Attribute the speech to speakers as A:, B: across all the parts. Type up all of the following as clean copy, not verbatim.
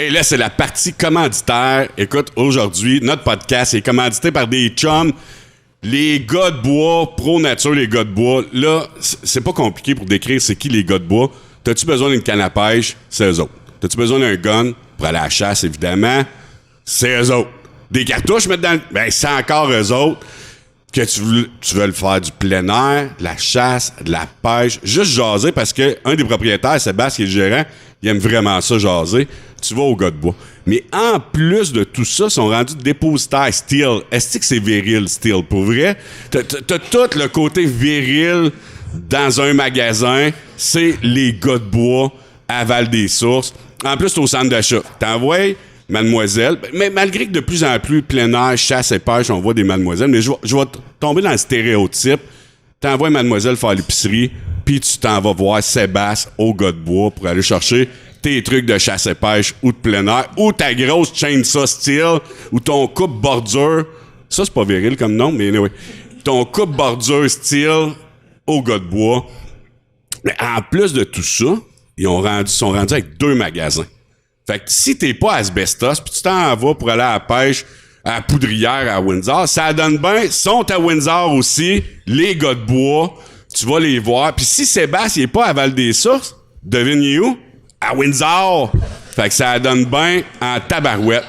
A: Et là, c'est la partie commanditaire. Écoute, aujourd'hui, notre podcast est commandité par des chums. Les gars de bois, pro nature, les gars de bois. Là, c'est pas compliqué pour décrire c'est qui les gars de bois. T'as-tu besoin d'une canne à pêche? C'est eux autres. T'as-tu besoin d'un gun pour aller à la chasse, évidemment? C'est eux autres. Des cartouches, mettre dans le... Ben, c'est encore eux autres. Que tu veux le faire du plein air, de la chasse, de la pêche, juste jaser parce que un des propriétaires, Sébastien, qui est le gérant, il aime vraiment ça, jaser. Tu vas au gars de bois. Mais en plus de tout ça, ils sont rendus dépositaires steel. Est-ce que c'est viril, steel? Pour vrai? T'as tout le côté viril dans un magasin. C'est les gars de bois à Val-des-Sources. En plus, t'es au centre d'achat. T'envoies mademoiselle. Mais malgré que de plus en plus, plein air, chasse et pêche, on voit des mademoiselles. Mais je vais tomber dans le stéréotype. T'envoies mademoiselle faire l'épicerie, puis tu t'en vas voir Sébastien au gars de bois pour aller chercher tes trucs de chasse et pêche ou de plein air, ou ta grosse chainsaw steel, ou ton coupe bordure. Ça, c'est pas viril comme nom, mais anyway. Ton coupe bordure steel au gars de bois. Mais en plus de tout ça, ils sont rendus avec 2 magasins. Fait que si t'es pas asbestos, puis tu t'en vas pour aller à la pêche à la Poudrière à Windsor, ça donne bien. Ils sont à Windsor aussi, les gars de bois. Tu vas les voir. Puis si Sébastien il est pas à Val-des-Sources, devine où? À Windsor. Fait que ça donne bien en tabarouette.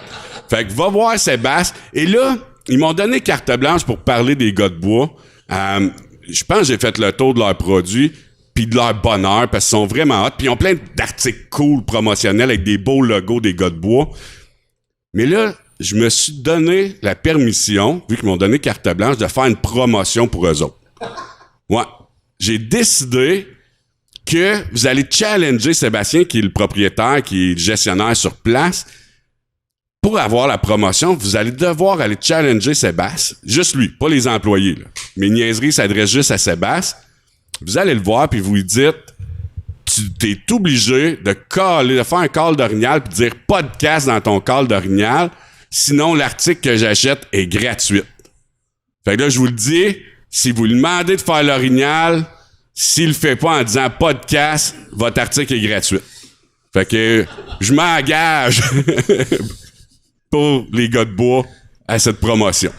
A: Fait que va voir Sébastien. Et là, ils m'ont donné carte blanche pour parler des gars de bois. Je pense que j'ai fait le tour de leurs produits puis de leur bonheur parce qu'ils sont vraiment hot. Puis ils ont plein d'articles cool promotionnels avec des beaux logos des gars de bois. Mais là, je me suis donné la permission, vu qu'ils m'ont donné carte blanche, de faire une promotion pour eux autres. Ouais. J'ai décidé que vous allez challenger Sébastien, qui est le propriétaire, qui est le gestionnaire sur place. Pour avoir la promotion, vous allez devoir aller challenger Sébastien. Juste lui, pas les employés. Là. Mes niaiseries s'adressent juste à Sébastien. Vous allez le voir, puis vous lui dites, tu t'es obligé de faire un call d'orignal puis de dire podcast dans ton call d'orignal. Sinon, l'article que j'achète est gratuit. Fait que là, je vous le dis, si vous lui demandez de faire l'orignal, s'il le fait pas en disant podcast, votre article est gratuit. Fait que je m'engage pour les gars de bois à cette promotion.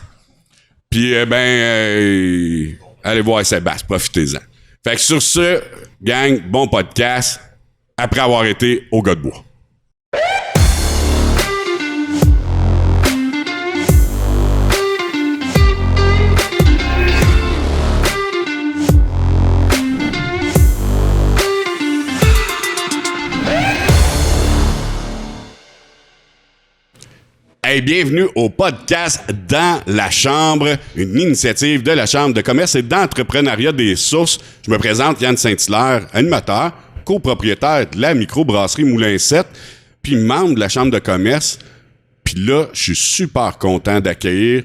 A: Puis, allez voir Sébastien, profitez-en. Fait que sur ce, gang, bon podcast après avoir été au gars de bois. Hey, bienvenue au podcast Dans la Chambre, une initiative de la Chambre de commerce et d'entrepreneuriat des Sources. Je me présente, Yann Saint-Hilaire, animateur, copropriétaire de la microbrasserie Moulin 7, puis membre de la Chambre de commerce. Puis là, je suis super content d'accueillir...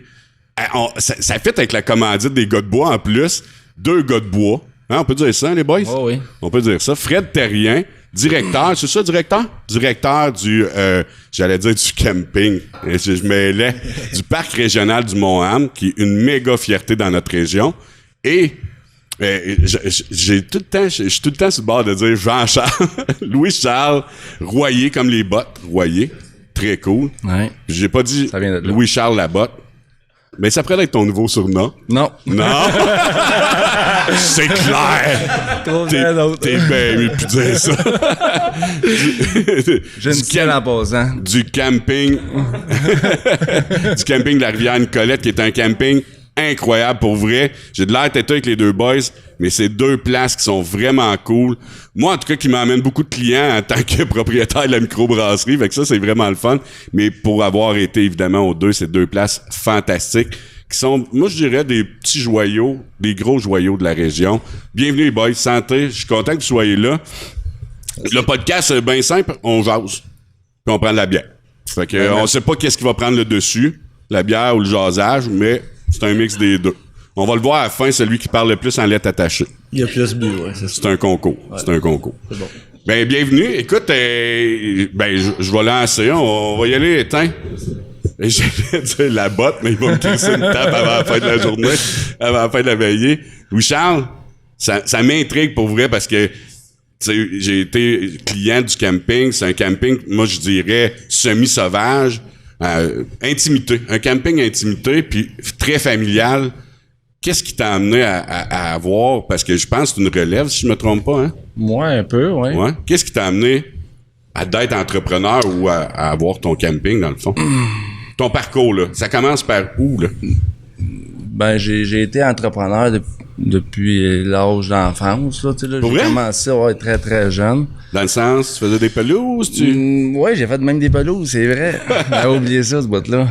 A: Ça fit avec la commandite des gars de bois en plus, 2 gars de bois. Hein, on peut dire ça, les boys?
B: Oh oui.
A: On peut dire ça. Fred Terrien, directeur, c'est ça, directeur? Directeur du, j'allais dire du camping, je mêlais, du parc régional du Mont-Ham, qui est une méga fierté dans notre région. Et j'ai tout le temps, je suis tout le temps sur le bord de dire Jean-Charles, Louis-Charles Royer, comme les bottes, Royer. Très cool. Ouais. J'ai pas dit Louis-Charles Labotte. Mais ça pourrait être ton nouveau surnom. Non. Non? C'est clair! T'es bien mieux de dire ça.
B: J'ai une scène en posant.
A: Du camping. Du camping de la rivière Nicolette, qui est un camping incroyable pour vrai. J'ai de l'air têteux avec les 2 boys, mais c'est 2 places qui sont vraiment cool. Moi, en tout cas, qui m'emmène beaucoup de clients en tant que propriétaire de la microbrasserie. Fait que ça, c'est vraiment le fun. Mais pour avoir été, évidemment, aux 2, c'est 2 places fantastiques qui sont, moi, je dirais, des petits joyaux, des gros joyaux de la région. Bienvenue, les boys. Santé. Je suis content que vous soyez là. Le podcast, c'est bien simple. On jase. Puis on prend de la bière. Fait que, on sait pas qu'est-ce qui va prendre le dessus, la bière ou le jasage, mais c'est un mix des 2. On va le voir à la fin, celui qui parle le plus en lettres attachées.
C: Il y a plus bu, ouais.
A: C'est un concours. Ouais. C'est un concours.
C: C'est bon.
A: Ben, bienvenue. Écoute, je vais lancer. On va y aller, éteint. J'allais dire la botte, mais il va me crisser une tape avant la fin de la journée, avant la fin de la veillée. Louis-Charles, ça m'intrigue pour vrai parce que Tu sais, j'ai été client du camping. C'est un camping, moi, je dirais, semi-sauvage. Intimité. Un camping intimité, puis très familial. Qu'est-ce qui t'a amené à avoir... Parce que je pense que c'est une relève, si je me trompe pas, hein?
B: Moi, un peu, oui.
A: Ouais. Qu'est-ce qui t'a amené à d'être entrepreneur ou à avoir ton camping, dans le fond? Ton parcours, là, ça commence par où, là?
B: Ben, j'ai été entrepreneur depuis l'âge d'enfance, là, tu sais, là. J'ai commencé à être très, très jeune.
A: Dans le sens, tu faisais des pelouses,
B: ouais, j'ai fait même des pelouses, c'est vrai. J'avais oublié ça, ce bout-là.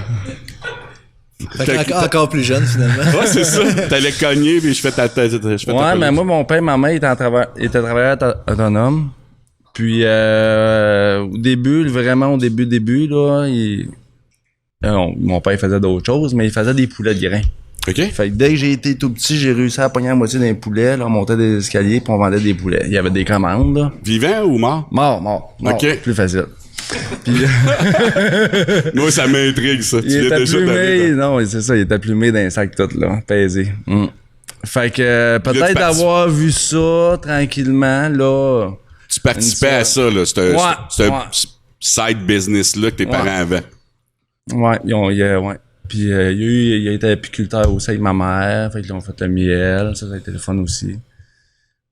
C: Encore plus jeune, finalement.
A: Ouais, c'est ça. T'allais cogner, puis je fais ta tête.
B: Ouais, mais moi, mon père et ma mère étaient travailleurs autonomes. Puis, au début, vraiment au début, là, mon père faisait d'autres choses, mais il faisait des poulets de grains.
A: OK.
B: Fait que dès que j'ai été tout petit, j'ai réussi à pogner la moitié d'un poulet, là, on montait des escaliers, puis on vendait des poulets. Il y avait des commandes, là.
A: Vivant ou mort?
B: Mort.
A: OK.
B: Plus facile. Puis,
A: moi, ça m'intrigue, ça.
B: Il était plumé, non, c'est ça, il était plumé dans un sac tout, là, pesé. Fait que peut-être d'avoir vu ça tranquillement, là.
A: Tu participais à ça, là. C'est un side business-là que tes parents avaient.
B: Ouais, ouais. Puis il a été apiculteur aussi avec ma mère, fait qu'ils ont fait le miel, ça a été le fun aussi.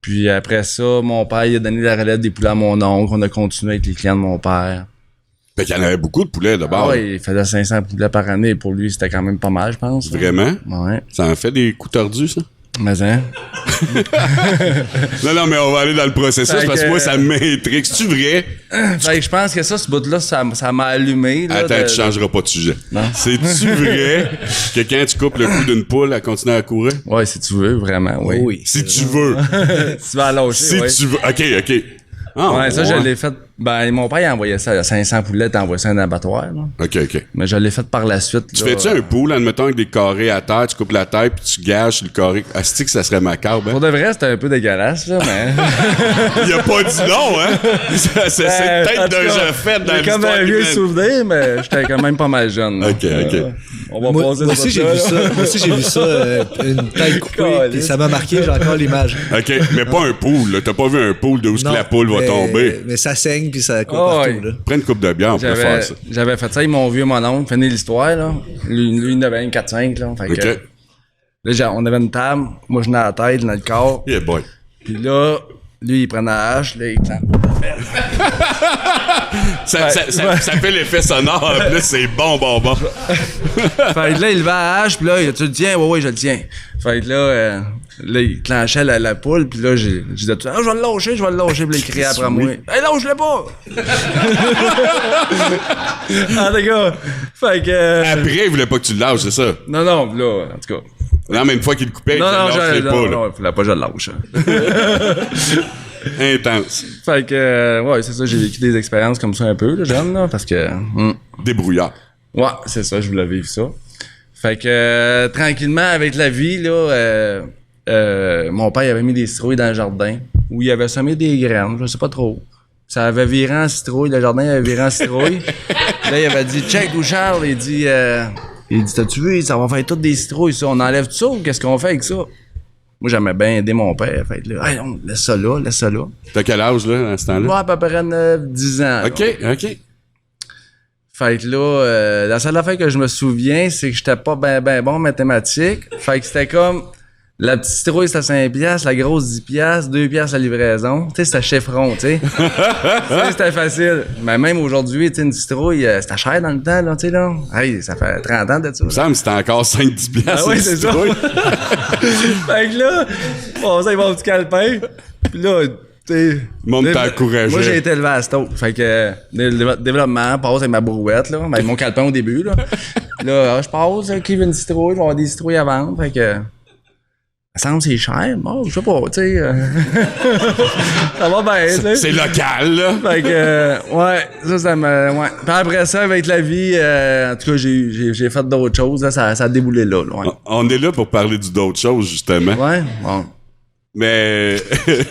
B: Puis après ça, mon père, il a donné la relève des poulets à mon oncle. On a continué avec les clients de mon père.
A: Fait qu'il y en avait beaucoup de poulets, d'abord.
B: Ah ouais, il faisait 500 poulets par année. Pour lui, c'était quand même pas mal, je pense.
A: Vraiment?
B: Ouais.
A: Ça en fait des coups tordus, ça?
B: Mais hein?
A: Non, mais on va aller dans le processus parce que moi, ça m'intrigue. C'est-tu vrai?
B: Fait que je pense que ce bout-là, ça m'a allumé. Là,
A: attends, tu changeras pas de sujet.
B: Non.
A: C'est-tu vrai que quand tu coupes le cou d'une poule, elle continue à courir?
B: Ouais, si tu veux, vraiment, oui.
C: Oui.
A: Si tu veux.
B: Si tu vas la lâcher,
A: Si tu veux. OK. Ah,
B: ouais, ça, je l'ai fait. Ben, mon père, il a envoyé ça à 500 poulets, t'as envoyé ça à un abattoir, là.
A: OK.
B: Mais je l'ai fait par la suite.
A: Tu fais-tu un pool, admettons, avec des carrés à terre, tu coupes la tête, puis tu gages sur le carré? Asti que ça serait macabre, hein?
B: Pour de vrai, c'était un peu dégueulasse, là, mais...
A: Il a pas dit non, hein? C'est peut-être déjà fait dans l'histoire.
B: J'ai comme un vieux souvenir, mais j'étais quand même pas mal jeune. Là.
A: OK.
B: On va
C: Moi
B: passer
C: aussi, j'ai vu ça. Moi aussi, j'ai vu ça, une tête coupée, puis ça m'a marqué, j'ai encore l'image.
A: OK, mais pas un pool, là. T'as pas vu un pool de où la poule va tomber.
C: Mais ça saigne, puis ça court partout, là.
A: Prends une coupe de bière, on peut faire ça.
B: J'avais fait ça, ils m'ont vu mon oncle, finir l'histoire, là. Lui, il avait une 4-5, là. Fait que, là, on avait une table, moi, je venais à la tête, dans le corps.
A: Yeah, boy.
B: Puis là, lui, il prenait la hache, là, il clampe.
A: Ça fait l'effet sonore, en plus, c'est bon.
B: Fait que là, il va à la hache, puis là, tu le tiens? Ouais, je le tiens. Fait que là, il clenchait la poule, puis là, j'ai dit, je vais le lâcher, puis il criait après moi. Hey, lâche-le pas! Ah, d'accord. Fait que.
A: Après, il voulait pas que tu le lâches, c'est ça?
B: Non, là, en tout cas.
A: Non, mais une fois qu'il le coupait, il ne lâcherait pas.
B: Non, il fallait pas que je le lâche.
A: Intense.
B: Fait que, ouais, c'est ça, j'ai vécu des expériences comme ça un peu, là, jeune, là, parce que.
A: Débrouillard.
B: Ouais, c'est ça, je voulais vivre ça. Fait que, tranquillement, avec la vie, là, mon père il avait mis des citrouilles dans le jardin, où il avait semé des graines, je sais pas trop. Ça avait viré en citrouille, le jardin avait viré en citrouille. Là, il avait dit, check, Charles, il dit, t'as-tu vu, ça va faire toutes des citrouilles, ça, on enlève tout ça ou qu'est-ce qu'on fait avec ça? Moi, j'aimais bien aider mon père. Fait que là, hey, on laisse ça là.
A: T'as quel âge, là, à ce temps-là?
B: Moi, à peu près 9-10 ans.
A: OK.
B: Fait que là, la seule affaire que je me souviens, c'est que j'étais pas ben bon en mathématiques. Fait que c'était comme, la petite citrouille, c'était 5 piastres, la grosse 10 piastres, 2 piastres la livraison. Tu sais, c'était chiffron, tu sais. C'était facile. Mais même aujourd'hui, tu sais, une citrouille, c'était cher dans le temps, là, tu sais, là. Hey, ça fait 30 ans de ça.
A: Il me semble que c'était encore 5-10 piastres.
B: Ah oui, c'est ça. Fait que là, on s'en va au petit calepin. Puis là, le
A: monde t'a encouragé.
B: Moi, j'ai été élevé à Stoke. Fait que, développement, passe avec ma brouette, là. Avec mon calepin au début, là. Là, je passe, qui veut une citrouille, je vais avoir des citrouilles à vendre. Fait que, ça semble c'est cher. Bon, je sais pas, tu sais. Ça va bien, tu sais.
A: C'est local, là.
B: Fait que, ouais, ça me. Ouais. Puis après ça, avec la vie, en tout cas, j'ai fait d'autres choses, là, ça a déboulé là. Ouais.
A: On est là pour parler d'autres choses, justement.
B: Ouais, bon.
A: Mais...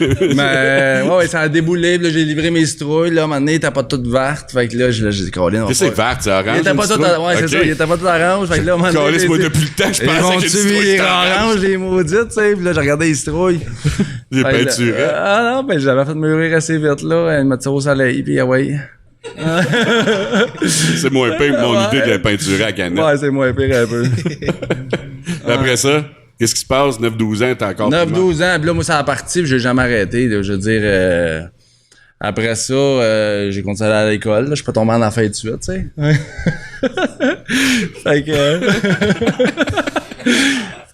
B: ouais, ça a déboulé, puis là, j'ai livré mes citrouilles, là, à un moment donné, il était pas tout verte, fait que là, j'ai dit, Colin,
A: c'est vert, c'est orange.
B: Il était pas tout, ouais, c'est ça, il était pas tout orange, fait que là, à un moment donné.
A: Colin, moi, depuis le temps, je
B: ils
A: pensais
B: vont
A: que les
B: tuer
A: citrouilles
B: les
A: étaient
B: oranges, les maudites, tu sais, puis là, j'ai regardé les citrouilles.
A: J'ai peinturé.
B: Ah non, ben, j'avais fait mûrir assez vite, là, elle m'a tiré au soleil, puis ouais.
A: C'est moins pire que mon idée de la peinturer à canette.
B: Ouais, c'est moins pire un peu.
A: Après ça, qu'est-ce qui se passe? 9-12 ans, t'es encore
B: 9-12 ans, puis là, moi, ça a parti, puis j'ai jamais arrêté, là, je veux dire... Après ça, j'ai continué à aller à l'école, là, je suis pas tombé en affaire tout de suite, tu sais. Fait que...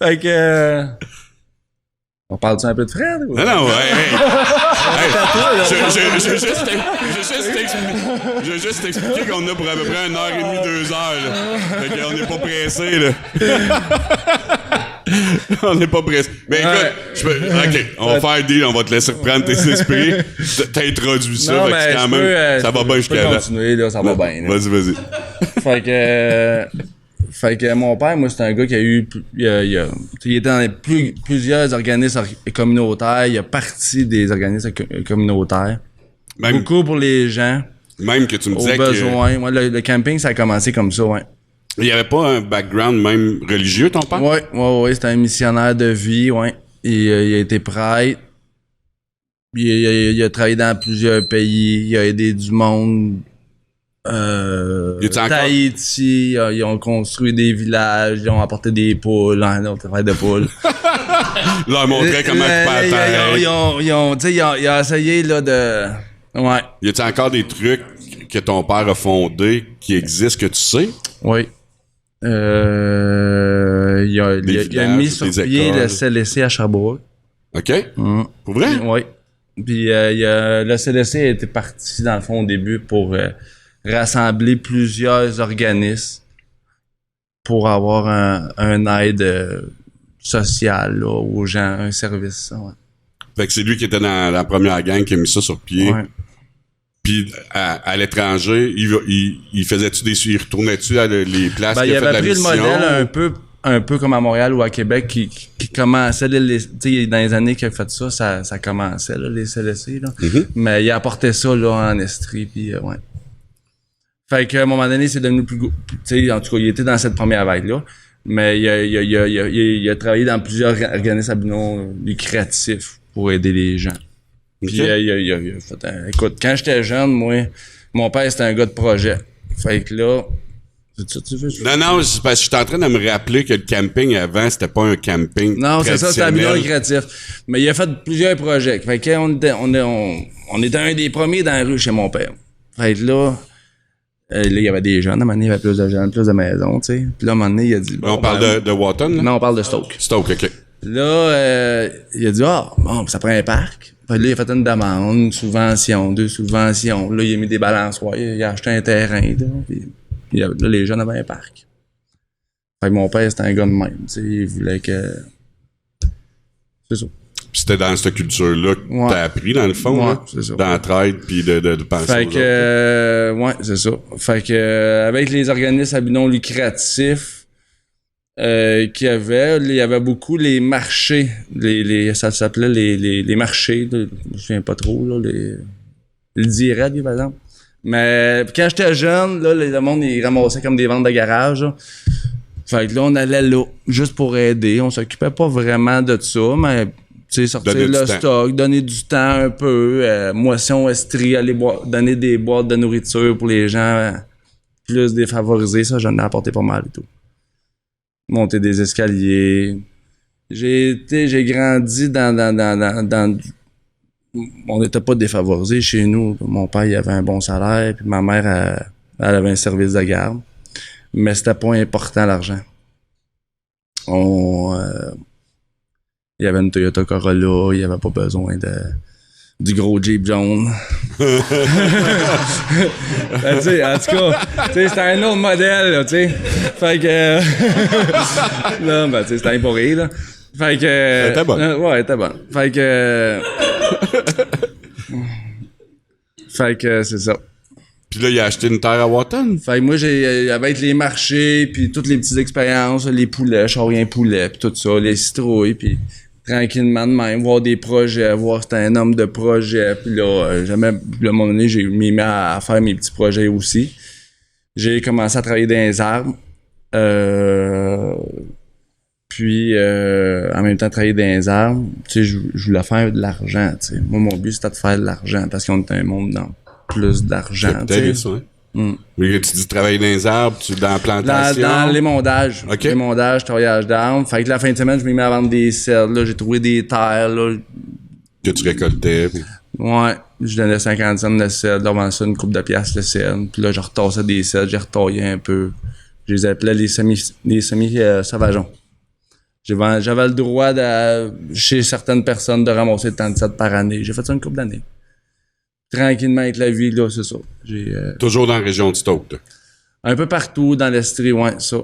B: fait que... On parle-tu un peu de Fred? Ou...
A: Non, je vais juste t'expliquer qu'on a pour à peu près 1h30, 2 heures, là. Fait qu'on n'est pas pressé, là. On n'est pas pressé. Mais écoute, OK, on va faire un deal, on va te laisser reprendre tes esprits. T'as introduit ça,
B: non,
A: fait que quand même, ça va bien jusqu'à là.
B: Continuer, là, ça va bien. Là.
A: Vas-y.
B: Fait que mon père, moi, c'est un gars qui a eu... il était dans plusieurs organismes communautaires. Il a parti des organismes communautaires.
A: Même,
B: beaucoup pour les gens.
A: Même que tu me disais
B: aux besoins. Ouais, le camping, ça a commencé comme ça, ouais.
A: Il y avait pas un background même religieux, ton père?
B: Ouais, c'était un missionnaire de vie, ouais. Il a été prêtre. Il a travaillé dans plusieurs pays. Il a aidé du monde. Tahiti, ils ont construit des villages, ils ont apporté des poules, on travaille de poules.
A: Leur montrer comment couper la terre.
B: Il a essayé là de... Ouais.
A: Y a-t-il encore des trucs que ton père a fondés qui existent que tu sais?
B: Oui. Il a mis sur pied le CLSC à Sherbrooke.
A: OK. Pour vrai?
B: Oui. Puis le CLSC a été parti dans le fond au début pour rassembler plusieurs organismes pour avoir un aide sociale là, aux gens, un service. Ouais.
A: Fait que c'est lui qui était dans la première gang qui a mis ça sur pied.
B: Ouais.
A: Puis à l'étranger, il faisait-tu il retournait-tu à les places
B: il
A: qu'il a fait de la
B: avait pris
A: mission?
B: Le modèle un peu comme à Montréal ou à Québec qui commençait dans les années qu'il a fait ça commençait là, les CLSC là.
A: Mm-hmm.
B: Mais il a apporté ça là en Estrie puis ouais. Fait qu'à un moment donné, c'est devenu plus en tout cas, il était dans cette première vague là, mais il a travaillé dans plusieurs organismes à but non lucratif pour aider les gens. Puis
A: okay.
B: il a fait écoute, quand j'étais jeune, moi, mon père c'était un gars de projet. Fait que là, c'est ça tu veux?
A: Non, c'est parce que je suis en train de me rappeler que le camping avant, c'était pas un camping.
B: Non, c'est ça, c'était un but non lucratif. Mais il a fait plusieurs projets. Fait que on était un des premiers dans la rue chez mon père. Fait que là, il y avait des jeunes, à un moment donné, il y avait plus de jeunes, plus de maisons, tu sais. Puis là, à un moment donné, il a dit...
A: on parle de Watton, là?
B: Non, on parle de Stoke.
A: Stoke, OK.
B: Là, il a dit, bon, ça prend un parc. Puis là, il a fait une demande, une subvention, 2 subventions. Là, il a mis des balançoires, il a acheté un terrain, là. Puis là, les jeunes avaient un parc. Fait que mon père, c'était un gars de même, tu sais. Il voulait que... C'est ça.
A: Puis c'était dans cette culture-là que t'as appris, dans le fond, là,
B: c'est ça.
A: d'entraide puis de penser
B: fait
A: aux
B: que,
A: autres.
B: ouais, c'est ça. Fait que, avec les organismes à but non lucratif qu'il y avait, il y avait beaucoup les marchés. Ça s'appelait les marchés. Là, je me souviens pas trop, là, le direct, par exemple. Mais quand j'étais jeune, là, le monde, il ramassait comme des ventes de garage, là. Fait que là, on allait là, juste pour aider. On s'occupait pas vraiment de ça, mais... Tu sais, sortir le stock, donner du temps un peu, moisson, estrie, aller donner des boîtes de nourriture pour les gens plus défavorisés, ça, j'en ai apporté pas mal et tout. Monter des escaliers. J'ai grandi dans on n'était pas défavorisés chez nous. Mon père, il avait un bon salaire, puis ma mère, elle avait un service de garde. Mais c'était pas important, l'argent. Il y avait une Toyota Corolla, il n'y avait pas besoin du gros Jeep jaune. Ben, en tout cas, c'était un autre modèle, là, tu sais. Fait que... non, ben, tu sais, c'était un pour rire, là. Fait que...
A: Elle était bonne.
B: Ouais, elle était bonne. Fait que... fait que c'est ça.
A: Puis là, il a acheté une terre à Watton.
B: Fait que moi, avec les marchés, puis toutes les petites expériences, les poulets, charrien poulet, puis tout ça, les citrouilles, puis tranquillement de même, voir des projets, voir que c'était un homme de projet. Puis là, à un moment donné, j'ai mis à faire mes petits projets aussi. J'ai commencé à travailler dans les arbres. Puis, en même temps, travailler dans les arbres, tu sais, je voulais faire de l'argent, tu sais. Moi, mon but, c'était de faire de l'argent parce qu'on est un monde dans plus d'argent, tu sais.
A: Mais tu dis travailler dans les arbres, dans la plantation?
B: Dans l'émondage.
A: OK.
B: L'émondage, taillage d'arbres. Fait que la fin de semaine, je me mis à vendre des cèdres, là. J'ai trouvé des terres, là.
A: Que tu récoltais.
B: Ouais. Je donnais 50 cents de cèdre, là, on vendait ça une couple de piastres le cèdre. Puis là, je retassais des cèdres, j'ai retaillé un peu. Je les appelais les semi-sauvageons. J'avais le droit chez certaines personnes de ramasser tant de cèdres par année. J'ai fait ça une couple d'années. Tranquillement avec la vie, là, c'est ça.
A: Toujours dans la région du Stoughton.
B: Un peu partout dans l'Estrie, ouais, ça.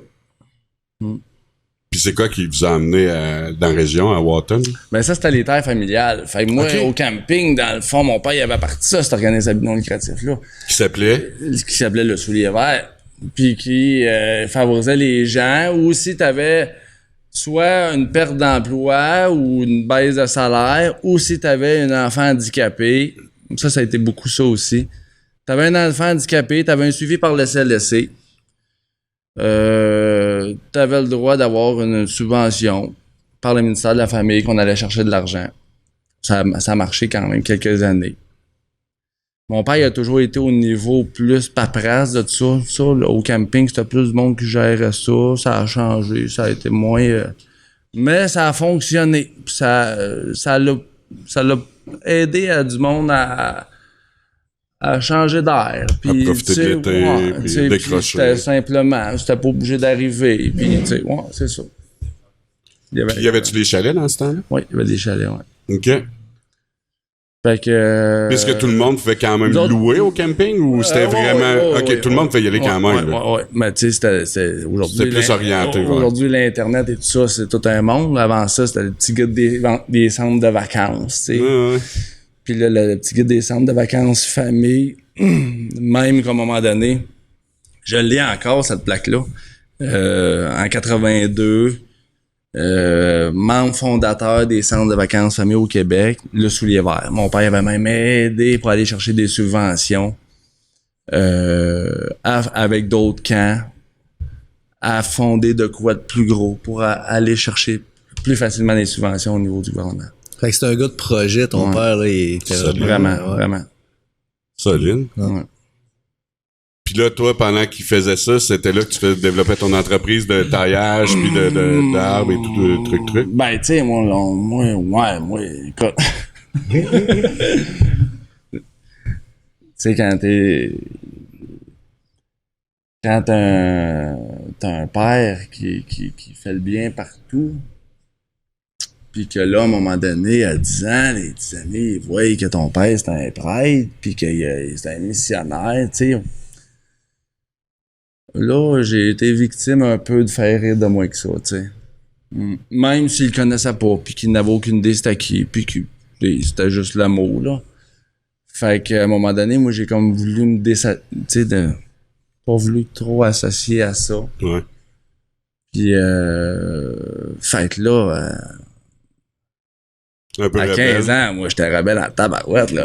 A: Puis c'est quoi qui vous a amené dans la région, à Wotton?
B: Ben ça, c'était les terres familiales. Fait que moi,
A: OK.
B: au camping, dans le fond, mon père, il avait parti ça, cet organisme non lucratif-là.
A: Qui s'appelait?
B: Qui s'appelait le Soulier Vert. Puis qui favorisait les gens. Ou si t'avais soit une perte d'emploi ou une baisse de salaire, ou si t'avais un enfant handicapé. Ça a été beaucoup ça aussi. T'avais un enfant handicapé, t'avais un suivi par le CLSC. T'avais le droit d'avoir une subvention par le ministère de la Famille qu'on allait chercher de l'argent. Ça a marché quand même quelques années. Mon père il a toujours été au niveau plus paperasse de tout ça. Là, au camping, c'était plus de monde qui gérait ça. Ça a changé, ça a été moins... mais ça a fonctionné. Ça l'a aidé à du monde à changer d'air. Puis,
A: à profiter de l'été, puis décrocher.
B: C'était simplement, c'était pas obligé d'arriver. Puis, tu sais, ouais, c'est ça.
A: Puis y avait-tu des chalets dans ce temps-là?
B: Oui, il y avait des chalets, ouais.
A: OK.
B: Fait que...
A: Est-ce que tout le monde pouvait quand même
B: autres,
A: louer au camping ou c'était vraiment... OK, tout le monde pouvait y aller quand même.
B: Ouais. Mais tu sais, c'était aujourd'hui...
A: C'était plus orienté.
B: Aujourd'hui, l'Internet et tout ça, c'est tout un monde. Avant ça, c'était le petit guide des centres de vacances, tu sais.
A: Ouais.
B: Puis là, le petit guide des centres de vacances famille, même qu'à un moment donné, je l'ai encore, cette plaque-là. En 82, membre fondateur des centres de vacances famille au Québec, le Soulier Vert. Mon père avait même aidé pour aller chercher des subventions avec d'autres camps à fonder de quoi de plus gros pour aller chercher plus facilement les subventions au niveau du gouvernement.
C: Fait que c'est un gars de projet, ton père, là, il était
B: Vraiment.
A: Solide.
B: Ouais.
A: Puis là, toi, pendant qu'il faisait ça, c'était là que tu développais ton entreprise de taillage, puis d'arbres et tout, truc.
B: Ben, tu sais, moi, écoute. Tu sais, quand t'as un père qui fait le bien partout, puis que là, à un moment donné, à 10 ans, les 10 années, ils voient que ton père, c'est un prêtre, puis que c'est un missionnaire, tu sais. Là, j'ai été victime un peu de faire rire de moi que ça, tu sais. Même s'il le connaissait pas, puis qu'il n'avait aucune idée c'était qui, puis que c'était juste l'amour, là. Fait qu'à un moment donné, moi, j'ai comme voulu me tu sais, pas voulu trop associer à ça.
A: Ouais.
B: Puis, fait que là...
A: Un peu
B: à 15 ans, moi, j'étais rebelle en tabarouette, là.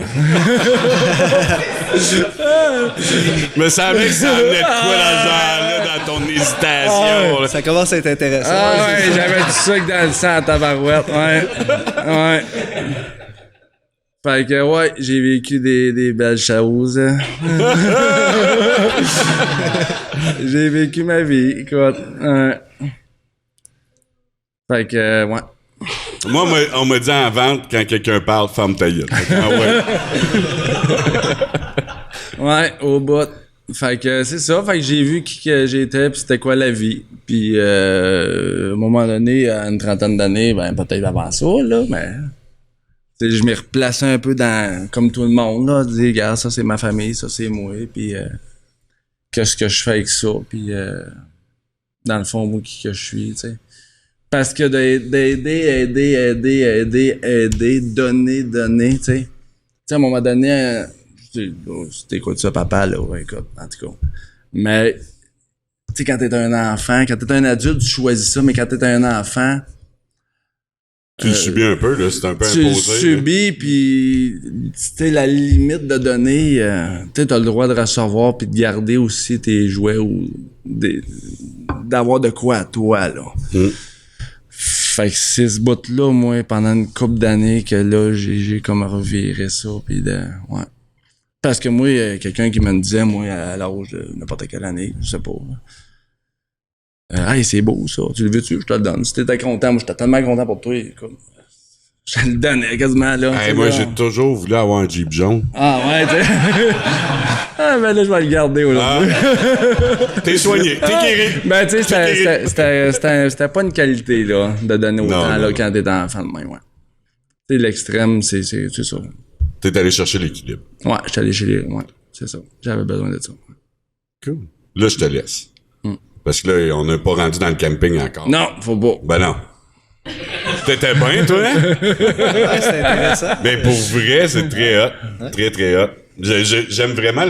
A: Mais ça avait que ça venait de quoi là, dans ton hésitation. Là.
C: Ça commence à être intéressant.
B: Ah ouais, j'avais du sucre dans le sang en tabarouette, ouais. Fait que, ouais, j'ai vécu des belles choses. J'ai vécu ma vie, écoute. Fait que, ouais.
A: Moi, on m'a dit en vente, quand quelqu'un parle, ferme ta gueule.
B: Ouais, au bout. Fait que c'est ça. Fait que j'ai vu qui que j'étais, puis c'était quoi la vie. Puis à un moment donné, à une trentaine d'années, ben peut-être avant ça, là, mais je m'y replaçais un peu dans, comme tout le monde, là, dire, regarde, ça c'est ma famille, ça c'est moi, puis qu'est-ce que je fais avec ça, puis dans le fond, moi, qui que je suis, tu sais. Parce que d'aider, donner, tu sais. Tu sais, à un moment donné, t'écoutes ça, papa, là, ouais, écoute, en tout cas. Mais, tu sais, quand t'es un enfant, quand t'es un adulte, tu choisis ça, mais quand t'es un enfant,
A: Tu le subis un peu, là, c'est un peu
B: Tu le
A: imposé.
B: subis, puis tu sais, la limite de donner, tu sais, t'as le droit de recevoir puis de garder aussi tes jouets ou d'avoir de quoi à toi, là. Fait que c'est ce bout-là, moi, pendant une couple d'années que là, j'ai comme reviré ça, puis ouais. Parce que moi, quelqu'un qui me disait, moi, à l'âge de n'importe quelle année, je sais pas. Hey, c'est beau, ça. Tu le veux-tu? Je te le donne. Si t'étais content, moi, j'étais tellement content pour toi. Écoute, je te le donnais quasiment, là.
A: Hey, moi, j'ai toujours voulu avoir un Jeep jaune.
B: Ah, ouais, tu sais. Ah, ben là, je vais le garder aujourd'hui.
A: T'es soigné, t'es guéri.
B: Ben, tu sais, c'était pas une qualité, là, de donner autant,
A: Non,
B: là,
A: non.
B: quand t'es enfant de même, ouais. Tu sais, l'extrême, c'est ça.
A: T'es allé chercher l'équilibre.
B: Ouais, j'étais allé chez les... Ouais, c'est ça. J'avais besoin de ça.
A: Cool. Là, je te laisse. Parce que là, on n'est pas rendu dans le camping encore.
B: Non, faut pas.
A: Ben non. T'étais bien, toi, hein?
C: Ouais, c'est intéressant.
A: Mais pour vrai, c'est très hot. Très, très hot. J'aime vraiment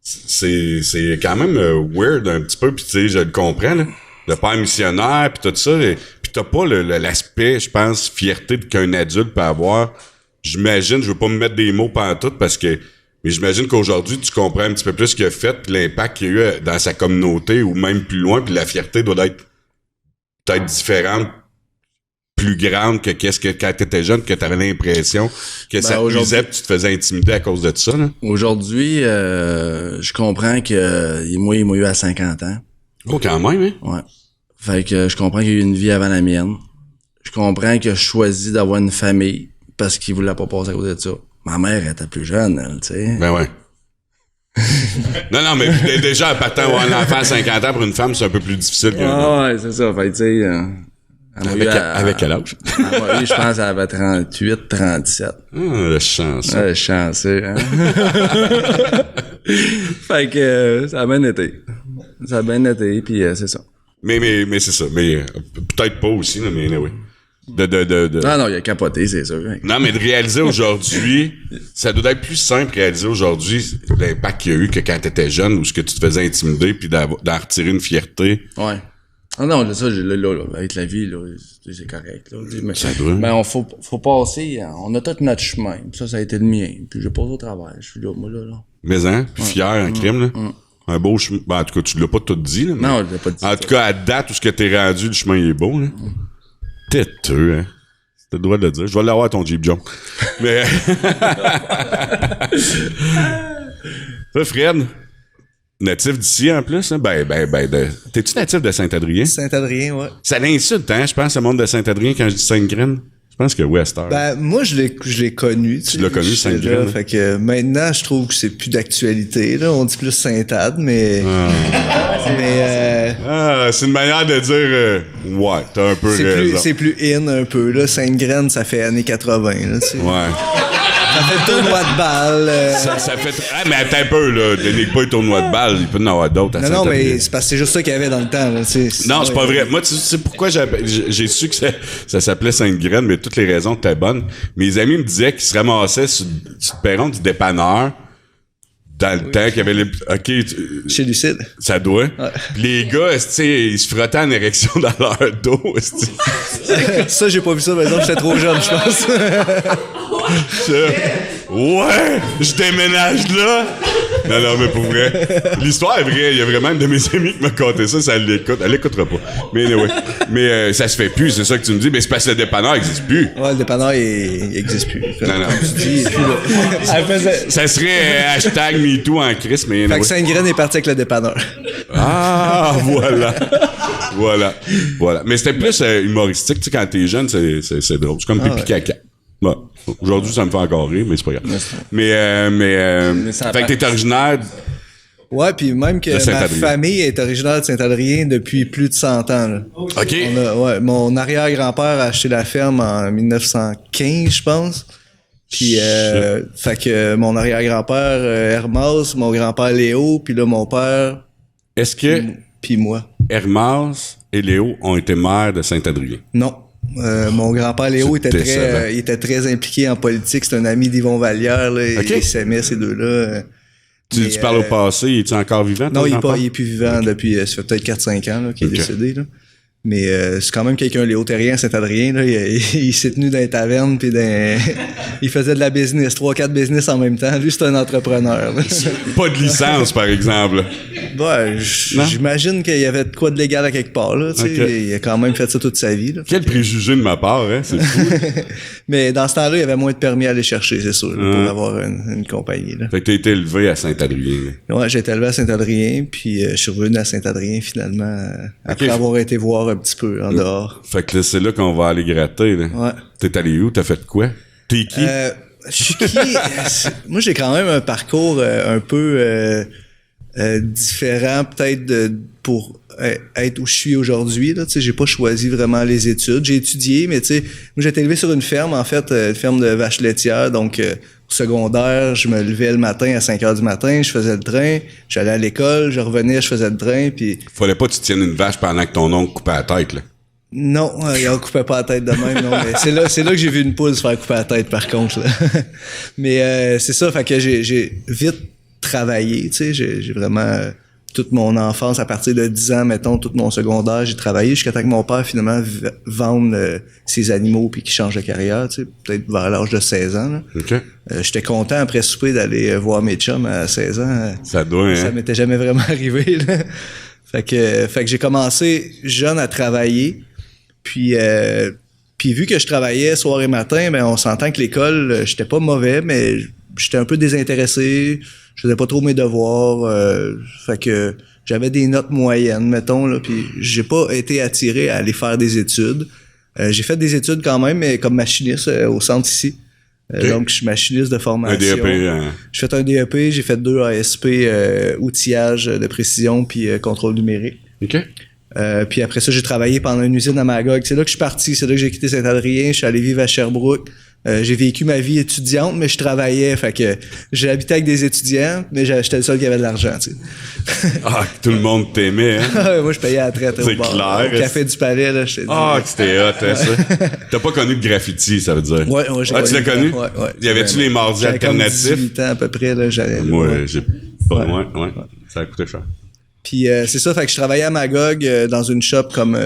A: c'est quand même weird un petit peu, puis tu sais, je le comprends, là. Le père missionnaire, puis tout ça. Puis t'as pas l'aspect, je pense, fierté qu'un adulte peut avoir. J'imagine, je veux pas me mettre des mots pantoute parce que... Mais j'imagine qu'aujourd'hui, tu comprends un petit peu plus ce qu'il a fait, puis l'impact qu'il y a eu dans sa communauté, ou même plus loin, puis la fierté doit être peut-être différente, plus grande que qu'est-ce que quand t'étais jeune, que t'avais l'impression que ça te nuisait, puis tu te faisais intimider à cause de ça, là.
B: Aujourd'hui, je comprends que moi, il m'a eu à 50 ans.
A: Oh, quand même, hein?
B: Ouais. Fait que je comprends qu'il y a eu une vie avant la mienne. Je comprends qu'il a choisi d'avoir une famille parce qu'il voulait pas passer à côté de ça. Ma mère elle était plus jeune, elle, tu sais.
A: Ben ouais. non, mais déjà, en partant avoir un enfant à 50 ans pour une femme, c'est un peu plus difficile que...
B: Ah ouais, c'est ça. Fait que, tu sais...
A: Avec quel âge?
B: Oui, je pense qu'elle avait 38, 37.
A: Ah, le chance.
B: Ouais, chanceux, hein. Fait que ça a bien été. Ça a bien été, puis c'est ça.
A: Mais c'est ça. Mais peut-être pas aussi, là, mais oui.
B: Non, il a capoté, c'est sûr.
A: Non, mais de réaliser aujourd'hui, ça doit être plus simple de réaliser aujourd'hui l'impact qu'il y a eu que quand t'étais jeune ou ce que tu te faisais intimider puis d'en retirer une fierté.
B: Ouais. Ah non, ça, là, avec la vie, là, c'est correct, là. Mais,
A: Ça doit.
B: Ben, faut passer, on a tout notre chemin. Puis ça a été le mien. Puis j'ai passé au travail. Je suis là, moi, là.
A: Mais hein, fier en crime, là. Un beau chemin. Ben, en tout cas, tu l'as pas tout dit, là.
B: Non, je l'ai pas dit.
A: En tout cas, à date, où ce que t'es rendu, le chemin il est beau, là. Têteux, hein. T'as le droit de le dire. Je vais l'avoir ton Jeep Jump. Mais. Ça, Fred, natif d'ici en plus, hein? T'es-tu natif de Saint-Adrien?
C: Saint-Adrien, ouais.
A: Ça l'insulte, hein, je pense, le monde de Saint-Adrien quand je dis Sainte-Graine. Je pense que oui, à cette heure.
C: Ben, moi, je l'ai connu.
A: Tu l'as connu,
C: j'étais
A: Sainte-Graine.
C: là. Fait que maintenant, je trouve que c'est plus d'actualité, là. On dit plus Sainte-Ad, mais.
A: C'est une manière de dire, ouais, t'as un peu raison.
C: c'est plus in un peu, là. Sainte-Graine, ça fait années 80, là, tu sais.
A: Ouais.
C: Ça fait tournoi de balle.
A: Ça fait... Ah, mais attends un peu, là. Dénigre pas les tournois de balles. Il peut y en avoir d'autres à
C: Non,
A: Saint-Adrien.
C: mais c'est parce que c'est juste ça qu'il y avait dans le temps, là, tu sais.
A: Non, c'est pas vrai. Moi, tu sais pourquoi j'ai su que ça s'appelait Sainte-Graine, mais toutes les raisons étaient bonnes. Mes amis me disaient qu'ils se ramassaient sur le perron du dépanneur dans le temps qu'il y avait les... OK,
C: Chez Lucide.
A: ça doit. Puis les gars, tu sais, ils se frottaient en érection dans leur dos.
C: Ça, j'ai pas vu ça, par exemple, j'étais trop jeune, je pense.
A: Ouais, je déménage là. Non, mais pour vrai. L'histoire est vraie. Il y a vraiment une de mes amis qui m'a conté ça. Ça l'écoute. Elle l'écoutera pas. Mais anyway. Mais ça se fait plus, c'est ça que tu me dis. Mais c'est parce que le dépanneur n'existe plus.
C: Ouais, le dépanneur, il existe plus.
A: Non.
C: Tu dis, il est plus là.
A: Ça serait hashtag MeToo en crise, mais
C: Fait
A: anyway.
C: que Sainte-Graine est parti avec le dépanneur.
A: Ah, voilà. Mais c'était plus humoristique. Tu sais, quand t'es jeune, c'est drôle. C'est comme pipi caca. Bon, aujourd'hui, ça me fait encore rire, mais c'est pas grave. Mais
B: ça
A: fait que t'es originaire...
C: Ouais, puis même que ma
A: Saint-Adrien.
C: famille est originaire de Saint-Adrien depuis plus de 100 ans, là.
A: OK.
C: Mon arrière-grand-père a acheté la ferme en 1915, je pense. Puis, fait que mon arrière-grand-père, Hermas, mon grand-père Léo, puis là, mon père,
A: Est-ce que
C: puis moi.
A: Hermas et Léo ont été maires de Saint-Adrien?
C: Non. Mon grand-père Léo
A: C'est décevant.
C: il était très impliqué en politique. C'est un ami d'Yvon Vallière, là.
A: OK.
C: Il s'aimait, ces deux-là.
A: Tu parles au passé, il est encore vivant?
C: Non,
A: ton
C: il
A: grand-père?
C: est plus vivant depuis, ça fait peut-être 4-5 ans, là, qu'il est décédé, là. Mais c'est quand même quelqu'un, Léo Terrien, Saint-Adrien, là, il s'est tenu dans les tavernes, puis il faisait de la business, 3-4 business en même temps. Lui, c'est un entrepreneur.
A: Pas de licence, par exemple.
C: Ouais, j'imagine qu'il y avait de quoi de légal à quelque part, là, tu sais.
A: Okay.
C: Il a quand même fait ça toute sa vie, là.
A: Quel préjugé de ma part, hein? C'est fou.
C: Mais dans ce temps-là, il y avait moins de permis à aller chercher, c'est sûr, là, pour avoir une compagnie, là.
A: Fait que t'as été élevé à Saint-Adrien.
C: Ouais, j'ai été élevé à Saint-Adrien, puis je suis revenu à Saint-Adrien, finalement, après avoir été voir un petit peu en dehors.
A: Fait que là, c'est là qu'on va aller gratter, là.
C: Ouais.
A: T'es allé où? T'as fait quoi? T'es qui?
C: Je suis qui? Moi, j'ai quand même un parcours un peu différent, peut-être, pour être où je suis aujourd'hui. Tu sais, j'ai pas choisi vraiment les études. J'ai étudié, mais tu sais, moi, j'ai été élevé sur une ferme, en fait, une ferme de vaches laitières. Donc, au secondaire, je me levais le matin à 5h du matin, je faisais le train, j'allais à l'école, je revenais, je faisais le train, puis...
A: Fallait pas que tu tiennes une vache pendant que ton oncle coupait la tête, là.
C: Non, il en coupait pas la tête de même, non. Mais c'est là que j'ai vu une poule se faire couper la tête, par contre, là. Mais c'est ça, fait que j'ai vite travaillé, tu sais, j'ai vraiment... toute mon enfance, à partir de 10 ans, mettons, tout mon secondaire, j'ai travaillé jusqu'à temps que mon père, finalement, vende ses animaux puis qu'il change de carrière, tu sais, peut-être vers l'âge de 16 ans, là.
A: OK.
C: J'étais content, après souper, d'aller voir mes chums à 16 ans.
A: Ça doit, hein?
C: Ça m'était jamais vraiment arrivé, là. Fait que j'ai commencé jeune à travailler, puis vu que je travaillais soir et matin, ben on s'entend que l'école, j'étais pas mauvais, mais j'étais un peu désintéressé. Je faisais pas trop mes devoirs, fait que j'avais des notes moyennes, mettons, là, puis j'ai pas été attiré à aller faire des études. J'ai fait des études quand même, mais comme machiniste au centre ici.
A: Okay.
C: Donc, je suis machiniste de formation.
A: Un DEP.
C: J'ai fait un DEP, j'ai fait 2 ASP, outillage de précision puis contrôle numérique.
A: OK.
C: Puis après ça, j'ai travaillé pendant une usine à Magog. C'est là que je suis parti, c'est là que j'ai quitté Saint-Adrien, je suis allé vivre à Sherbrooke. J'ai vécu ma vie étudiante, mais je travaillais, fait que j'ai habité avec des étudiants, mais j'étais le seul qui avait de l'argent, tu sais.
A: Ah, tout le monde t'aimait, hein?
C: Moi, je payais à la traite au bar.
A: Clair.
C: Au Café du Palais, là, je t'ai dit.
A: Ah, que c'était hot, hein, ça? T'as pas connu de graffiti, ça veut dire?
C: Ouais, j'ai
A: tu l'as connu?
C: Ouais.
A: Y avait-tu les mardis alternatifs?
C: J'avais 18 ans à peu près, là, j'allais.
A: Moi, j'ai pas loin, ouais. Ça a coûté cher.
C: Puis c'est ça, fait que je travaillais à Magog dans une shop comme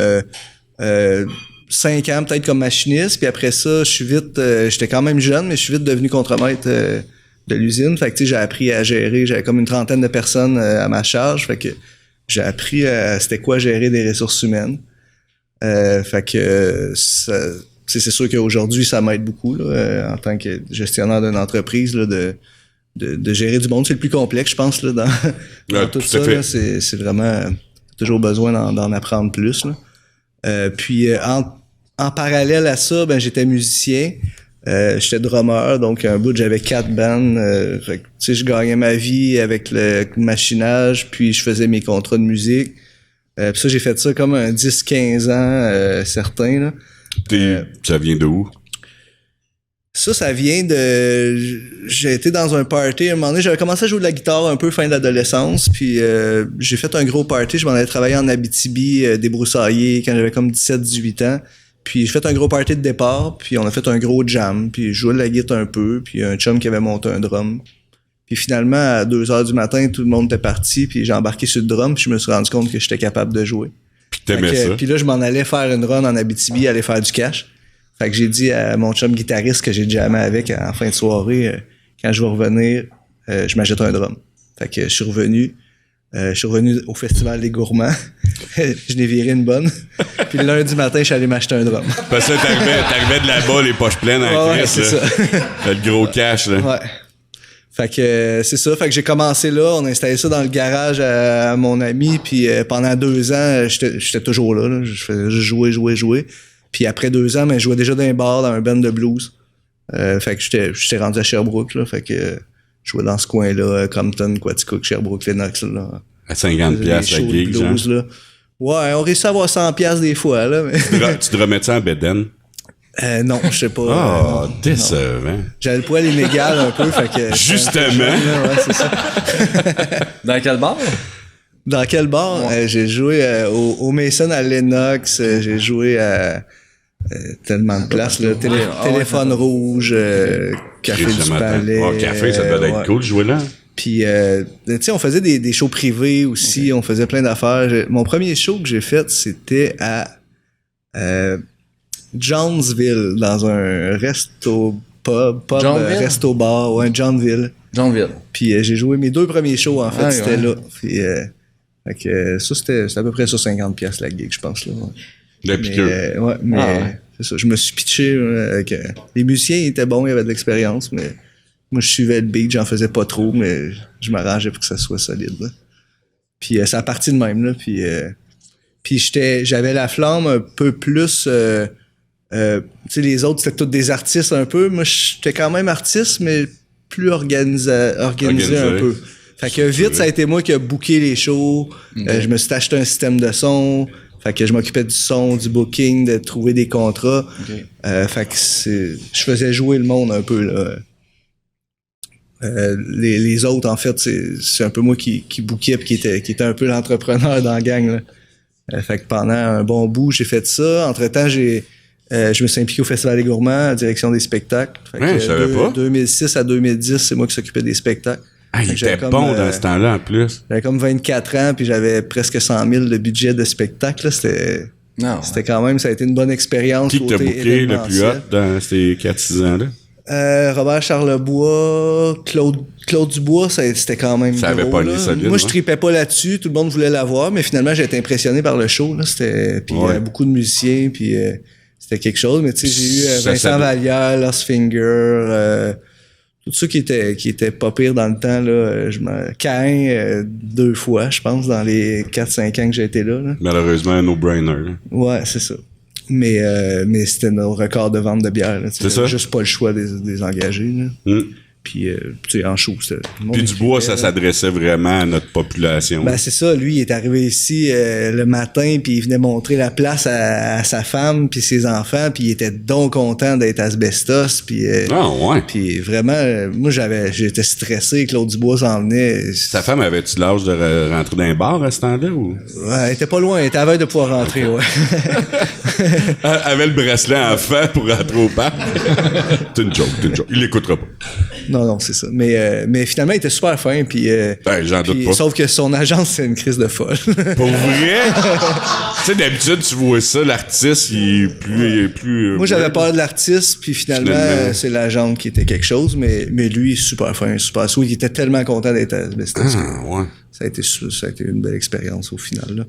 C: 5 ans peut-être comme machiniste, puis après ça, je suis vite, j'étais quand même jeune, mais je suis vite devenu contremaître de l'usine. Fait que tu sais, j'ai appris à gérer, j'avais comme une trentaine de personnes à ma charge, fait que j'ai appris c'était quoi gérer des ressources humaines. Fait que c'est sûr qu'aujourd'hui, ça m'aide beaucoup là, en tant que gestionnaire d'une entreprise là, de gérer du monde. C'est le plus complexe, je pense, là, dans tout ça. Là, c'est vraiment toujours besoin d'en apprendre plus. Là. Puis en parallèle à ça, ben j'étais musicien. J'étais drummer, donc un bout j'avais 4 bands. Fait que, tu sais, je gagnais ma vie avec le machinage, puis je faisais mes contrats de musique. Puis ça, j'ai fait ça comme un 10-15 ans, certains. Là.
A: Ça vient de où?
C: Ça vient de... J'ai été dans un party, à un moment donné, j'avais commencé à jouer de la guitare un peu fin de l'adolescence, puis j'ai fait un gros party, je m'en allais travailler en Abitibi, débroussaillé, quand j'avais comme 17-18 ans. Puis j'ai fait un gros party de départ, puis on a fait un gros jam, puis je jouais de la guitare un peu, puis un chum qui avait monté un drum. Puis finalement, à 2h du matin, tout le monde était parti, puis j'ai embarqué sur le drum, puis je me suis rendu compte que j'étais capable de jouer.
A: Puis t'aimais ça?
C: Puis là, je m'en allais faire une run en Abitibi, aller faire du cash. Fait que j'ai dit à mon chum guitariste que j'ai jammé avec en fin de soirée, quand je vais revenir, je m'achète un drum. Fait que je suis revenu au Festival des Gourmands. Je n'ai viré une bonne. Puis le lundi matin, je suis allé m'acheter un drum.
A: Parce que t'arrivais de là-bas, les poches pleines en
C: ouais, c'est ça.
A: T'as le gros cash, là.
C: Ouais. Fait que c'est ça. Fait que j'ai commencé là. On a installé ça dans le garage à mon ami. Puis pendant 2 ans, j'étais toujours là. Je faisais juste jouer. Puis après 2 ans, je jouais déjà dans un bar, dans un band de blues. Fait que j'étais rendu à Sherbrooke, là. Fait que je jouais dans ce coin-là, Compton, Quaticook, Sherbrooke, Lennox, là.
A: À 50$ la gig,
C: blues, là. Ouais, on réussit à avoir 100$ des fois, là. Mais...
A: Tu te remets ça en bedaine?
C: Non, je sais pas.
A: Ah, décevant.
C: J'avais le poil illégal un peu, fait que...
A: Justement!
C: Ouais, c'est ça.
B: Dans quel bar?
C: Dans quel bar? Ouais. J'ai joué au Mason à Lennox, j'ai joué à tellement de places, là. Téléphone Rouge, Café du Palais.
A: Oh, café, ça doit être cool de jouer là.
C: Puis, tu sais, on faisait des shows privés aussi, on faisait plein d'affaires. Mon premier show que j'ai fait, c'était à Jonesville, dans un resto-bar, ouais, Johnville. Puis j'ai joué mes 2 premiers shows, en fait, c'était là. Puis, fait que ça, c'était à peu près sur 50$ la gig, je pense, là. Ouais. Mais c'est ça, je me suis pitché avec... les musiciens, ils étaient bons, ils avaient de l'expérience, mais moi, je suivais le beat, j'en faisais pas trop, mais je m'arrangeais pour que ça soit solide, là. Puis ça a parti de même, là, puis j'avais la flamme un peu plus... tu sais, les autres, c'était tous des artistes un peu. Moi, j'étais quand même artiste, mais plus organisé un peu. Fait que vite, ça a été moi qui a booké les shows. Je me suis acheté un système de son. Fait que je m'occupais du son, du booking, de trouver des contrats. Fait que je faisais jouer le monde un peu, là. Les autres, en fait, c'est un peu moi qui bookais pis qui était un peu l'entrepreneur dans la gang, là. Fait que pendant un bon bout, j'ai fait ça. Entre-temps, je me suis impliqué au Festival des Gourmands, à la direction des spectacles. Fait que
A: je savais pas.
C: 2006 à 2010, c'est moi qui s'occupais des spectacles.
A: Ah, il était bon dans ce temps-là, en plus.
C: J'avais comme 24 ans, puis j'avais presque 100 000 de budget de spectacle. Là. C'était quand même, ça a été une bonne expérience.
A: Qui t'a booké le plus hot dans ces 4-6 ans-là?
C: Robert Charlebois, Claude Dubois, c'était quand même
A: ça
C: gros.
A: Avait pas
C: là.
A: solide,
C: moi, je tripais pas là-dessus. Tout le monde voulait l'avoir, mais finalement, j'ai été impressionné par le show. Là. Puis il y avait beaucoup de musiciens, puis c'était quelque chose. Mais tu sais, j'ai eu Vincent Vallière, Lost Finger, tout ça qui était pas pire dans le temps. Là. Caïn, 2 fois, je pense, dans les 4-5 ans que j'ai été là.
A: Malheureusement, un no-brainer. Là.
C: Ouais, c'est ça. Mais c'était nos records de vente de bière. Là, c'est ça. Juste pas le choix des engagés. Là. Puis, tu sais, en show, c'était...
A: Puis Dubois, ça s'adressait vraiment à notre population.
C: Ben, c'est ça. Lui, il est arrivé ici le matin, puis il venait montrer la place à sa femme puis ses enfants, puis il était donc content d'être asbestos, puis... Puis vraiment, moi, j'étais stressé. Claude Dubois s'en venait.
A: Sa femme avait-tu l'âge de rentrer dans un bar à ce temps-là, ou?
C: Ouais, elle était pas loin. Elle était à veille de pouvoir rentrer, ouais.
A: Elle avait le bracelet en fait pour rentrer au bar. C'est une joke. Il l'écoutera pas.
C: Non, c'est ça. Mais finalement, il était super fin. Puis,
A: j'en doute pas.
C: Sauf que son agence, c'est une crise de folle.
A: Pour vrai? Tu sais, d'habitude, tu vois ça, l'artiste, il est plus
C: moi, j'avais peur de l'artiste, puis finalement, c'est l'agent qui était quelque chose. Mais lui, super fin, super sweet. Il était tellement content d'être à Asbestos.
A: Ouais.
C: Ça a été une belle expérience au final, là.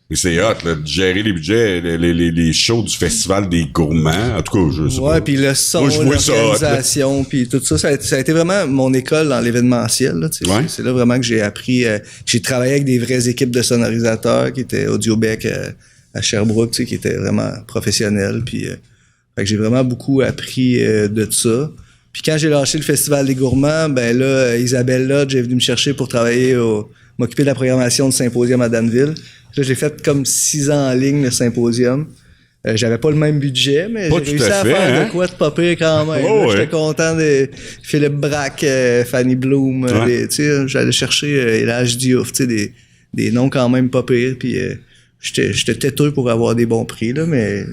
A: Mais c'est hot, là, de gérer les budgets, les shows du Festival des Gourmands. En tout cas, je sais pas.
C: Ouais, puis le son, l'organisation, puis tout ça, ça a été vraiment mon école dans l'événementiel, là, tu sais. Ouais. C'est là vraiment que j'ai appris, j'ai travaillé avec des vraies équipes de sonorisateurs qui étaient Audiobec à Sherbrooke, tu sais, qui étaient vraiment professionnels, puis fait que j'ai vraiment beaucoup appris de ça. Puis quand j'ai lâché le Festival des Gourmands, ben là, Isabelle Lodge est venue me chercher pour travailler m'occuper de la programmation du symposium à Danville. Là, j'ai fait comme 6 ans en ligne, le symposium. J'avais pas le même budget, mais j'ai réussi à faire de quoi de pas pire quand même. Là, j'étais content de Philippe Braque, Fanny Bloom. Tu sais, j'allais chercher Elage Diouf, tu sais, des noms quand même pas pires. Puis j'étais têteux pour avoir des bons prix, là, mais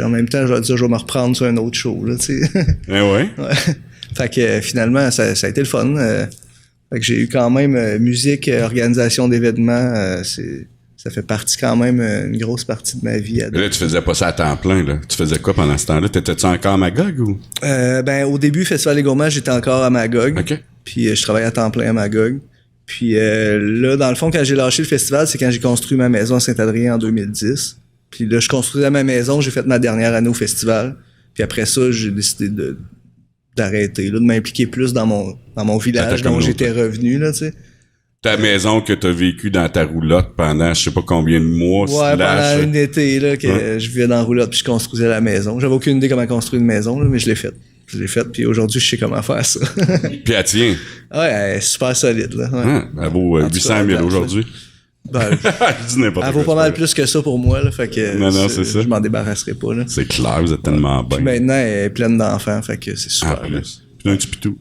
C: en même temps, je vais dire, je vais me reprendre sur un autre show. Là, tu sais.
A: Ouais.
C: Fait que finalement, ça a été le fun. Fait que j'ai eu quand même musique, organisation d'événements, ça fait partie quand même, une grosse partie de ma vie.
A: Là, tu faisais pas ça à temps plein, là. Tu faisais quoi pendant ce temps-là? T'étais-tu encore à Magog ou?
C: Ben, au début, Festival des Gourmands, j'étais encore à Magog.
A: OK.
C: Puis je travaillais à temps plein à Magog. Puis là, dans le fond, quand j'ai lâché le festival, c'est quand j'ai construit ma maison à Saint-Adrien en 2010. Puis là, je construisais ma maison, j'ai fait ma dernière année au festival. Puis après ça, j'ai décidé d'arrêter, là, de m'impliquer plus dans mon village dont j'étais revenu, là, tu sais.
A: Ta maison que t'as vécu dans ta roulotte pendant je sais pas combien de mois.
C: Ouais, pendant un été, là, que je vivais dans la roulotte puis je construisais la maison. J'avais aucune idée comment construire une maison, là, mais je l'ai faite. Puis aujourd'hui, je sais comment faire ça.
A: Puis elle tient.
C: Ouais, elle est super solide, là. Ouais.
A: Elle vaut 800 000 aujourd'hui.
C: Ben,
A: je dis n'importe quoi.
C: Elle vaut pas mal plus que ça pour moi, là, fait que
A: non, c'est ça.
C: Je m'en débarrasserai pas, là.
A: C'est clair, vous êtes tellement bien.
C: Puis maintenant, elle est pleine d'enfants, fait que c'est super.
A: Plus. Puis un petit pitou.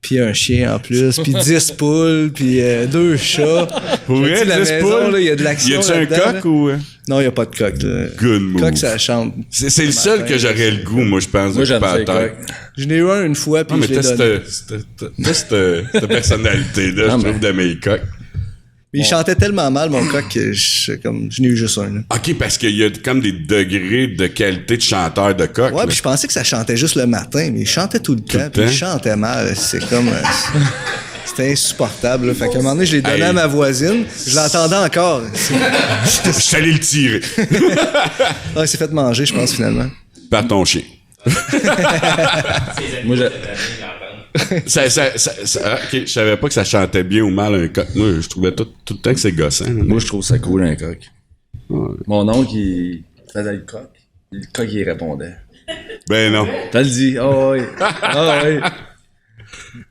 C: Puis un chien en plus, puis 10 poules, puis 2 chats.
A: Pour vrai, 10 poules?
C: Il y a de l'action.
A: Y a-tu un coq ou?
C: Non, il n'y a pas de coq. Là.
A: Good move.
C: Coq, ça chante.
A: C'est le seul que j'aurais le goût, moi, je pense.
B: Moi, j'aime ça,
C: je n'ai eu un une fois, puis je l'ai donné.
A: T'as cette personnalité-là, je trouve, de mes coqs.
C: Mais il chantait tellement mal, mon coq, que je n'ai eu juste un. Là.
A: OK, parce qu'il y a comme des degrés de qualité de chanteur de coq.
C: Ouais, puis je pensais que ça chantait juste le matin, mais il chantait tout le temps, puis il chantait mal. C'est comme... c'était insupportable. Là. Fait qu'à un moment donné, je l'ai donné à ma voisine. Je l'entendais encore.
A: Je suis allé le tirer.
C: Il s'est fait manger, je pense, finalement.
A: Par ton chien.
B: Moi,
A: OK, je savais pas que ça chantait bien ou mal un coq. Moi, je trouvais tout le temps que c'est gossant.
B: Moi, je trouve ça cool, un coq.
A: Ouais.
B: Mon oncle, il faisait le coq. Le coq, il répondait.
A: Ben non.
B: T'as le dit. Oh oui. Oh oui.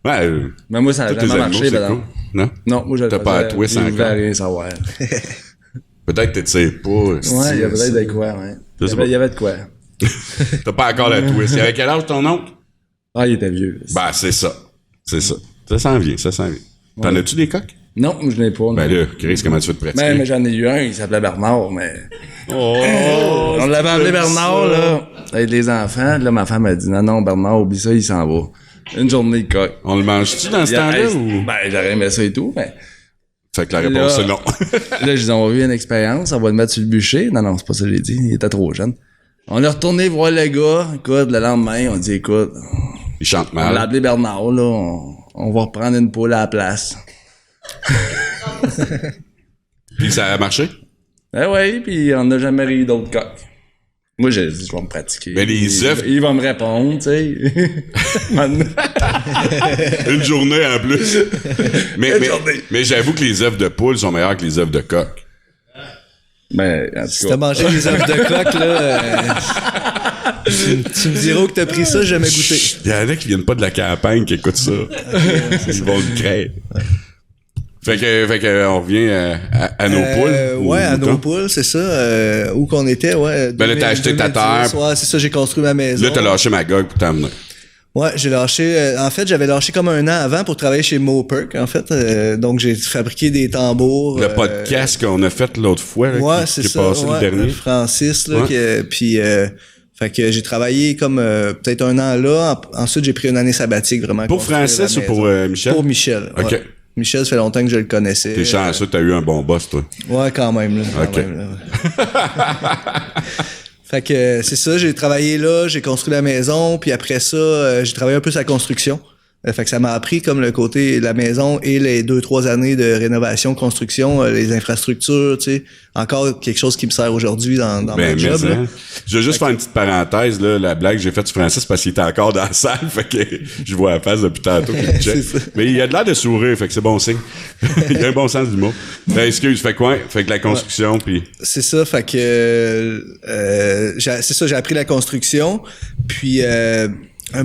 A: Ouais,
B: Mais moi, ça a
A: tous tes
B: jamais
A: animaux,
B: marché,
A: c'est
B: ben
A: cool. Non?
B: Non, moi, je le
A: T'as pas à
B: faisais,
A: twist
B: je voulais
A: encore?
B: rien savoir.
A: Peut-être que tu sais pas.
B: Ouais, il y a peut-être de quoi, ouais. Il y avait de quoi.
A: T'as pas encore la twist. Il avait quel âge ton oncle?
B: Ah, il était vieux.
A: Ben, c'est ça. C'est ça. Ça s'en vient. T'en as-tu des coqs?
B: Non, moi, je n'ai pas.
A: Ben là, Chris, comment tu fais te pratiquer?
B: Mais j'en ai eu un, il s'appelait Bernard, mais...
A: Oh!
B: On l'avait appelé Bernard, là, avec les enfants. Là, ma femme a dit, non, Bernard, oublie ça, il s'en va. Une journée de coq.
A: On le mange-tu dans ce temps-là ou?
B: Ben, j'aurais aimé ça et tout, mais...
A: Fait que la réponse, c'est non.
B: Là, ils ont eu une expérience, on va le mettre sur le bûcher. Non, c'est pas ça que j'ai dit, il était trop jeune. On est retourné voir le gars, écoute, le lendemain, on dit, écoute,
A: Il chante
B: on l'a
A: mal.
B: appelé Bernard, là, on va reprendre une poule à la place.
A: Puis ça a marché?
B: Eh oui, puis on n'a jamais eu d'autres coqs. Moi, j'ai dit, je vais me pratiquer.
A: Mais les œufs-
B: Il va me répondre, tu sais.
A: Une journée en plus. mais j'avoue que les œufs de poule sont meilleurs que les œufs de coq.
B: Ben, en
C: Si
B: tout
C: t'as
B: cas.
C: mangé des œufs de coq, là, tu me diras que t'as pris ça, j'ai jamais goûté.
A: Il y en a qui viennent pas de la campagne qui écoutent ça. Ils vont le créer. Fait que on revient à nos poules.
C: Ouais, à
A: moutons.
C: nos poules, c'est ça. Où qu'on était, ouais.
A: Ben là, t'as acheté ta
C: 2010,
A: terre.
C: Ouais, c'est ça, j'ai construit ma maison.
A: Là, t'as lâché ma gog pour t'emmener.
C: Ouais, j'ai lâché. En fait, j'avais lâché comme un an avant pour travailler chez Moperk, en fait. Donc, j'ai fabriqué des tambours.
A: Le podcast qu'on a fait l'autre fois, là,
C: Ouais,
A: qui
C: c'est
A: est
C: ça.
A: passé
C: Ouais,
A: le dernier.
C: Francis, là,
A: Ouais.
C: puis fait que j'ai travaillé comme peut-être un an là. Ensuite, j'ai pris une année sabbatique vraiment.
A: Pour
C: construire
A: Francis
C: la
A: ou pour
C: maison.
A: Michel?
C: Pour Michel.
A: OK.
C: Ouais. Michel, ça fait longtemps que je le connaissais.
A: T'es chanceux, t'as eu un bon boss, toi.
C: Ouais, quand même. Là, quand
A: OK.
C: même, là, ouais. Fait que c'est ça, j'ai travaillé là, j'ai construit la maison, puis après ça, j'ai travaillé un peu sur la construction. Fait que ça m'a appris comme le côté de la maison et les 2-3 années de rénovation, construction, les infrastructures, tu sais. Encore quelque chose qui me sert aujourd'hui dans
A: Ben,
C: mon job.
A: mais,
C: là.
A: hein. Je veux juste faire une petite parenthèse, là. La blague que j'ai faite sur Francis parce qu'il était encore dans la salle. Fait que je vois la face depuis tantôt qu'il me check.
C: C'est ça.
A: Mais il a de l'air de sourire, fait que c'est bon signe. Il a un bon sens du mot. Ben, excuse, fait quoi? Fait que la construction, puis
C: C'est ça, fait que c'est ça, j'ai appris la construction. Puis un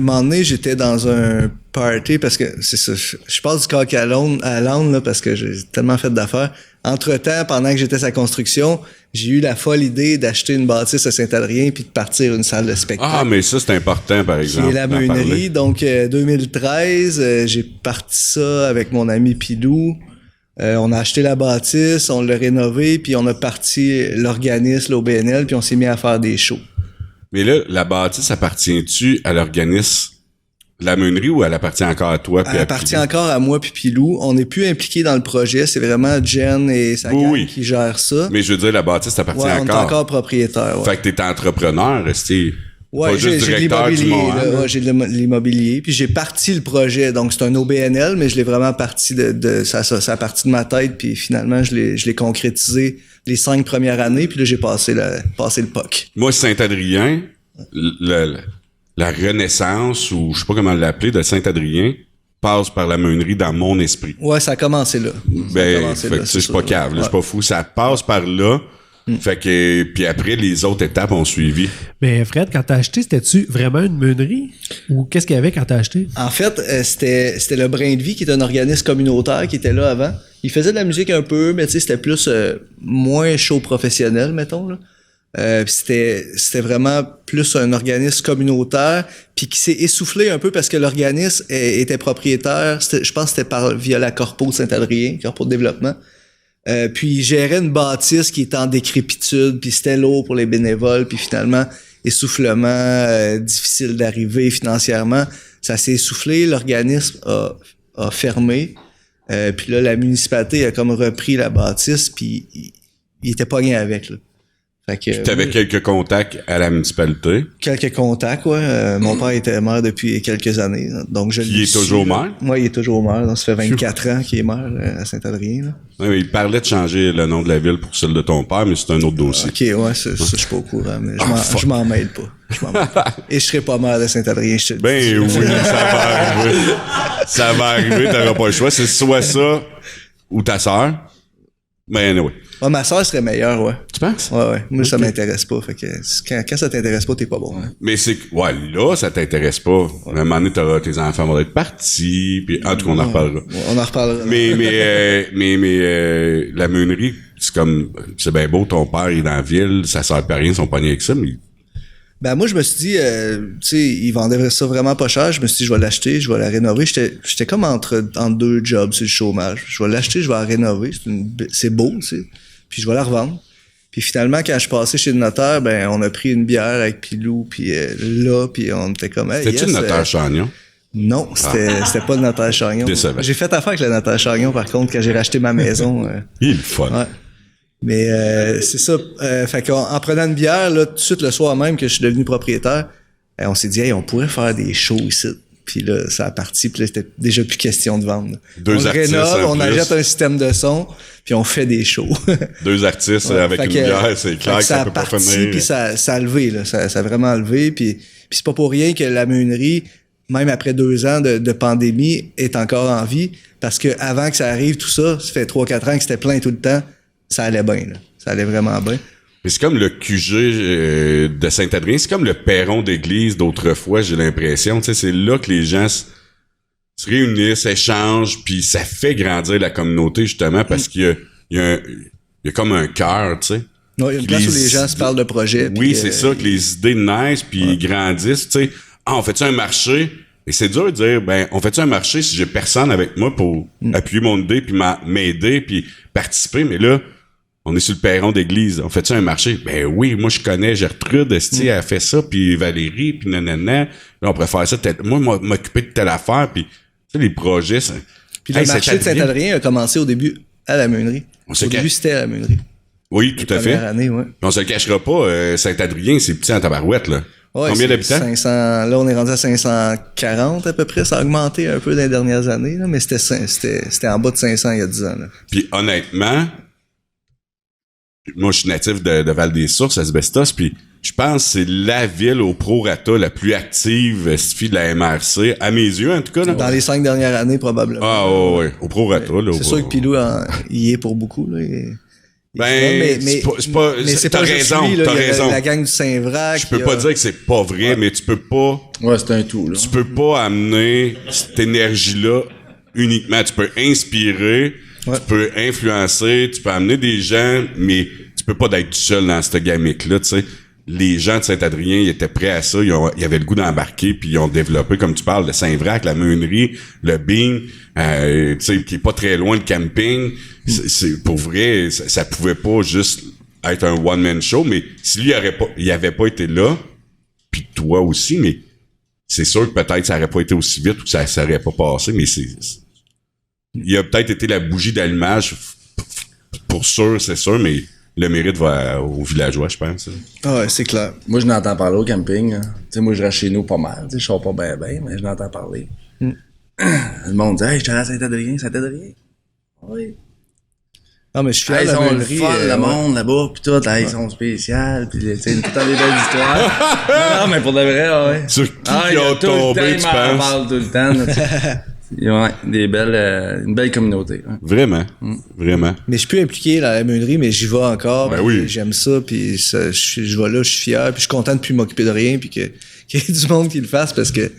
C: moment donné, j'étais dans un party parce que c'est ça, je passe du coq à l'âne là parce que j'ai tellement fait d'affaires. Entre-temps, pendant que j'étais à sa construction, j'ai eu la folle idée d'acheter une bâtisse à Saint-Adrien puis de partir une salle de spectacle.
A: ah, mais ça, c'est important, par
C: Qui
A: exemple.
C: est la
A: d'en parler.
C: meunerie. Donc, 2013, j'ai parti ça avec mon ami Pilou. On a acheté la bâtisse, on l'a rénové, puis on a parti l'organisme, l'OBNL, puis on s'est mis à faire des shows.
A: Mais là, la bâtisse appartient-tu à l'organisme, la meunerie, ou elle appartient encore à toi? Puis
C: Elle
A: à
C: appartient
A: Pilou?
C: encore à moi puis Pilou. On n'est plus impliqués dans le projet. C'est vraiment Jen et sa gang
A: Oui.
C: qui gèrent ça.
A: Mais je veux dire, la bâtisse t'appartient
C: Ouais, on est
A: encore.
C: encore propriétaire. Ouais.
A: Fait que t'es entrepreneur, c'est
C: Ouais,
A: pas juste
C: j'ai de
A: directeur du
C: l'immobilier.
A: Mohan.
C: là.
A: là.
C: Ouais, j'ai de l'immobilier. Puis j'ai parti le projet. Donc c'est un OBNL, mais je l'ai vraiment parti ça a parti de ma tête. Puis finalement, je l'ai concrétisé les 5 premières années. Puis là, j'ai passé le POC.
A: Moi, Saint-Adrien, la renaissance, ou je sais pas comment l'appeler, de Saint-Adrien, passe par la meunerie dans mon esprit.
C: Ouais, ça a commencé là. Ça a
A: Ben,
C: commencé
A: fait
C: là,
A: que tu sais, c'est pas
C: sûr.
A: cave, là,
C: Ouais.
A: c'est pas fou. Ça passe par là. Fait que, puis après, les autres étapes ont suivi.
D: Mais Fred, quand t'as acheté, c'était-tu vraiment une meunerie? Ou qu'est-ce qu'il y avait quand t'as acheté?
C: En fait, c'était le Brin de Vie qui est un organisme communautaire qui était là avant. Il faisait de la musique un peu, mais tu sais, c'était plus moins show professionnel, mettons là. Puis c'était vraiment plus un organisme communautaire, puis qui s'est essoufflé un peu parce que l'organisme était propriétaire. Je pense que c'était via la Corpo de Saint-Adrien, Corpo de développement. Puis il gérait une bâtisse qui était en décrépitude, puis c'était lourd pour les bénévoles, puis finalement, essoufflement, difficile d'arriver financièrement. Ça s'est essoufflé, l'organisme a fermé. Puis là, la municipalité a comme repris la bâtisse, puis il était pogné avec, là. Fait que,
A: Tu avais quelques contacts à la municipalité.
C: quelques contacts, ouais. Mon père était maire depuis quelques années. Là. Donc je
A: Il est toujours maire?
C: Moi, il est toujours maire. Donc, ça fait 24 ans qu'il est maire à Saint-Adrien. Là.
A: Oui, mais il parlait de changer le nom de la ville pour celle de ton père, mais c'est un autre dossier.
C: OK, ouais, ça, je suis pas au courant, mais je m'en mêle pas. Et je serai pas maire de Saint-Adrien, je te le dis.
A: Ben oui, ça va arriver. Ça va arriver, t'auras pas le choix. C'est soit ça ou ta sœur. Mais anyway.
C: Ouais, ma sœur serait meilleure, ouais.
A: Tu penses?
C: Ouais. Moi, ça m'intéresse pas. Fait que quand ça t'intéresse pas, t'es pas bon. Hein.
A: Mais c'est ouais, là, ça t'intéresse pas. À un moment donné, tes enfants vont être partis, puis en tout cas, on en reparlera.
C: On en reparlera.
A: Mais la meunerie, c'est bien beau, ton père est dans la ville, ça sert pas à rien, ils sont pognés avec ça, mais
C: Ben moi je me suis dit, tu sais, ils vendaient ça vraiment pas cher. Je me suis dit, je vais l'acheter, je vais la rénover. J'étais comme entre deux jobs sur le chômage. Je vais l'acheter, je vais la rénover. C'est beau, tu sais. Puis je vais la revendre. Puis finalement, quand je suis passé chez le notaire, ben on a pris une bière avec Pilou, puis là, puis on était comme... Hey,
A: c'était-tu le notaire Chagnon?
C: Non, c'était pas le notaire Chagnon.
A: Décevant.
C: J'ai fait affaire avec le notaire Chagnon, par contre, quand j'ai racheté ma maison.
A: Il est le fun.
C: Ouais. Mais c'est ça. Fait qu'en prenant une bière, là, tout de suite le soir même que je suis devenu propriétaire, on s'est dit, hey, on pourrait faire des shows ici. Puis là, ça a parti, puis là, c'était déjà plus question de vendre.
A: Deux
C: on
A: artistes
C: rénove,
A: en
C: on
A: plus.
C: achète un système de son, puis on fait des shows.
A: Deux artistes
C: Ouais,
A: avec
C: fait
A: une
C: que-
A: bière, c'est
C: fait
A: clair
C: que
A: que ça peut pas
C: parti,
A: finir.
C: puis ça a levé, là. Ça a vraiment levé, puis c'est pas pour rien que la meunerie, même après 2 ans de pandémie, est encore en vie, parce que avant que ça arrive, tout ça, ça fait 3-4 ans que c'était plein tout le temps, ça allait bien, là. Ça allait vraiment bien.
A: Mais c'est comme le QG de Saint-Adrien, c'est comme le perron d'église d'autrefois, j'ai l'impression. Tu sais, c'est là que les gens se réunissent, échangent, puis ça fait grandir la communauté, justement, parce qu'il y a comme un cœur, tu sais.
C: Ouais, il y a une
A: Puis
C: place où les gens se parlent de projets.
A: Oui,
C: puis,
A: c'est ça, que les idées naissent, puis ils grandissent, tu sais. Ah, on fait-tu un marché? Et c'est dur de dire, ben, on fait-tu un marché si j'ai personne avec moi pour appuyer mon idée, puis m'aider, puis participer, mais là, on est sur le perron d'église. On fait-tu un marché? Ben oui, moi, je connais Gertrude, esti, elle fait ça, puis Valérie, puis nanana. Là, on pourrait faire ça. Moi, m'occuper de telle affaire, puis tu sais, les projets, ça...
C: Puis le marché de Saint-Adrien a commencé au début à la meunerie.
A: On se
C: Au début, c'était à la meunerie.
A: Oui, tout à fait.
C: Première année, ouais.
A: Puis on se le cachera pas, Saint-Adrien, c'est petit en tabarouette, là.
C: Ouais,
A: Combien
C: c'est
A: d'habitants?
C: 500, là, on est rendu à 540 à peu près. Ça a augmenté un peu dans les dernières années, là, mais c'était en bas de 500 il y a 10 ans. Là.
A: Puis honnêtement, moi, je suis natif de Val-des-Sources, Asbestos, puis je pense que c'est la ville au prorata la plus active, suffit de la MRC, à mes yeux, en tout cas. Là.
C: Dans les 5 dernières années, probablement.
A: Ah, ouais, au prorata, là.
C: C'est sûr que Pilou y est pour beaucoup. Là.
A: Ben,
C: mais
A: t'as
C: juste
A: raison,
C: lui, là,
A: t'as
C: il y a
A: raison.
C: La gang du Saint-Vrac.
A: Je peux pas dire que c'est pas vrai, mais tu peux pas
B: Ouais, c'est un tout, là.
A: tu peux pas amener cette énergie-là uniquement. Tu peux inspirer,
C: Ouais.
A: tu peux influencer, tu peux amener des gens, mais tu peux pas être tout seul dans cette gamique-là, tu sais. Les gens de Saint-Adrien, ils étaient prêts à ça, ils avaient le goût d'embarquer, puis ils ont développé, comme tu parles, le Saint-Vrac, la meunerie, le Bing, tu sais, qui est pas très loin, le camping. C'est pour vrai, ça pouvait pas juste être un one-man show, mais si lui il avait pas été là, puis toi aussi, mais c'est sûr que peut-être ça aurait pas été aussi vite ou que ça aurait pas passé, mais il a peut-être été la bougie d'allumage pour sûr, c'est sûr, mais le mérite va aux villageois, je pense.
C: Ah ouais, c'est clair.
B: Moi, je n'entends parler au camping. Hein. Tu sais, moi, je reste chez nous pas mal. Tu sais, je sors pas bien, mais je n'entends parler. Le monde dit, hey, je suis allé à Saint-Adrien. Oui.
C: Non, mais je suis fier
B: Hey,
C: de
B: ils
C: la
B: sont le
C: meunerie.
B: fun, le
C: ouais.
B: monde là-bas, pis tout, hey, ils sont spéciaux, pis tu sais, tout le temps des belles histoires. non, mais pour de vrai, ouais.
A: Sur qui
B: il y a
A: ont
B: tout le
A: tombé,
B: temps,
A: tu
B: ils m'en
A: penses?
B: parlent tout le temps. Là, tu sais. Ouais, une belle communauté. Ouais.
A: Vraiment, vraiment.
C: Mais je suis plus impliqué dans la meunerie, mais j'y vais encore.
A: Ben
C: puis
A: oui.
C: J'aime ça, puis je vais là, je suis fier, puis je suis content de plus m'occuper de rien, puis qu'il y ait du monde qui le fasse, parce que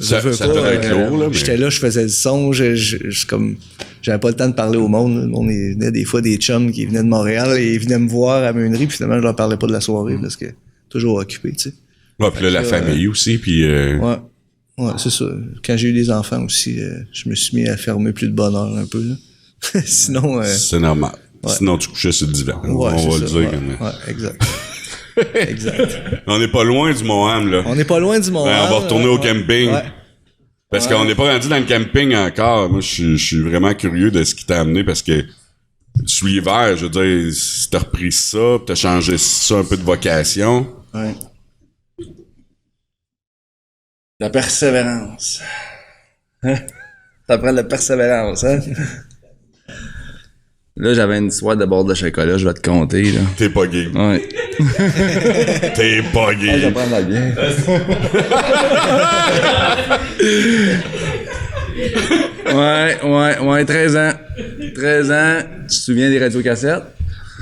A: Ça
C: je veux
A: doit être lourd, là, mais-
C: J'étais là, je faisais le son, comme j'avais pas le temps de parler au monde. Le monde il venait des fois des chums qui venaient de Montréal et ils venaient me voir à la meunerie, puis finalement je leur parlais pas de la soirée parce que toujours occupé, tu sais.
A: Ouais, puis là, la famille aussi, puis
C: Ouais, c'est ça. Quand j'ai eu des enfants aussi, je me suis mis à fermer plus de bonheur un peu là. Sinon
A: c'est normal.
C: Ouais.
A: Sinon, tu couchais sur le divan.
C: ouais,
A: on
C: c'est
A: va le
C: ça.
A: dire
C: Ouais,
A: comme
C: ouais, exact. Exact.
A: On n'est pas loin du Moham, là.
C: On n'est pas loin du Mont-Royal.
A: Ben, on va retourner au
C: ouais.
A: camping.
C: Ouais.
A: Parce qu'on n'est pas rendu dans le camping encore. Moi, je suis vraiment curieux de ce qui t'a amené parce que sous l'hiver, je veux dire, si t'as repris ça, pis t'as changé ça un peu de vocation.
B: Ouais. La persévérance. Ça prend de la persévérance, hein? Là, j'avais une histoire de bord de chocolat, je vais te compter, là.
A: T'es pas gay.
B: Ouais.
A: T'es pas
B: Je vais
A: gay.
B: prendre la bière. Ouais, 13 ans. 13 ans, tu te souviens des radiocassettes?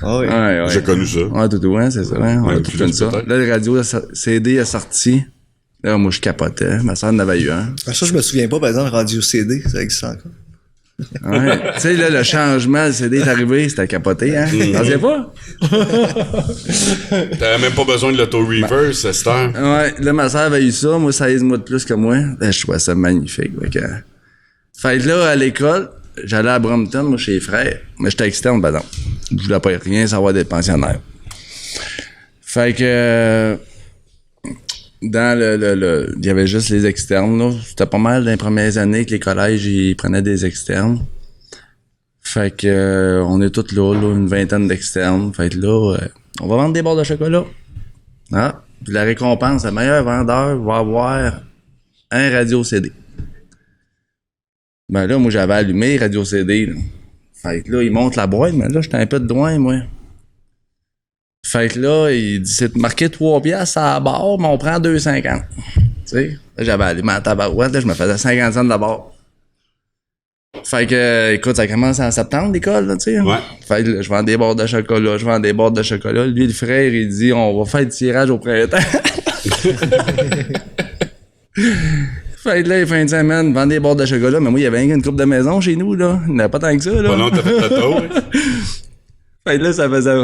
C: Ah oui.
B: Ouais.
A: J'ai connu ça.
B: Ouais, tout, hein, c'est ça, hein? On a tout
A: plus
B: connu ça.
A: peut-être.
B: Là, le radio CD est sorti. Là, moi, je capotais. Ma soeur en avait eu un.
C: Ah, ça, je me souviens pas, par exemple, radio CD, ça existe encore.
B: Ouais. Tu sais, là, le changement, le CD est arrivé, c'était capoté, hein? T'en sais pas?
A: T'avais même pas besoin de l'auto-reverse, à cette heure.
B: Ouais, là, ma soeur avait eu ça, moi, 16 mois de plus que moi. Là, je trouvais ça magnifique. Fait que là, à l'école, j'allais à Brompton, moi, chez les frères. Mais j'étais externe, ben non. Je voulais pas rien savoir des pensionnaires. Fait que... dans il y avait juste les externes, là. C'était pas mal dans les premières années que les collèges, ils prenaient des externes. Fait que, on est tous là, une vingtaine d'externes. Fait que là, on va vendre des barres de chocolat. Ah. Puis la récompense, le meilleur vendeur va avoir un radio CD. Ben là, moi, j'avais allumé radio CD, là. Fait que là, il monte la boîte, mais là, j'étais un peu de loin, moi. Fait que là, il dit, c'est marqué 3 piastres à la barre, mais on prend 2,50. Tu sais? Là, j'avais allumé à tabarouette, là, je me faisais 50 cents de la barre. Fait que, écoute, ça commence en septembre, l'école, là, tu sais.
A: Ouais.
B: Fait que là, je vends des barres de chocolat, Lui, le frère, il dit, on va faire le tirage au printemps. Fait que là, les fins de semaine, vend des barres de chocolat, mais moi, il y avait une couple de maisons chez nous, là. Il n'y en avait pas tant que ça, là.
A: Pas long, t'as fait le tour. hein?
B: Fait que là, ça faisait,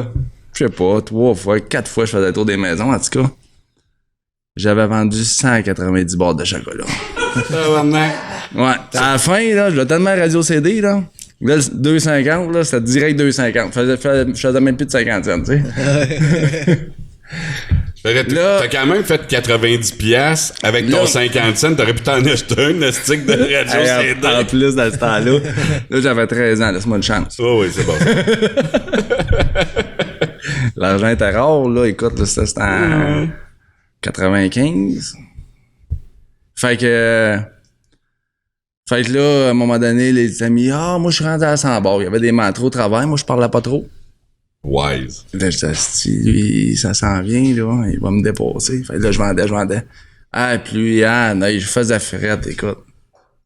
B: je sais pas, 3 fois, 4 fois, je faisais le tour des maisons, en tout cas. J'avais vendu 190 barres de chocolat. Ouais. À la fin, là, je l'ai tellement radio CD, là. Là, le 2,50, là, c'était direct 2,50. Je faisais même plus de 50 cents, tu sais.
A: Fait que
B: Là-
A: t'as quand même fait 90 piastres avec ton
B: Là-
A: 50 cents, t'aurais pu t'en acheter un stick de radio
B: Hey,
A: CD.
B: en plus, dans ce temps-là, là, j'avais 13 ans, laisse-moi une chance.
A: Oh oui, c'est bon.
B: L'argent était rare, là. Écoute, là, c'était en 95. Fait que là, à un moment donné, les amis, moi, je suis rendu à 100 bars. Il y avait des mantras au travail. Moi, je parlais pas trop.
A: Wise.
B: Là, je disais, lui, ça s'en vient, là. Il va me dépasser. Fait que là, je vendais. Ah, puis, je faisais frette, écoute.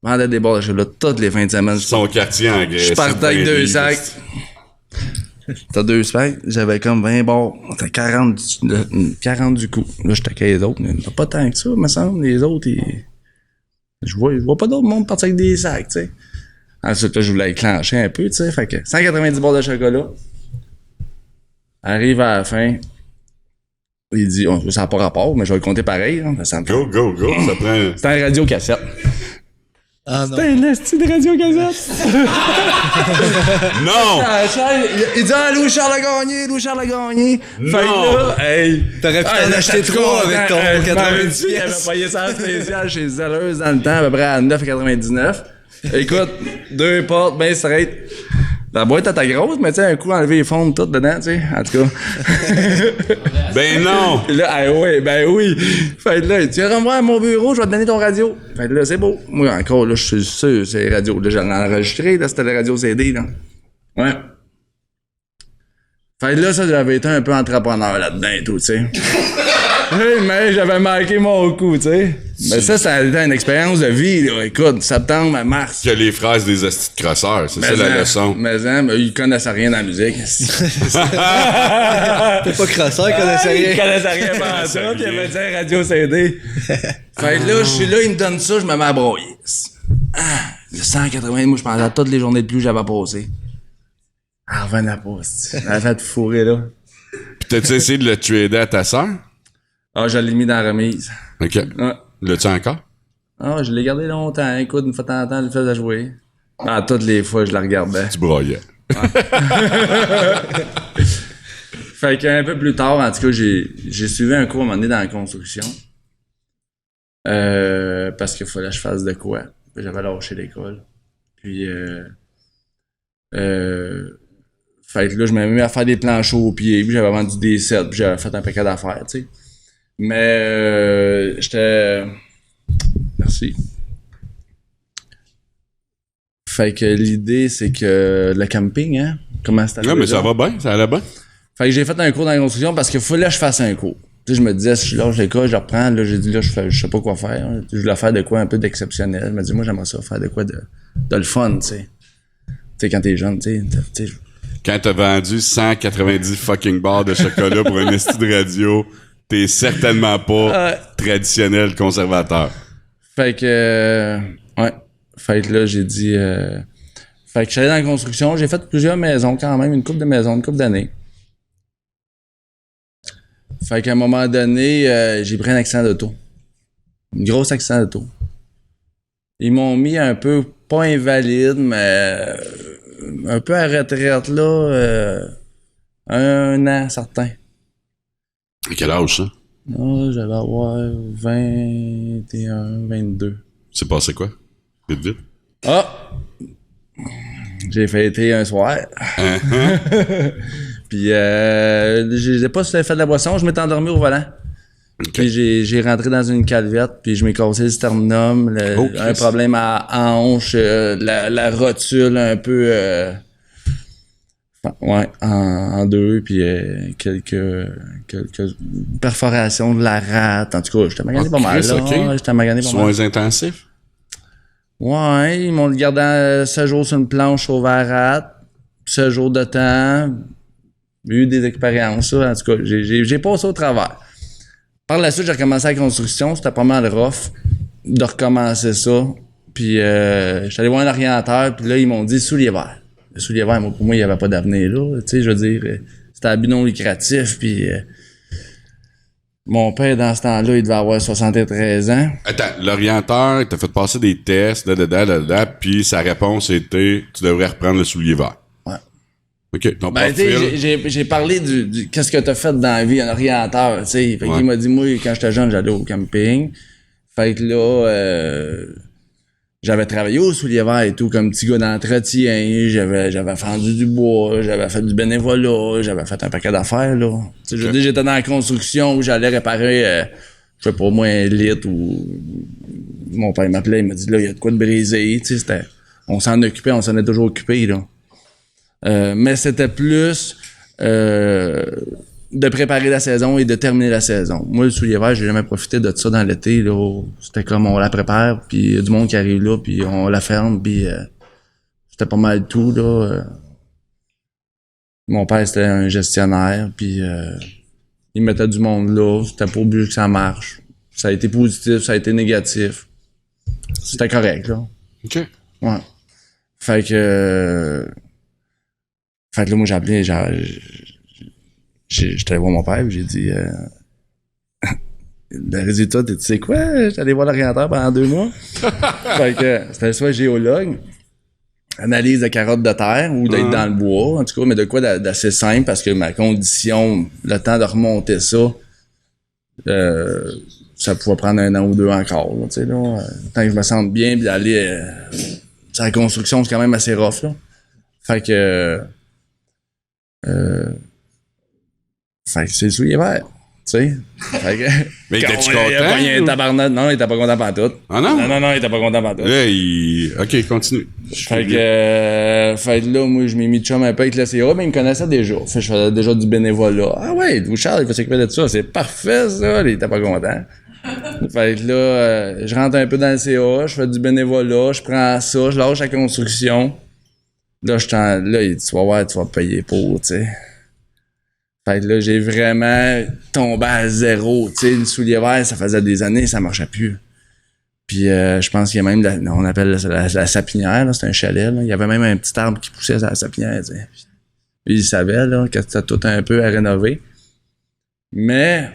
B: Je vendais des barres de chocolat toutes les fins de semaine.
A: Son quartier en Grèce.
B: Je partais avec 2 sacs. T'as 2 sacs, j'avais comme 20 barres. T'as 40 du coup. Là, j'étais avec les autres. Mais pas tant que ça, me semble. Les autres, je vois pas d'autres monde partir avec des sacs, tu sais. Ensuite, là, je voulais clencher un peu, tu sais. Fait que 190 barres de chocolat. Arrive à la fin. Il dit, ça n'a pas rapport, mais je vais le compter pareil. Hein, ça me fait-
A: Go. Ça prend...
B: C'était un radio-cassette.
C: Ah non.
B: C'était un esti de radio-cassette.
A: Non!
B: Il dit, Louis-Charles a gagné. Fait que là, hey.
C: T'aurais pu en acheter 3 avec ton 90
B: Il avait payé ça en spécial chez Zellers dans le temps, à peu près à 9,99. Écoute, 2 portes, ben straight. La boîte était grosse, mais tu sais, un coup, enlever les fonds tout dedans, tu sais. En tout cas.
A: Ben non!
B: Puis là, ben oui. Fait que là, tu viens me voir à mon bureau, je vais te donner ton radio. Fait que là, c'est beau. Moi, encore, là, je suis sûr, c'est les radios. Là, j'en ai enregistré, là, c'était le radio CD, là. Ouais. Fait que là, ça, j'avais été un peu entrepreneur là-dedans et tout, tu sais. Hey, mais j'avais marqué mon coup, tu sais. Mais ça a été une expérience de vie, là. Écoute, septembre à mars.
A: Que les phrases des hosties de crosseurs, c'est ça la leçon.
B: Mais ils connaissent rien dans la musique.
C: T'es pas crosseur, connaissais
B: Ils
C: rien.
B: connaissaient rien pendant ça, puis il avait dit radio CD. Fait que là, je suis là, il me donne ça, je me mets à broyer. Le 180, moi, je pensais à toutes les journées de pluie que j'avais passées. Ah, revenait pas, c'est. Elle a fait fourrer, là.
A: Pis t'as-tu essayé de le trader à ta sœur?
B: Ah, je l'ai mis dans la remise.
A: OK.
B: Ouais.
A: L'as-tu encore?
B: Ah, je l'ai gardé longtemps. Écoute, une fois de temps en temps, je le faisais jouer. Ah, toutes les fois, je la regardais.
A: Tu broyais.
B: Fait qu'un peu plus tard, en tout cas, j'ai suivi un cours à un moment donné dans la construction. Parce qu'il fallait que je fasse de quoi. J'avais lâché l'école. Puis, fait que là, je m'avais mis à faire des planches au pied, puis j'avais vendu des sets, puis j'avais fait un paquet d'affaires, tu sais. Mais j'étais... Merci. Fait que l'idée, c'est que le camping, hein, comment c'était?
A: Non, mais ça va bien, ça allait bien.
B: Fait que j'ai fait un cours dans la construction parce qu'il fallait que je fasse un cours. Tu sais, je me disais, si je lâche l'école, je reprends, là, j'ai dit, là, je sais pas quoi faire. Je voulais faire de quoi un peu d'exceptionnel. Je me dis, moi, j'aimerais ça faire de quoi de le fun, tu sais. Tu sais, quand t'es jeune, tu sais,
A: Quand t'as vendu 190 fucking barres de chocolat pour un esti de radio, t'es certainement pas traditionnel conservateur.
B: Fait que, ouais. Fait que là, j'ai dit, fait que je suis allé dans la construction. J'ai fait plusieurs maisons quand même, une couple de maisons, une couple d'années. Fait qu'à un moment donné, j'ai pris un accident d'auto. Un gros accident d'auto. Ils m'ont mis un peu, pas invalide, mais un peu à retraite, là, un an, certain.
A: À quel âge, ça?
B: Non, j'allais avoir 21, 22.
A: C'est passé quoi? Vite, vite.
B: Ah! J'ai fêté un soir. Puis, j'ai pas fait de la boisson, je m'étais endormi au volant.
A: Okay.
B: Puis j'ai rentré dans une calvette, puis je m'ai cassé le sternum, un problème à hanche, la rotule un peu en deux, puis quelques perforations de la rate. En tout cas, j'étais magané pas mal, là.
A: Okay.
B: J'étais magané pas mal.
A: Soins intensifs?
B: Ouais, ils m'ont gardé 7 jours sur une planche sauvé à rate, 7 jours de temps. J'ai eu des expériences, ça. En tout cas, j'ai passé au travers. Par la suite, j'ai recommencé la construction. C'était pas mal rough de recommencer ça. Puis, j'étais allé voir un orienteur, puis là, ils m'ont dit souliers verts. Le soulier vert, pour moi, il n'y avait pas d'avenir là. Tu sais, je veux dire, c'était un but non lucratif, puis mon père, dans ce temps-là, il devait avoir 73 ans.
A: Attends, l'orienteur, il t'a fait passer des tests, puis sa réponse était « Tu devrais reprendre le soulier vert. »
B: Ouais.
A: OK, ton
B: Ben, tu
A: profil...
B: sais, j'ai parlé du qu'est-ce que t'as fait dans la vie, un orienteur, tu sais. Fait qu'il m'a dit, moi, quand j'étais jeune, j'allais au camping. Fait que là, j'avais travaillé au soulier vert et tout, comme petit gars d'entretien. J'avais fendu du bois, j'avais fait du bénévolat, j'avais fait un paquet d'affaires, là. Tu sais, je veux dire, j'étais dans la construction où j'allais réparer, je sais pas, moi, un litre ou... Mon père m'appelait, il m'a dit, là, il y a de quoi de briser, tu sais, c'était... On s'en occupait, on s'en est toujours occupé, là. Mais c'était plus de préparer la saison et de terminer la saison. Moi, le soulier vert, j'ai jamais profité de ça dans l'été, là. C'était comme on la prépare, puis il y a du monde qui arrive là, puis on la ferme, puis c'était pas mal tout, là. Mon père, c'était un gestionnaire, puis il mettait du monde là. C'était pour but que ça marche. Ça a été positif, ça a été négatif. C'était correct, là.
A: OK.
B: Ouais. Fait que là, moi, j'ai appelé, j'étais allé voir mon père, puis j'ai dit, le résultat, tu sais quoi? J'étais allé voir l'orienteur pendant 2 mois. Fait que c'était soit géologue, analyse de carottes de terre ou d'être dans le bois, en tout cas, mais de quoi d'assez simple parce que ma condition, le temps de remonter ça, ça pouvait prendre 1 an ou 2 encore, tu sais, là. Tant que je me sente bien, puis d'aller, sur la construction, c'est quand même assez rough, là. Fait que c'est le soulier vert, tu sais.
A: Mais t'es-tu
B: Il a pogné un
A: content?
B: tabarnak. Non, il était pas content pantoute.
A: Ah non?
B: Non, il était pas content pantoute.
A: Là, OK, continue.
B: Fait que là, moi, je m'ai mis de chum un peu avec le CA, mais il me connaissait déjà. Fait que je faisais déjà du bénévolat. Ah ouais, Charles, il va s'occuper de ça. C'est parfait, ça. Il était pas content. Fait que là, je rentre un peu dans le CA, je fais du bénévolat, je prends ça, je lâche la construction. Là, là, il dit, tu vas voir, tu vas payer pour, tu sais. Fait que là, j'ai vraiment tombé à zéro. Tu sais, le soulier vert, ça faisait des années, ça marchait plus. Puis je pense qu'il y a même, on appelle ça la sapinière, là, c'est un chalet, là. Il y avait même un petit arbre qui poussait à la sapinière, tu sais. Puis il savait, là, que c'était tout un peu à rénover. Mais,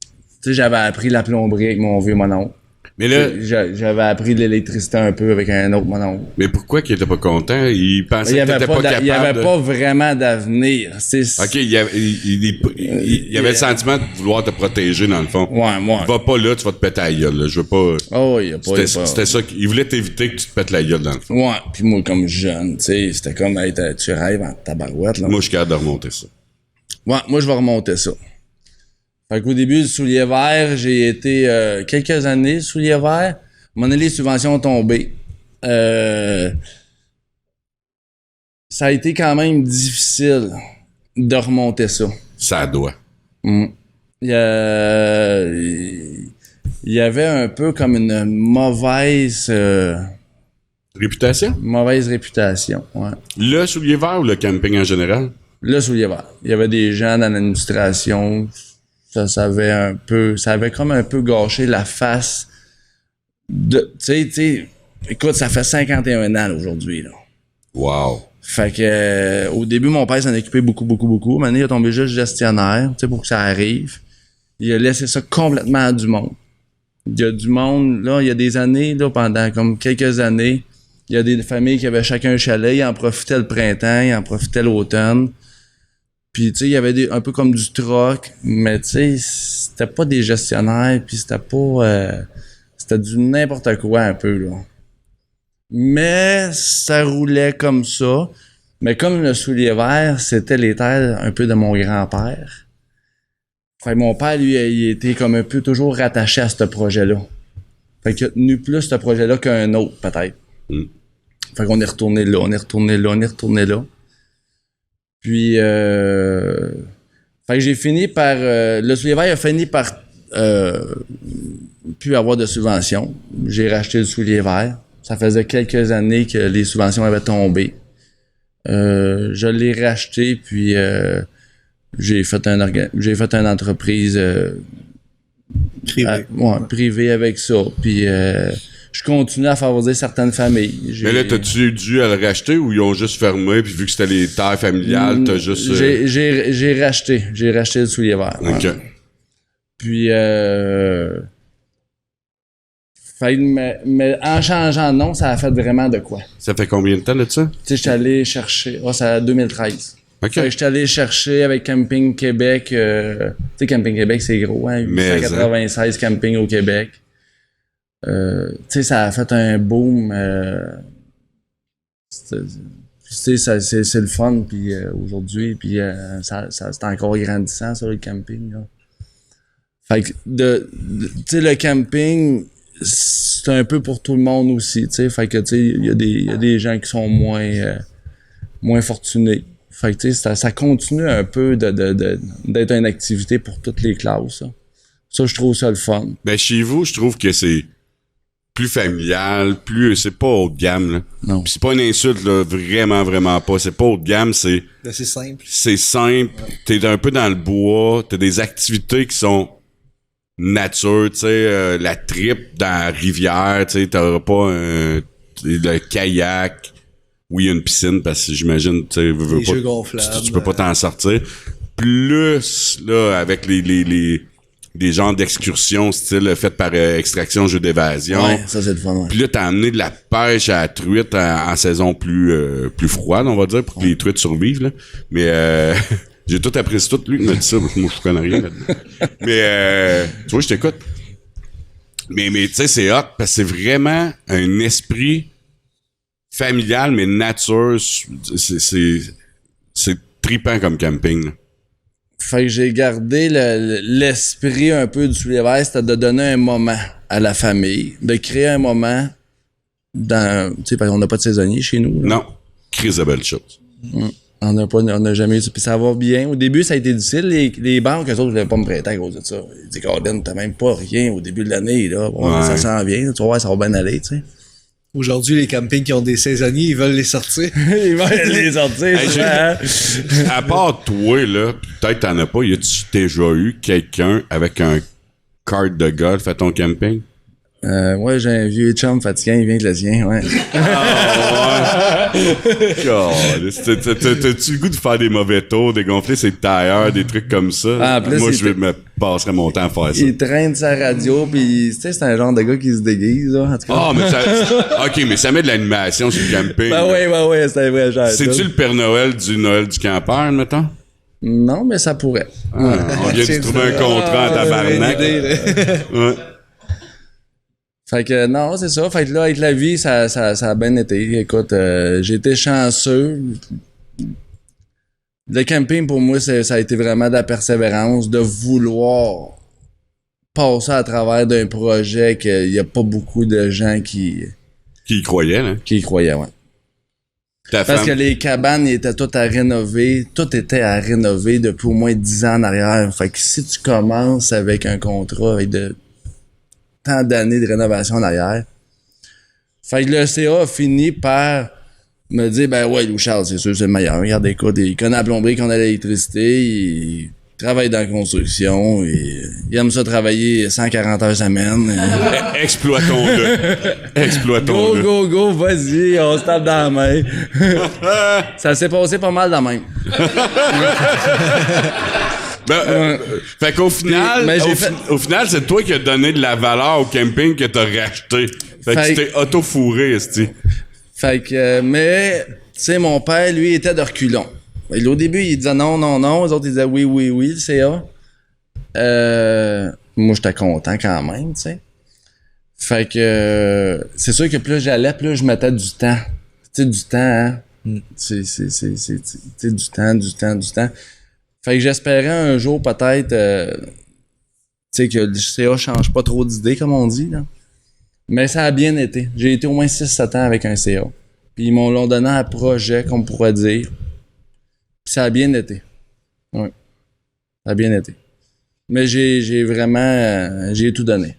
B: tu sais, j'avais appris la plomberie avec mon vieux mononcle.
A: Mais là,
B: J'avais appris l'électricité un peu avec un autre mononcle.
A: mais pourquoi qu'il était pas content? Il pensait
B: Il
A: que t'étais pas capable
B: y avait
A: de...
B: pas vraiment d'avenir.
A: OK, il y avait le sentiment de vouloir te protéger, dans le fond.
B: Ouais.
A: Va pas là, tu vas te péter la gueule, là. Je veux pas...
B: Oh, il y a pas...
A: C'était ça. Il voulait t'éviter que tu te pètes la gueule, dans le fond.
B: Ouais, puis moi, comme jeune, tu sais, c'était comme, hey, tu rêves en tabarouette, là.
A: Moi, je suis capable de remonter ça.
B: Ouais, moi, je vais remonter ça. Fait qu'au début du soulier vert, j'ai été quelques années soulier vert. Mon les subventions ont tombé. Ça a été quand même difficile de remonter ça.
A: Ça doit.
B: Il y avait un peu comme une mauvaise
A: Réputation?
B: réputation. Ouais.
A: Le soulier vert ou le camping en général?
B: Le soulier vert. Il y avait des gens dans l'administration. Ça avait comme un peu gâché la face de, tu sais, écoute, ça fait 51 ans aujourd'hui, là.
A: Wow.
B: Fait que, au début, mon père s'en occupait beaucoup. Maintenant, il a tombé juste gestionnaire, tu sais, pour que ça arrive. Il a laissé ça complètement à du monde. Il y a du monde, là, il y a des années, là, pendant comme quelques années, il y a des familles qui avaient chacun un chalet, ils en profitaient le printemps, ils en profitaient l'automne. Puis, tu sais, il y avait un peu comme du troc, mais tu sais, c'était pas des gestionnaires, puis c'était pas... c'était du n'importe quoi un peu, là. Mais ça roulait comme ça. Mais comme le soulier vert, c'était les terres un peu de mon grand-père. Fait que mon père, lui, il était comme un peu toujours rattaché à ce projet-là. Fait qu'il a tenu plus ce projet-là qu'un autre, peut-être. Fait qu'on est retourné là. Puis, fait que j'ai fini par... le soulier vert a fini par plus avoir de subventions. J'ai racheté le soulier vert. Ça faisait quelques années que les subventions avaient tombé. Je l'ai racheté, puis j'ai fait une entreprise privée avec ça. Puis je continue à favoriser certaines familles.
A: Mais là, t'as-tu dû à le racheter ou ils ont juste fermé, puis vu que c'était les terres familiales, t'as juste...
B: J'ai racheté le soulier vert.
A: OK.
B: Ouais. Puis mais en changeant de nom, ça a fait vraiment de quoi.
A: Ça fait combien de temps de ça?
B: Tu sais, j'étais allé chercher... c'est 2013.
A: OK.
B: Fait que j'étais allé chercher avec Camping Québec... tu sais, Camping Québec, c'est gros, hein? 896 campings au Québec. Tu sais, ça a fait un boom. Tu sais, c'est le fun, puis aujourd'hui, puis c'est encore grandissant, ça, le camping, là. Fait que, tu sais, le camping... c'est un peu pour tout le monde aussi, tu sais. Fait que, tu sais, il y a des gens qui sont moins fortunés. Fait que, tu sais, ça continue un peu d'être une activité pour toutes les classes, ça. Ça, je trouve ça le fun.
A: Ben, chez vous, je trouve que c'est plus familial, c'est pas haut de gamme, là.
B: Non.
A: Pis c'est pas une insulte, là, vraiment pas. C'est pas haut de gamme, c'est
C: simple.
A: C'est simple. Ouais. T'es un peu dans le bois, t'as des activités qui sont nature, tu sais, la trip dans la rivière, tu sais, t'auras pas le kayak, oui, il y a une piscine, parce que j'imagine, tu sais,
C: jeux gonflables.
A: Tu peux pas t'en sortir. Plus, là, avec des genres d'excursions, style fait par extraction, jeu d'évasion.
B: Ouais, ça c'est le fun, ouais.
A: Puis là, t'as amené de la pêche à la truite en saison plus froide, on va dire, pour que les truites survivent, là. Mais, j'ai tout apprécié, tout lui qui m'a dit ça, moi je connais rien là-dedans. Mais tu vois, je t'écoute. Mais tu sais, c'est hot parce que c'est vraiment un esprit familial, mais nature. C'est trippant comme camping, là.
B: Fait que j'ai gardé l'esprit un peu du soulier vert, c'était de donner un moment à la famille, de créer un moment dans... Tu sais, parce qu'on n'a pas de saisonnier chez nous. Là.
A: Non, crise de belle chose.
B: On n'a jamais eu ça. Puis ça va bien. Au début, ça a été difficile. Les banques, eux autres, ne voulaient pas me prêter à cause de ça. Ils disaient, Colin, t'as même pas rien au début de l'année, là. Bon, ouais. Ça s'en vient. Tu vois, ça va bien aller, tu sais.
C: Aujourd'hui, les campings qui ont des saisonniers, ils veulent les sortir.
B: Ils veulent les sortir,
A: À part toi, là, peut-être t'en as pas, y a-tu déjà eu quelqu'un avec un cart de golf à ton camping?
B: Ouais, j'ai un vieux chum fatigant, il vient de le sien, ouais.
A: T'as-tu le goût de faire des mauvais tours, dégonfler ses tailleurs, des trucs comme ça?
B: En plus,
A: Moi,
B: il
A: je me passerais mon temps à faire ça.
B: Il traîne sa radio, pis tu sais, c'est un genre de gars qui se déguise, là, en tout cas.
A: Ah, mais ça... OK, mais ça met de l'animation sur le camping.
B: Ben ouais, c'est un vrai genre.
A: C'est-tu le Père Noël du campeur, mettons?
B: Non, mais ça pourrait.
A: On vient de trouver un contrat en tabarnak. Ouais.
B: Fait que non, c'est ça. Fait que là, avec la vie, ça a bien été. Écoute, j'ai été chanceux. Le camping, pour moi, ça a été vraiment de la persévérance, de vouloir passer à travers d'un projet qu'il n'y a pas beaucoup de gens qui
A: Qui y croyait, là?
B: y croyaient, ouais.
A: Ta
B: Parce
A: femme...
B: que les cabanes étaient toutes à rénover. Tout était à rénover depuis au moins 10 ans en arrière. Fait que si tu commences avec un contrat avec de tant d'années de rénovation en arrière, fait que le CA a fini par me dire, ben ouais, Lou Charles, c'est sûr, c'est le meilleur. Regardez, écoute, il connaît la plomberie, il connaît l'électricité, il travaille dans la construction, il aime ça travailler 140 heures semaine.
A: Exploitons-le.
B: Go, vas-y, on se tape dans la main. Ça s'est passé pas mal de même.
A: Fait qu'au final,
B: Mais
A: au final, c'est toi qui as donné de la valeur au camping que t'as racheté. Fait que tu t'es auto-fourré, esti.
B: Fait que, mais, tu sais, mon père, lui, était de reculons. Au début, il disait non. Les autres, ils disaient oui, le CA. Moi, j'étais content quand même, tu sais. Fait que, c'est sûr que plus j'allais, plus je mettais du temps. Tu sais, du temps, hein. C'est du temps. Fait que j'espérais un jour, peut-être, tu sais, que le CA change pas trop d'idées, comme on dit, là. Mais ça a bien été. J'ai été au moins 6-7 ans avec un CA. Puis ils m'ont donné un projet, qu'on pourrait dire. Puis ça a bien été. Oui. Ça a bien été. Mais j'ai vraiment... j'ai tout donné.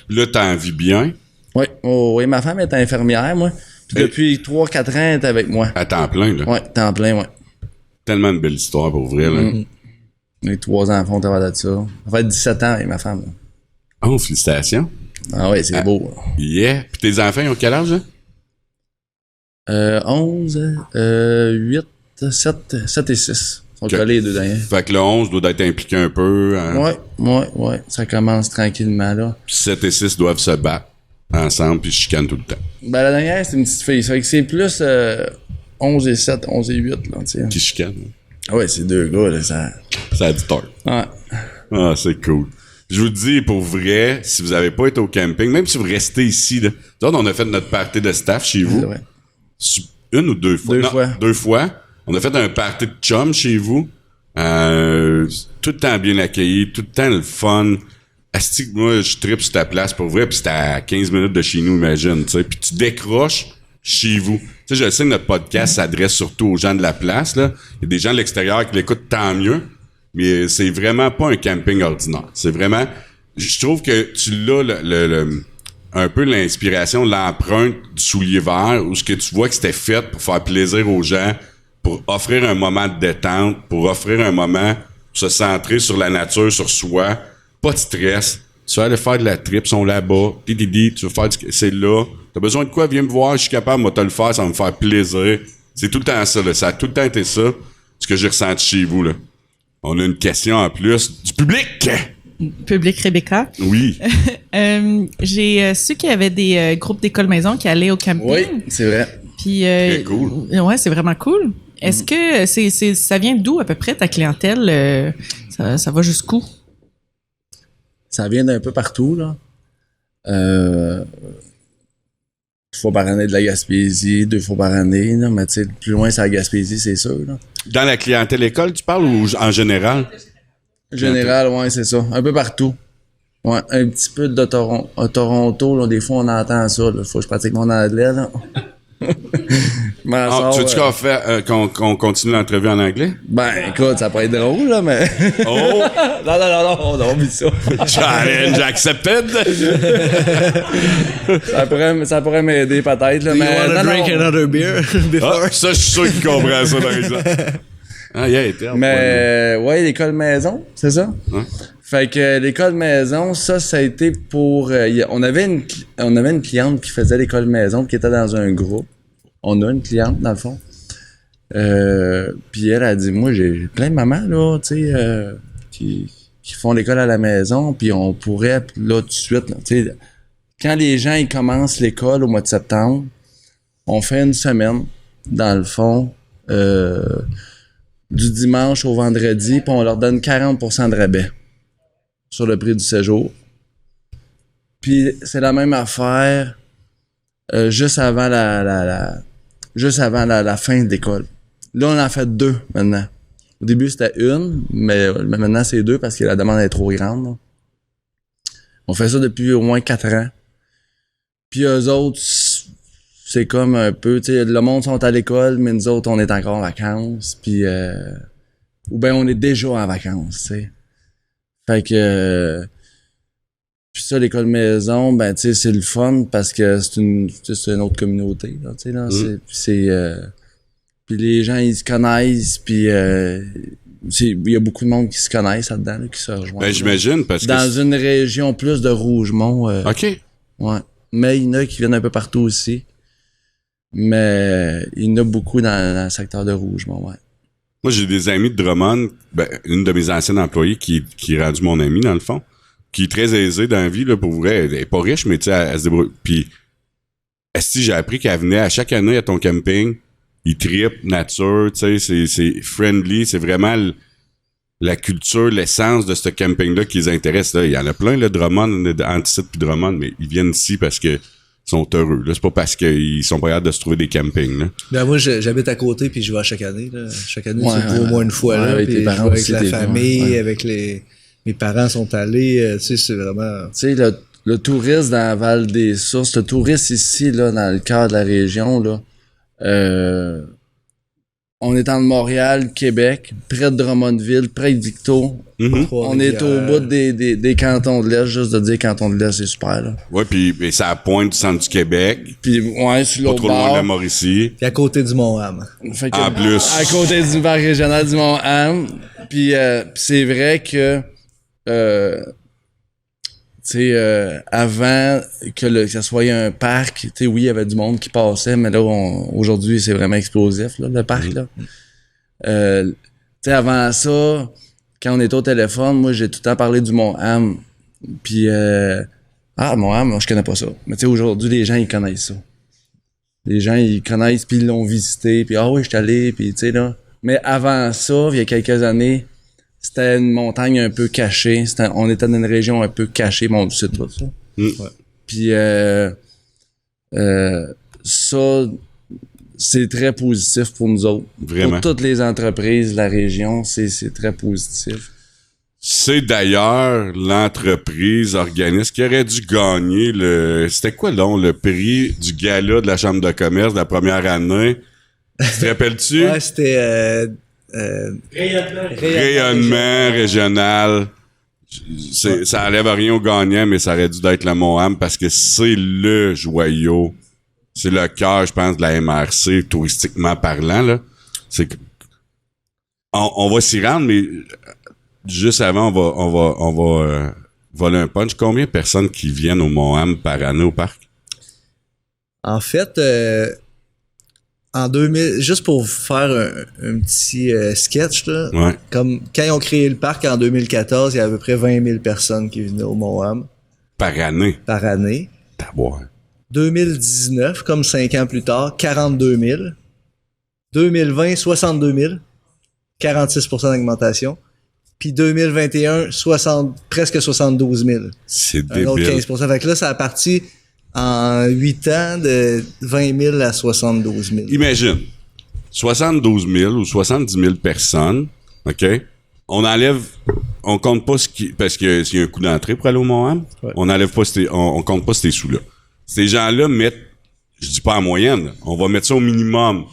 A: Là, t'en vis bien.
B: Oui. Oui, ma femme est infirmière, moi. Puis depuis 3-4 ans, elle est avec moi.
A: À temps plein, là.
B: Oui, temps plein, oui.
A: Tellement de belles histoires, pour vrai, là.
B: Les 3 enfants au travers de ça. Ça fait 17 ans avec ma femme. Là.
A: Oh, félicitations.
B: Ah oui, c'est beau. Là.
A: Yeah. Puis tes enfants, ils ont quel âge, là?
B: 11, 8, 7 et 6. Ils sont collés les deux derniers.
A: Fait que le 11 doit être impliqué un peu. Hein?
B: Ouais. Ça commence tranquillement, là.
A: Puis 7 et 6 doivent se battre ensemble puis chicanent tout le temps.
B: Ben, la dernière, c'est une petite fille. Ça fait que c'est plus 11 et 7, 11 et 8, là, tu sais.
A: Qui chicanent.
B: Ouais, c'est deux gars, là, ça...
A: Ça a du tort.
B: Ouais.
A: Ah, c'est cool. Je vous dis, pour vrai, si vous avez pas été au camping, même si vous restez ici, là, nous autres, on a fait notre party de staff chez vous.
B: C'est vrai.
A: Une ou deux fois? Deux fois. On a fait un party de chum chez vous. Tout le temps bien accueilli, tout le temps le fun. Asti, moi, je tripe sur ta place pour vrai, puis c'était à 15 minutes de chez nous, imagine, tu sais. Puis tu décroches chez vous. Tu sais, je sais que notre podcast s'adresse surtout aux gens de la place, là. Il y a des gens de l'extérieur qui l'écoutent, tant mieux. Mais c'est vraiment pas un camping ordinaire. C'est vraiment... Je trouve que tu l'as un peu l'inspiration, l'empreinte du soulier vert, où ce que tu vois que c'était fait pour faire plaisir aux gens, pour offrir un moment de détente, pour offrir un moment pour se centrer sur la nature, sur soi. Pas de stress. Tu vas aller faire de la trip, ils sont là-bas. Tu veux faire c'est là. T'as besoin de quoi? Viens me voir, je suis capable, moi, te le faire, ça va me faire plaisir. C'est tout le temps ça, là. Ça a tout le temps été ça, ce que j'ai ressenti chez vous, là. On a une question en plus du public.
E: Public Rebecca.
A: Oui.
E: J'ai su qu'il y avait des groupes d'école maison qui allaient au camping.
B: Oui, c'est vrai.
E: Puis,
A: Très cool.
E: Ouais, c'est vraiment cool. Est-ce que ça vient d'où à peu près ta clientèle? Ça va jusqu'où?
B: Ça vient d'un peu partout, là. Une fois par année de la Gaspésie, 2 fois par année, là, mais tu sais, plus loin, c'est la Gaspésie, c'est sûr, là.
A: Dans la clientèle école, tu parles ou en général?
B: Général, ouais, c'est ça. Un peu partout. Ouais, un petit peu de Toronto, là, des fois, on entend ça, là. Faut que je pratique mon anglais, là.
A: Tu veux-tu qu'on continue l'entrevue en anglais?
B: Ben, écoute, ça peut être drôle, là, mais...
A: Oh!
B: non, oublie ça.
A: Challenge accepted!
B: ça pourrait m'aider, peut-être, là,
C: You
B: mais...
C: wanna drink another beer before?
A: Ah, ça, je suis sûr qu'il comprend ça, par exemple. Ah, yeah, était.
B: Mais, l'école maison, c'est ça?
A: Ouais.
B: Fait que l'école maison, ça a été pour... on avait une cliente qui faisait l'école maison, qui était dans un groupe. On a une cliente, dans le fond. Puis elle a dit, moi, j'ai plein de mamans, là, tu sais, qui font l'école à la maison, puis on pourrait, là, tout de suite, tu sais, quand les gens, ils commencent l'école au mois de septembre, on fait une semaine, dans le fond, du dimanche au vendredi, puis on leur donne 40% de rabais sur le prix du séjour. Puis c'est la même affaire juste avant la fin de l'école. Là, on en fait 2 maintenant. Au début, c'était 1, mais maintenant, c'est 2 parce que la demande est trop grande. Là. On fait ça depuis au moins 4 ans. Puis eux autres, c'est comme un peu, tu sais, le monde sont à l'école, mais nous autres, on est encore en vacances. Puis, ou bien on est déjà en vacances, tu sais. Fait que... puis ça, l'école maison, ben, tu sais, c'est le fun parce que c'est une autre communauté, là, tu sais, là. Puis les gens, ils se connaissent, puis il y a beaucoup de monde qui se connaissent là-dedans, là, qui se rejoignent.
A: Ben, j'imagine, parce que...
B: Dans une région plus de Rougemont.
A: OK.
B: Ouais. Mais il y en a qui viennent un peu partout aussi. Mais il y en a beaucoup dans le secteur de Rougemont, ouais.
A: Moi, j'ai des amis de Drummond, ben, une de mes anciennes employées qui est rendue mon amie, dans le fond, qui est très aisée dans la vie, là, pour vrai. Elle est pas riche, mais tu sais, elle se débrouille. Puis, si j'ai appris qu'elle venait à chaque année à ton camping, ils trippent nature, tu sais, c'est friendly, c'est vraiment la culture, l'essence de ce camping-là qui les intéresse. Là. Il y en a plein, là, Drummond, Anticite puis Drummond, mais ils viennent ici parce que sont heureux. Là. C'est pas parce qu'ils sont pas capables de se trouver des campings. Là.
C: Ben moi, j'habite à côté puis je vais chaque année. Là. Chaque année,
B: Ouais,
C: c'est au moins une fois là.
B: avec
C: Puis
B: tes
C: je
B: parents
C: vais avec
B: aussi,
C: la
B: t'es
C: famille,
B: ouais.
C: avec mes parents sont allés. Tu sais, c'est vraiment...
B: Tu sais, le tourisme dans Val-des-Sources, le tourisme ici, là, dans le cœur de la région, là, on est en Montréal, Québec, près de Drummondville, près de Victo.
A: Mm-hmm.
B: On est au bout des cantons de l'Est, juste de dire canton de l'Est, c'est super, là.
A: Ouais, puis c'est à la pointe du centre du Québec,
B: Puis, ouais, sur
A: pas
B: l'autre
A: trop loin de la
B: bord.
A: Mauricie.
C: Puis à côté du Mont-Ham.
B: Fait que,
A: En plus.
B: à côté du parc régional du Mont-Ham. Puis c'est vrai que tu sais, avant que ça soit un parc, tu sais, oui, il y avait du monde qui passait, mais là, aujourd'hui, c'est vraiment explosif, là, le parc, là. Tu sais, avant ça, quand on était au téléphone, moi, j'ai tout le temps parlé du Mont-Ham. Puis, Mont-Ham, moi, je connais pas ça. Mais tu sais, aujourd'hui, les gens, ils connaissent ça. Les gens, ils connaissent, puis ils l'ont visité, puis oui, je suis allé, puis tu sais, là. Mais avant ça, il y a quelques années, c'était une montagne un peu cachée. On était dans une région un peu cachée, bon, c'est tout ça.
A: Mm.
C: Ouais.
B: Puis ça, c'est très positif pour nous autres.
A: Vraiment.
B: Pour toutes les entreprises de la région, c'est très positif.
A: C'est d'ailleurs l'entreprise organisme qui aurait dû gagner c'était quoi donc le prix du gala de la Chambre de commerce de la première année? Tu te rappelles-tu?
C: Ouais, c'était...
A: Rayonnement régional. Ça enlève rien au gagnant, mais ça aurait dû être le Mont-Ham parce que c'est le joyau. C'est le cœur, je pense, de la MRC, touristiquement parlant, là. C'est que on va s'y rendre, mais juste avant, on va voler un punch. Combien de personnes qui viennent au Mont-Ham par année au parc?
C: En fait, en 2000, juste pour vous faire un petit sketch, là,
A: Ouais.
C: comme quand ils ont créé le parc en 2014, il y avait à peu près 20 000 personnes qui venaient au Mont-Ham
A: Par année.
C: par année.
A: Taboire.
C: 2019, comme 5 ans plus tard, 42 000. 2020, 62 000. 46% d'augmentation. Puis 2021, presque 72 000.
A: C'est
C: Un autre
A: débile.
C: 15%. Fait que là, ça a parti en 8 ans de 20 000 à 72 000.
A: Imagine, 72 000 ou 70 000 personnes, OK? On compte pas parce que s'il y a un coût d'entrée pour aller au Mont-Ham,
C: Ouais.
A: on compte pas ces sous-là. Ces gens-là mettent, je dis pas en moyenne, on va mettre ça au minimum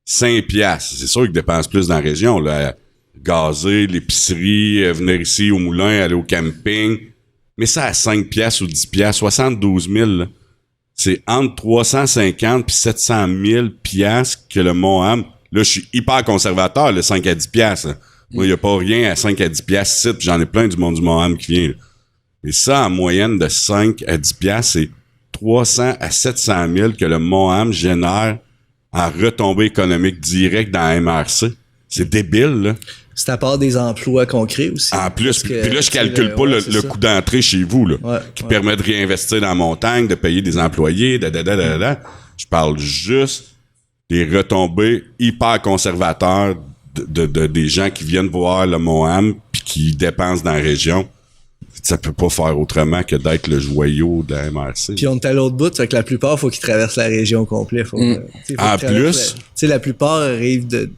A: 5 piastres. C'est sûr qu'ils dépensent plus dans la région, là. Gazer, l'épicerie, venir ici au moulin, aller au camping. Mais ça à 5 piastres ou 10 piastres, 72 000, là. C'est entre 350 puis 700 000 piastres que le Mont-Ham Là, je suis hyper conservateur, le 5 à 10 piastres. Moi, il n'y a pas rien à 5 à 10 piastres ici, puis j'en ai plein du monde du Moham qui vient. Là. Mais ça, en moyenne de 5 à 10 piastres, c'est 300 à 700 000 que le Moham génère en retombées économiques directes dans la MRC. C'est débile, là.
C: C'est à part des emplois qu'on crée aussi.
A: En plus, puis là, je calcule
C: calcule
A: pas le coût d'entrée chez vous, là, qui permet de réinvestir dans la montagne, de payer des employés, Je parle juste des retombées hyper conservateurs des gens qui viennent voir le Moham puis qui dépensent dans la région. Ça peut pas faire autrement que d'être le joyau de la MRC.
C: Puis on est à l'autre bout, fait que la plupart, faut qu'ils traversent la région complète.
A: En plus,
C: tu sais, la plupart arrivent de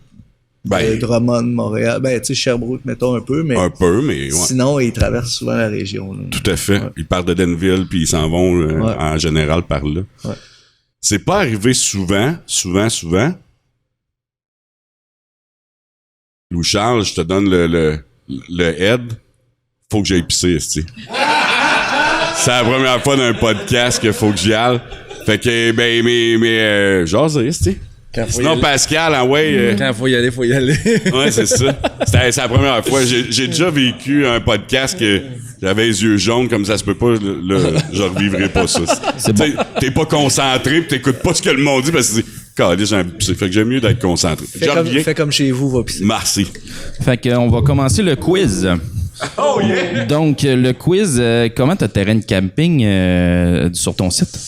C: Drummond, Montréal. Ben, tu sais, Sherbrooke, mettons un peu, mais
A: ouais.
C: Sinon, ils traversent souvent la région. Là.
A: Tout à fait. Ils partent de Denville puis ils s'en vont en général par là.
C: Ouais.
A: C'est pas arrivé souvent. Louis-Charles, je te donne le head. Faut que j'aille pisser, esti. C'est la première fois dans un podcast qu'il faut que j'y aille. Fait que, mais jaser, esti. Sinon, Pascal,
B: quand faut y aller, faut y aller.
A: Ouais, c'est ça. C'est la première fois. J'ai déjà vécu un podcast que j'avais les yeux jaunes, comme ça se peut pas, là, je revivrai pas ça. T'es pas concentré pis t'écoutes pas ce que le monde dit parce que j'ai un pisser. Fait que j'aime mieux d'être concentré.
C: Fais comme chez vous, va pisser.
A: Merci.
F: Fait qu'on va commencer le quiz.
A: Oh yeah!
F: Donc, le quiz, comment t'as terrain de camping sur ton site?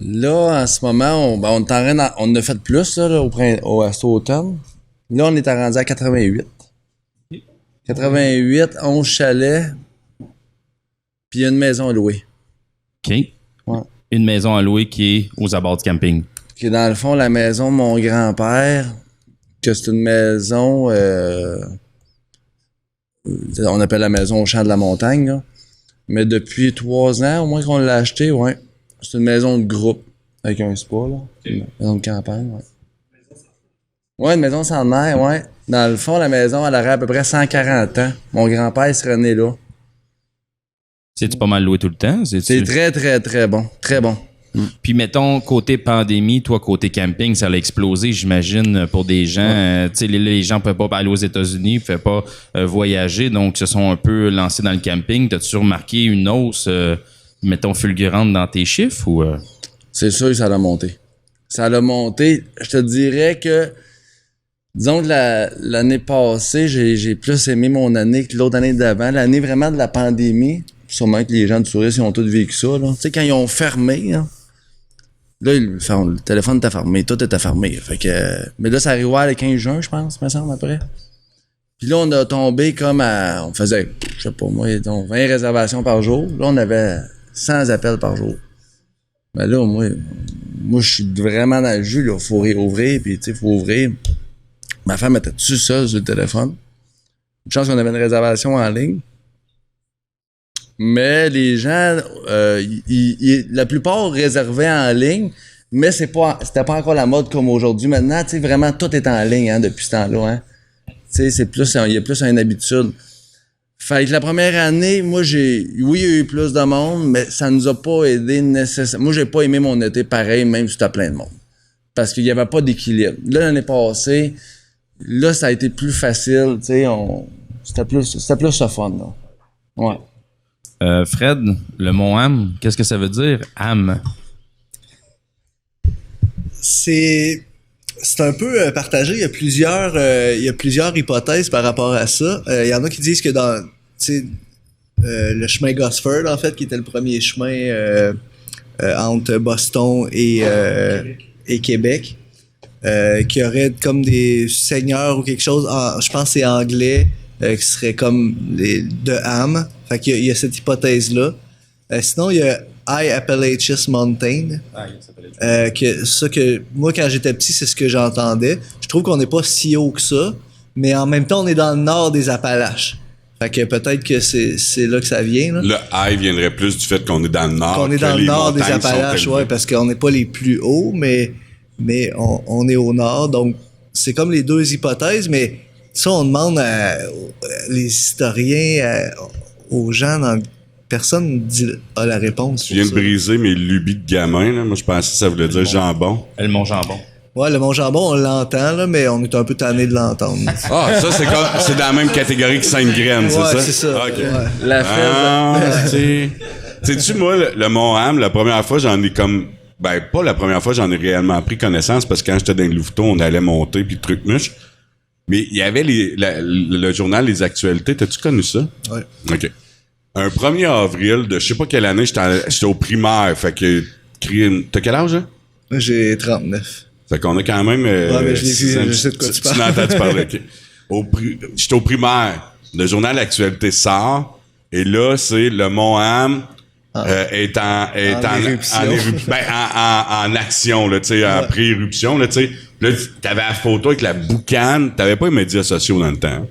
B: Là, en ce moment, on est en train on a fait plus là, au automne. Là, on est rendu à 88. 88, 11 chalets, puis il y a une maison à louer.
F: OK.
B: Ouais.
F: Une maison à louer qui est aux abords du camping.
B: Qui est dans le fond la maison de mon grand-père, que c'est une maison... on appelle la maison au champ de la montagne, là. Mais depuis 3 ans, au moins qu'on l'a acheté, ouais. C'est une maison de groupe, avec un spa, là. Une maison de campagne, ouais. Ouais, une maison centenaire, ouais. Dans le fond, la maison, elle aurait à peu près 140 ans. Mon grand-père serait né là.
F: C'est-tu pas mal loué tout le temps?
B: C'est très, très, très bon. Très bon.
F: Puis mettons, côté pandémie, toi, côté camping, ça a explosé, j'imagine, pour des gens. Tu sais, les gens ne pouvaient pas aller aux États-Unis, ne pouvaient pas voyager, donc se sont un peu lancés dans le camping. T'as-tu remarqué une hausse, mettons, fulgurante dans tes chiffres? Ou
B: C'est sûr que ça a monté. Ça a monté. Je te dirais que, disons que l'année passée, j'ai plus aimé mon année que l'autre année d'avant. L'année vraiment de la pandémie. Sûrement que les gens du tourisme, ils ont tous vécu ça. Tu sais, quand ils ont fermé, hein, là, le téléphone était fermé, tout était fermé. Fait que, mais là, ça arrivait le 15 juin, je pense, me semble, après. Puis là, on a tombé comme à... On faisait, je sais pas moi, donc 20 réservations par jour. Là, on avait 100 appels par jour. Mais là, moi je suis vraiment dans le jus, là. Faut réouvrir, puis tu sais, faut ouvrir. Ma femme était toute seule sur le téléphone. Une chance qu'on avait une réservation en ligne. Mais les gens, la plupart réservaient en ligne, mais c'était pas encore la mode comme aujourd'hui. Maintenant, tu sais, vraiment, tout est en ligne, hein, depuis ce temps-là, hein. Tu sais, il y a plus une habitude. Fait que la première année, moi, oui, il y a eu plus de monde, mais ça nous a pas aidé nécessairement. Moi, j'ai pas aimé mon été pareil, même si c'était plein de monde. Parce qu'il y avait pas d'équilibre. Là, l'année passée, là, ça a été plus facile, tu sais, c'était plus le fun, là. Ouais.
F: Fred, le mot âme, qu'est-ce que ça veut dire, âme?
C: C'est un peu partagé. Il y a plusieurs hypothèses par rapport à ça. Il y en a qui disent que dans le chemin Gosford, en fait, qui était le premier chemin entre Boston et Québec, qui aurait comme des seigneurs ou quelque chose, je pense que c'est anglais, qui serait comme de âme. Fait qu'il y a cette hypothèse-là. Sinon, il y a High Appalachian Mountain. Que moi, quand j'étais petit, c'est ce que j'entendais. Je trouve qu'on n'est pas si haut que ça, mais en même temps, on est dans le nord des Appalaches. Fait que peut-être que c'est là que ça vient. Là.
A: Le high viendrait plus du fait qu'on est dans le nord.
C: Qu'on est dans le nord des Appalaches, ouais, parce qu'on n'est pas les plus hauts, mais on est au nord. Donc, c'est comme les deux hypothèses, mais ça, on demande les historiens, aux gens personne a la réponse.
A: Tu viens de briser mes lubies de gamin, là. Moi, je pensais que ça voulait dire jambon.
F: Le mont jambon.
C: Ouais, le Mont Jambon, on l'entend, là, mais on est un peu tanné de l'entendre.
A: Ah, ça, c'est dans la même catégorie que Sainte-Graine, c'est
C: Ouais,
A: ça?
C: c'est ça.
A: Ah, OK.
C: Ouais.
B: La fête.
A: Ah, sais-tu, moi, le Mont-Ham, la première fois, j'en ai comme... Ben, pas la première fois, j'en ai réellement pris connaissance, parce que quand j'étais dans le Louveteau, on allait monter, puis truc-muche. Mais il y avait le journal Les Actualités. T'as-tu connu ça?
C: Ouais.
A: OK. Un 1er avril de je sais pas quelle année, j'étais au primaire. Fait que... T'as quel âge, hein?
C: J'ai 39.
A: Fait qu'on a quand même...
C: Ouais, mais je l'ai vu,
A: 6 ans.
C: je sais de quoi tu parles.
A: Tu l'as entendu parler, OK. J'étais au primaire. Le journal L'Actualité sort. Et là, c'est le Mont-Ham est en
C: éruption.
A: En action, là, tu sais, en pré-éruption, là, tu sais. Là, t'avais la photo avec la boucane. T'avais pas les médias sociaux dans le temps.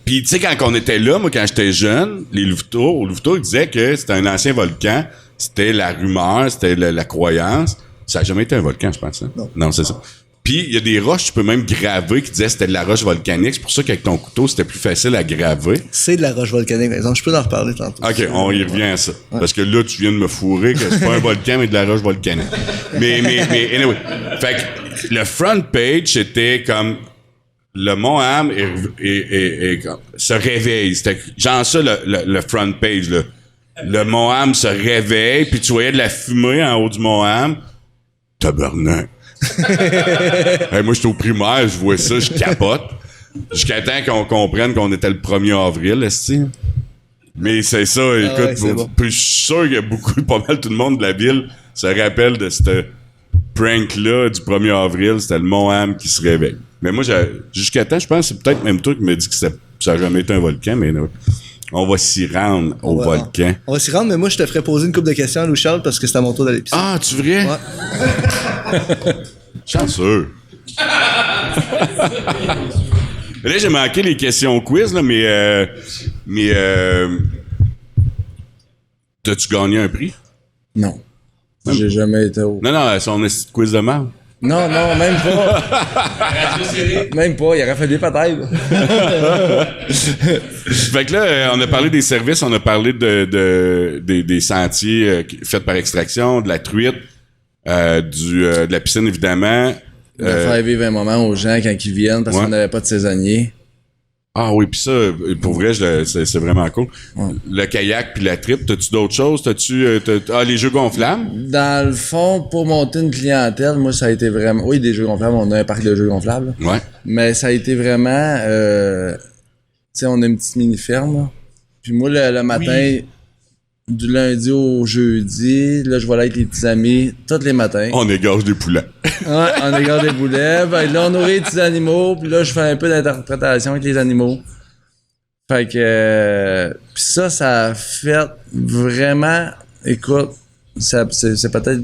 A: Puis, tu sais, quand on était là, moi, quand j'étais jeune, au Louveteau, ils disaient que c'était un ancien volcan. C'était la rumeur, c'était la croyance. Ça a jamais été un volcan, je pense. Hein? Non, c'est ça. Puis, il y a des roches, tu peux même graver, qui disaient que c'était de la roche volcanique. C'est pour ça qu'avec ton couteau, c'était plus facile à graver.
C: C'est de la roche volcanique, par exemple. Je peux en reparler tantôt.
A: OK, on y revient à ça. Ouais. Parce que là, tu viens de me fourrer que c'est pas un volcan, mais de la roche volcanique. Mais, anyway. Fait que le front page, c'était comme... Le Mont-Ham se réveille. C'était genre ça, le front page, là. Le Mont-Ham se réveille, puis tu voyais de la fumée en haut du Mont-Ham. Tabarnak. Hey, moi, j'étais au primaire, je vois ça, je capote. Jusqu'à temps qu'on comprenne qu'on était le 1er avril, est-ce. Mais c'est ça, écoute,
C: ouais, c'est bon.
A: Puis je suis sûr qu'il y a pas mal tout le monde de la ville se rappelle de cette prank-là du 1er avril, c'était le Mont-Ham qui se réveille. Mais moi, jusqu'à temps, je pense que c'est peut-être même toi qui me dit que ça n'a jamais été un volcan, mais on va s'y rendre au volcan.
C: On va s'y rendre, mais moi, je te ferais poser une couple de questions à Louis-Charles parce que c'est à mon tour d'aller pisser.
A: Ah, tu vrai?
C: Ouais.
A: Chanceux. Là, j'ai manqué les questions quiz, là, mais t'as-tu gagné un prix?
B: Non. J'ai jamais été au...
A: Non, son quiz de merde.
B: Non, même pas. Même pas, il aurait fallu peut-être.
A: Fait que là, on a parlé des services, on a parlé des sentiers faits par extraction, de la truite, de la piscine, évidemment.
B: De faire vivre un moment aux gens quand ils viennent parce qu'on n'avait pas de saisonniers.
A: Ah oui, puis ça, pour vrai, c'est vraiment cool. Ouais. Le kayak puis la trip, t'as-tu d'autres choses? Les jeux gonflables?
B: Dans le fond, pour monter une clientèle, moi, ça a été vraiment... Oui, des jeux gonflables, on a un parc de jeux gonflables.
A: Ouais.
B: Mais ça a été vraiment... tu sais, on a une petite mini-ferme, là. Puis moi, le matin... Du lundi au jeudi, là, je vais là avec les petits amis, tous les matins.
A: On égorge des poulets.
B: Ouais, on égorge des poulets. Ben, là, on nourrit les petits animaux, puis là, je fais un peu d'interprétation avec les animaux. Fait que... Puis ça a fait vraiment... Écoute, c'est peut-être...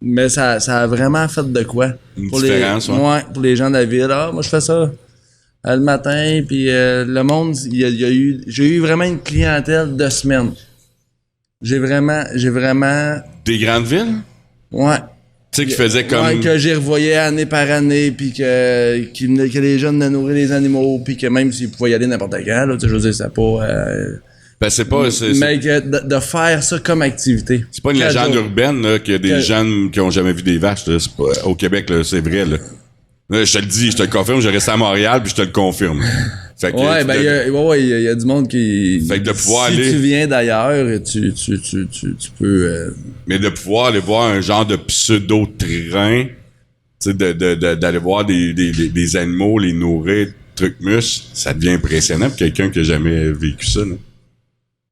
B: Mais ça a vraiment fait de quoi?
A: Une
B: pour
A: différence,
B: ouais, pour les gens de la ville. Ah, moi, je fais ça le matin, puis le monde, j'ai eu vraiment une clientèle de semaine. J'ai vraiment...
A: Des grandes villes?
B: Ouais.
A: Tu sais, qui faisaient comme...
B: Ouais, que j'y revoyais année par année, puis que les jeunes venaient nourrir les animaux, puis que même s'ils pouvaient y aller n'importe quand, là, tu sais, je veux dire, c'est pas...
A: Ben, c'est pas...
B: mais que de faire ça comme activité.
A: C'est pas une légende urbaine, là, qu'il y a des gens qui ont jamais vu des vaches, là. C'est pas, au Québec, là, c'est vrai, là. Là, je te le dis, je te le confirme, j'ai resté à Montréal, puis je te le confirme. Fait que,
B: ouais, ben, il y a du monde qui...
A: Fait que de pouvoir
B: si
A: aller...
B: tu viens d'ailleurs, tu peux...
A: Mais de pouvoir aller voir un genre de pseudo-train, tu sais, d'aller voir des animaux, les nourrir, trucs mus, ça devient impressionnant pour quelqu'un qui a jamais vécu ça, là.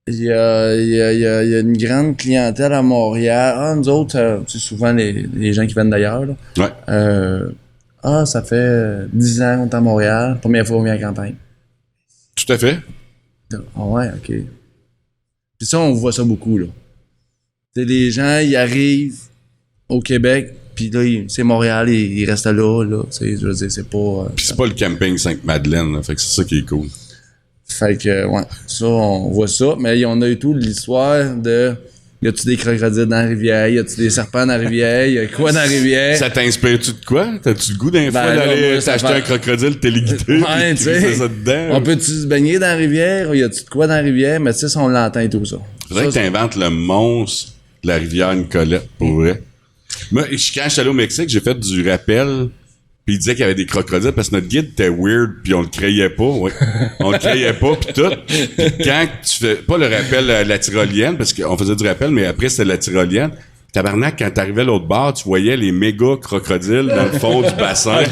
B: Il y a une grande clientèle à Montréal. Ah, nous autres, c'est souvent les gens qui viennent d'ailleurs, là. Ouais. Ça fait 10 ans qu'on est à Montréal. Première fois qu'on vient à la campagne.
A: Tout à fait.
B: Ah ouais, OK. Puis ça, on voit ça beaucoup, là. Tu sais, les gens, ils arrivent au Québec, puis là, c'est Montréal, ils restent là. Tu sais, je veux dire, c'est pas...
A: Puis c'est pas le camping Sainte-Madeleine, là. Fait que c'est ça qui est cool.
B: Fait que, ouais, ça, on voit ça. Mais on a eu tout l'histoire de... Y a-tu des crocodiles dans la rivière? Y a-tu des serpents dans la rivière? Y a quoi dans la rivière?
A: Ça t'inspire-tu de quoi? T'as-tu le goût d'un fois d'aller t'acheter un crocodile téléguidé?
B: Ouais, tu sais.
A: Ça dedans?
B: On peut-tu se baigner dans la rivière? Y a-tu de quoi dans la rivière? Mais tu sais, ça, on l'entend et tout ça.
A: Faudrait que t'inventes le monstre de la rivière Nicolette, pour vrai. Moi, quand j'étais allé au Mexique, j'ai fait du rappel. Puis il disait qu'il y avait des crocodiles parce que notre guide était weird puis on le croyait pas, ouais. On le croyait pas puis tout. Puis quand tu fais pas le rappel la tyrolienne parce qu'on faisait du rappel mais après c'était la tyrolienne. Tabarnak, quand t'arrivais à l'autre bord, tu voyais les méga crocodiles dans le fond du bassin. Là,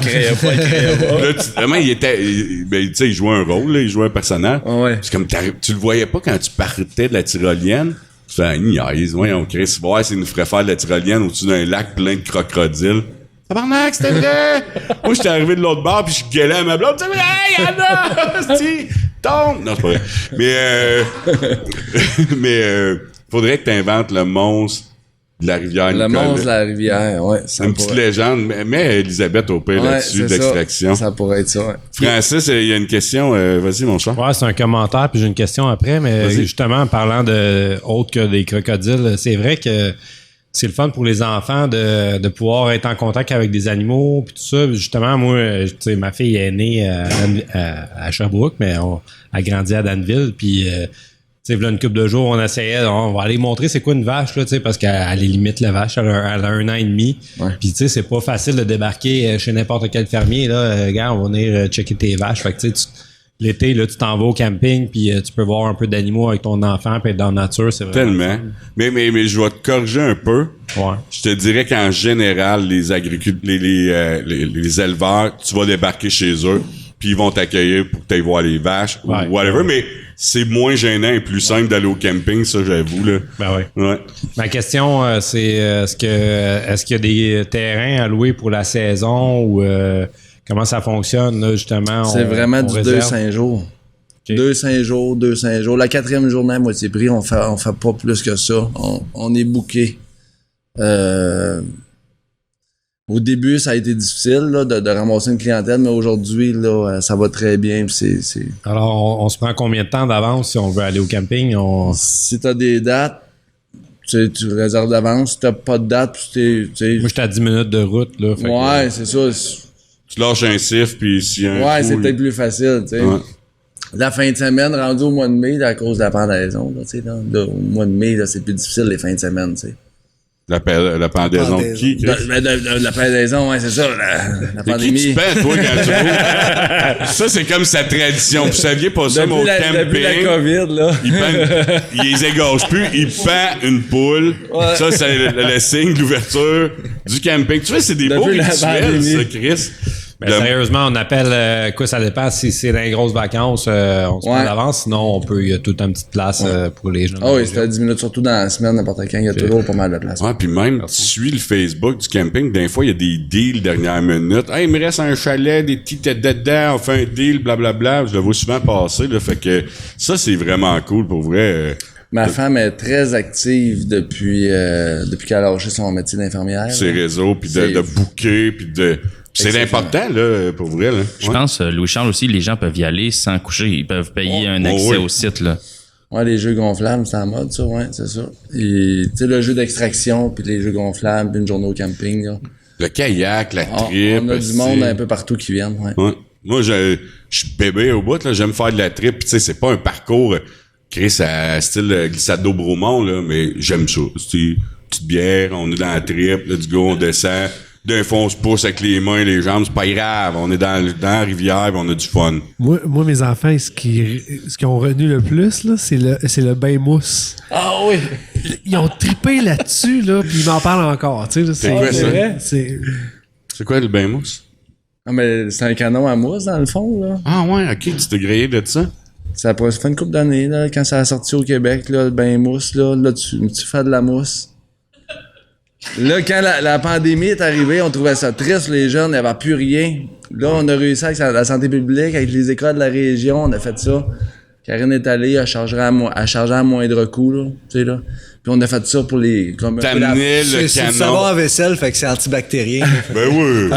A: vraiment, il jouait un rôle, là, il jouait un personnage.
B: Ouais.
A: C'est comme tu le voyais pas quand tu partais de la tyrolienne. Tu fais niaise, on crée s'il nous ferait faire de la tyrolienne au-dessus d'un lac plein de crocodiles. Tabarnak, c'était vrai! Moi, j'étais arrivé de l'autre bord, puis je gueulais à ma blonde. Tu sais, hey, y'en a! Hostie! Tombe! Non, c'est pas vrai. Mais, faudrait que t'inventes le monstre de la rivière
B: Le
A: Nicolas.
B: monstre de la rivière, ouais.
A: Une petite légende. Mais Elisabeth au pire là-dessus, d'extraction.
B: Ça pourrait être ça, ouais.
A: Francis, il y a une question. Vas-y, mon chat.
G: Ouais, c'est un commentaire, puis j'ai une question après, mais justement, en parlant de autre que des crocodiles, c'est vrai que c'est le fun pour les enfants de pouvoir être en contact avec des animaux puis tout ça. Justement, moi, tu sais, ma fille est née à Sherbrooke, mais elle a grandi à Danville. Puis, tu sais, là, une couple de jours, on essayait, on va aller montrer c'est quoi une vache, là, tu sais, parce qu'elle est limite la vache, elle a 1 an et demi.
B: Ouais.
G: Puis, tu sais, c'est pas facile de débarquer chez n'importe quel fermier, là. Regarde, on va venir checker tes vaches. Fait que, tu sais, l'été, là, tu t'en vas au camping, puis tu peux voir un peu d'animaux avec ton enfant, puis être dans la nature, c'est vraiment
A: Tellement. Mais je vais te corriger un peu.
G: Ouais.
A: Je te dirais qu'en général, les agriculteurs, les éleveurs, tu vas débarquer chez eux, puis ils vont t'accueillir pour que tu ailles voir les vaches ou whatever, mais c'est moins gênant et plus simple d'aller au camping, ça, j'avoue, là.
G: Ben oui.
A: Ouais.
G: Ma question, c'est est-ce qu'il y a des terrains à louer pour la saison ou comment ça fonctionne, là, justement?
B: C'est vraiment du
G: réserve?
B: 2-5 jours.
G: Okay.
B: 2-5 jours. La 4e journée à moitié prix, on fait pas plus que ça. On est booké. Au début, ça a été difficile là, de ramasser une clientèle, mais aujourd'hui, là, ça va très bien.
G: Alors, on se prend combien de temps d'avance si on veut aller au camping?
B: Si t'as des dates, tu réserves d'avance. Si t'as pas de date,
G: Moi, j'étais à 10 minutes de route. Là,
B: ouais, c'est ça.
A: Tu lâches un siffle, puis s'il y a un
B: Ouais,
A: coup,
B: c'est
A: là.
B: peut-être plus facile, tu sais.
A: Ouais.
B: La fin de semaine, rendu au mois de mai, là, à cause de la pendaison, là, tu sais, au mois de mai, là, c'est plus difficile les fins de semaine, tu sais.
A: La pendaison de qui, Chris?
B: La pendaison, ouais, c'est ça, la
A: De qui
B: pandémie.
A: tu pètes, toi, quand tu roules? Ça, c'est comme sa tradition. Vous saviez pas ça, mais au
B: Depuis la
A: camping,
B: COVID, là.
A: il les égorge plus, il pend une poule.
B: Ouais.
A: Ça, c'est le signe d'ouverture du camping. Tu vois, c'est des beaux
B: Depuis la
A: rituels,
B: pandémie.
A: ça, Chris.
G: Ben, sérieusement, on appelle, quoi, ça dépend si c'est dans les grosses vacances, on se prend d'avance, sinon il y a toute une petite place pour les gens.
B: Ah oui, c'était à 10 minutes, surtout dans la semaine, n'importe quand, il y a toujours pas mal de place.
A: Ouais, puis même, tu suis le Facebook du camping, des fois, il y a des deals dernière minute. Hey, il me reste un chalet, des petites têtes dedans, on fait un deal, blablabla. Je le vois souvent passer, là. Fait que ça, c'est vraiment cool, pour vrai.
B: Ma femme est très active depuis qu'elle a lâché son métier d'infirmière.
A: Ces réseaux, puis de booker, puis de... C'est important, là, pour vrai, là.
F: Je pense, Louis-Charles aussi, les gens peuvent y aller sans coucher. Ils peuvent payer un accès au site, là.
B: Ouais, les jeux gonflables, c'est en mode, ça, ouais, c'est ça. Et, tu sais, le jeu d'extraction, puis les jeux gonflables, puis une journée au camping, là.
A: Le kayak, la trip.
B: On a du monde un peu partout qui viennent, ouais.
A: Ouais. Moi, je suis bébé au bout, là. J'aime faire de la trip, puis tu sais, c'est pas un parcours Chris à style glissade d'eau Bromont, là, mais j'aime ça. C'est une petite bière, on est dans la trip, let's go, on descend. D'un fond, on se pousse avec les mains et les jambes, c'est pas grave. On est dans la rivière, pis on a du fun.
D: Moi, mes enfants, ce qui ont retenu le plus, là, c'est le bain mousse.
B: Ah oui!
D: Ils ont trippé là-dessus, là, puis ils m'en parlent encore. Tu sais,
A: C'est quoi ça?
B: vrai?
A: C'est quoi le bain mousse?
B: Ah, mais c'est un canon à mousse, dans le fond, là.
A: Ah ouais, ok, tu t'es grillé de ça?
B: Ça fait une couple d'années, là, quand ça a sorti au Québec, là, le bain mousse, là, tu fais de la mousse. Là, quand la pandémie est arrivée, on trouvait ça triste, les jeunes, il n'y avait plus rien. Là, on a réussi avec la santé publique, avec les écoles de la région, on a fait ça. Karine est allée, elle chargeait à moindre coût, là, tu sais, là. Puis on a fait ça pour les...
A: T'amenais le
C: C'est du savon
A: canon.
C: à vaisselle, fait que c'est antibactérien.
A: Ben oui.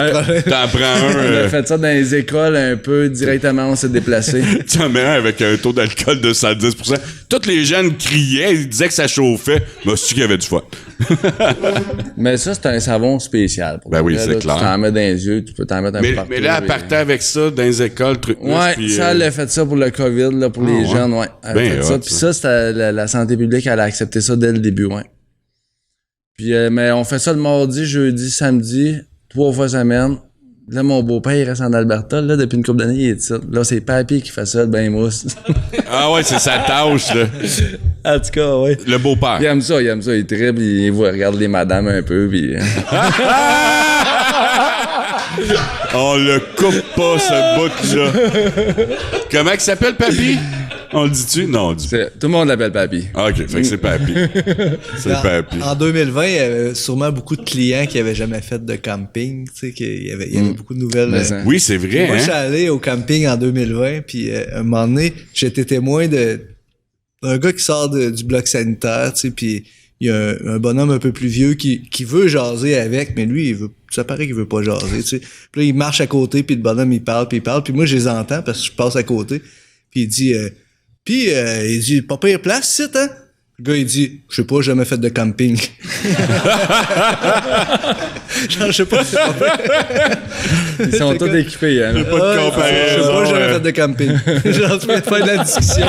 A: T'en prends
B: On
A: un.
B: a fait ça dans les écoles un peu, directement, on s'est déplacé.
A: T'en mets un avec un taux d'alcool de 110%. Tous les jeunes criaient, ils disaient que ça chauffait. Mais c'est qu'il y avait du fun.
B: Mais ça, c'est un savon spécial. Pour
A: Ben oui,
B: vrai,
A: c'est
B: là.
A: clair.
B: Tu t'en mets dans les yeux, tu peux t'en mettre un peu partout.
A: Mais là, elle partait avec ça dans les écoles, truc
B: Ouais,
A: puis,
B: ça, elle a fait ça pour le COVID, là, pour les
A: ouais.
B: jeunes, ouais. Elle a
A: Ben
B: fait ça.
A: hot,
B: Puis ça, c'était la santé publique, elle a accepté ça dès le début, ouais. Puis, mais on fait ça le mardi, jeudi, samedi, 3 fois semaine. Là, mon beau-père, il reste en Alberta. Là, depuis une couple d'années, il est ici. Là, c'est Papy qui fait ça, le bain mousse.
A: Ah ouais, c'est sa tâche, là.
B: En tout cas, ouais.
A: Le beau-père.
B: Il aime ça. Il tripe, il regarde les madames un peu, puis...
A: On le coupe pas, ce bout-là. Comment il s'appelle, Papy? On le dit-tu? Non, on le dit pas.
B: Tout le monde l'appelle Papy.
A: Ah, OK, fait que c'est Papy. C'est Papy.
C: En 2020, il y avait sûrement beaucoup de clients qui avaient jamais fait de camping, tu sais, qu'il y avait beaucoup de nouvelles.
B: Mais ça-
A: Oui, c'est vrai,
C: Moi, je suis
A: hein?
C: allé au camping en 2020, puis un moment donné, j'étais témoin d'un gars qui sort du bloc sanitaire, tu sais, puis il y a un bonhomme un peu plus vieux qui veut jaser avec, mais lui, ça paraît qu'il veut pas jaser, tu sais. Puis là, il marche à côté, puis le bonhomme, il parle, puis moi, je les entends parce que je passe à côté, puis il dit, pas pire place, c'est, hein? Le gars, il dit, je sais pas, j'ai jamais fait de camping. Genre, je sais pas, c'est pas vrai.
B: Ils sont tous équipés, hein.
A: Pas de comparaison.
C: Je sais pas, j'ai jamais
A: ouais.
C: fait de camping. Genre, tu peux faire de la discussion.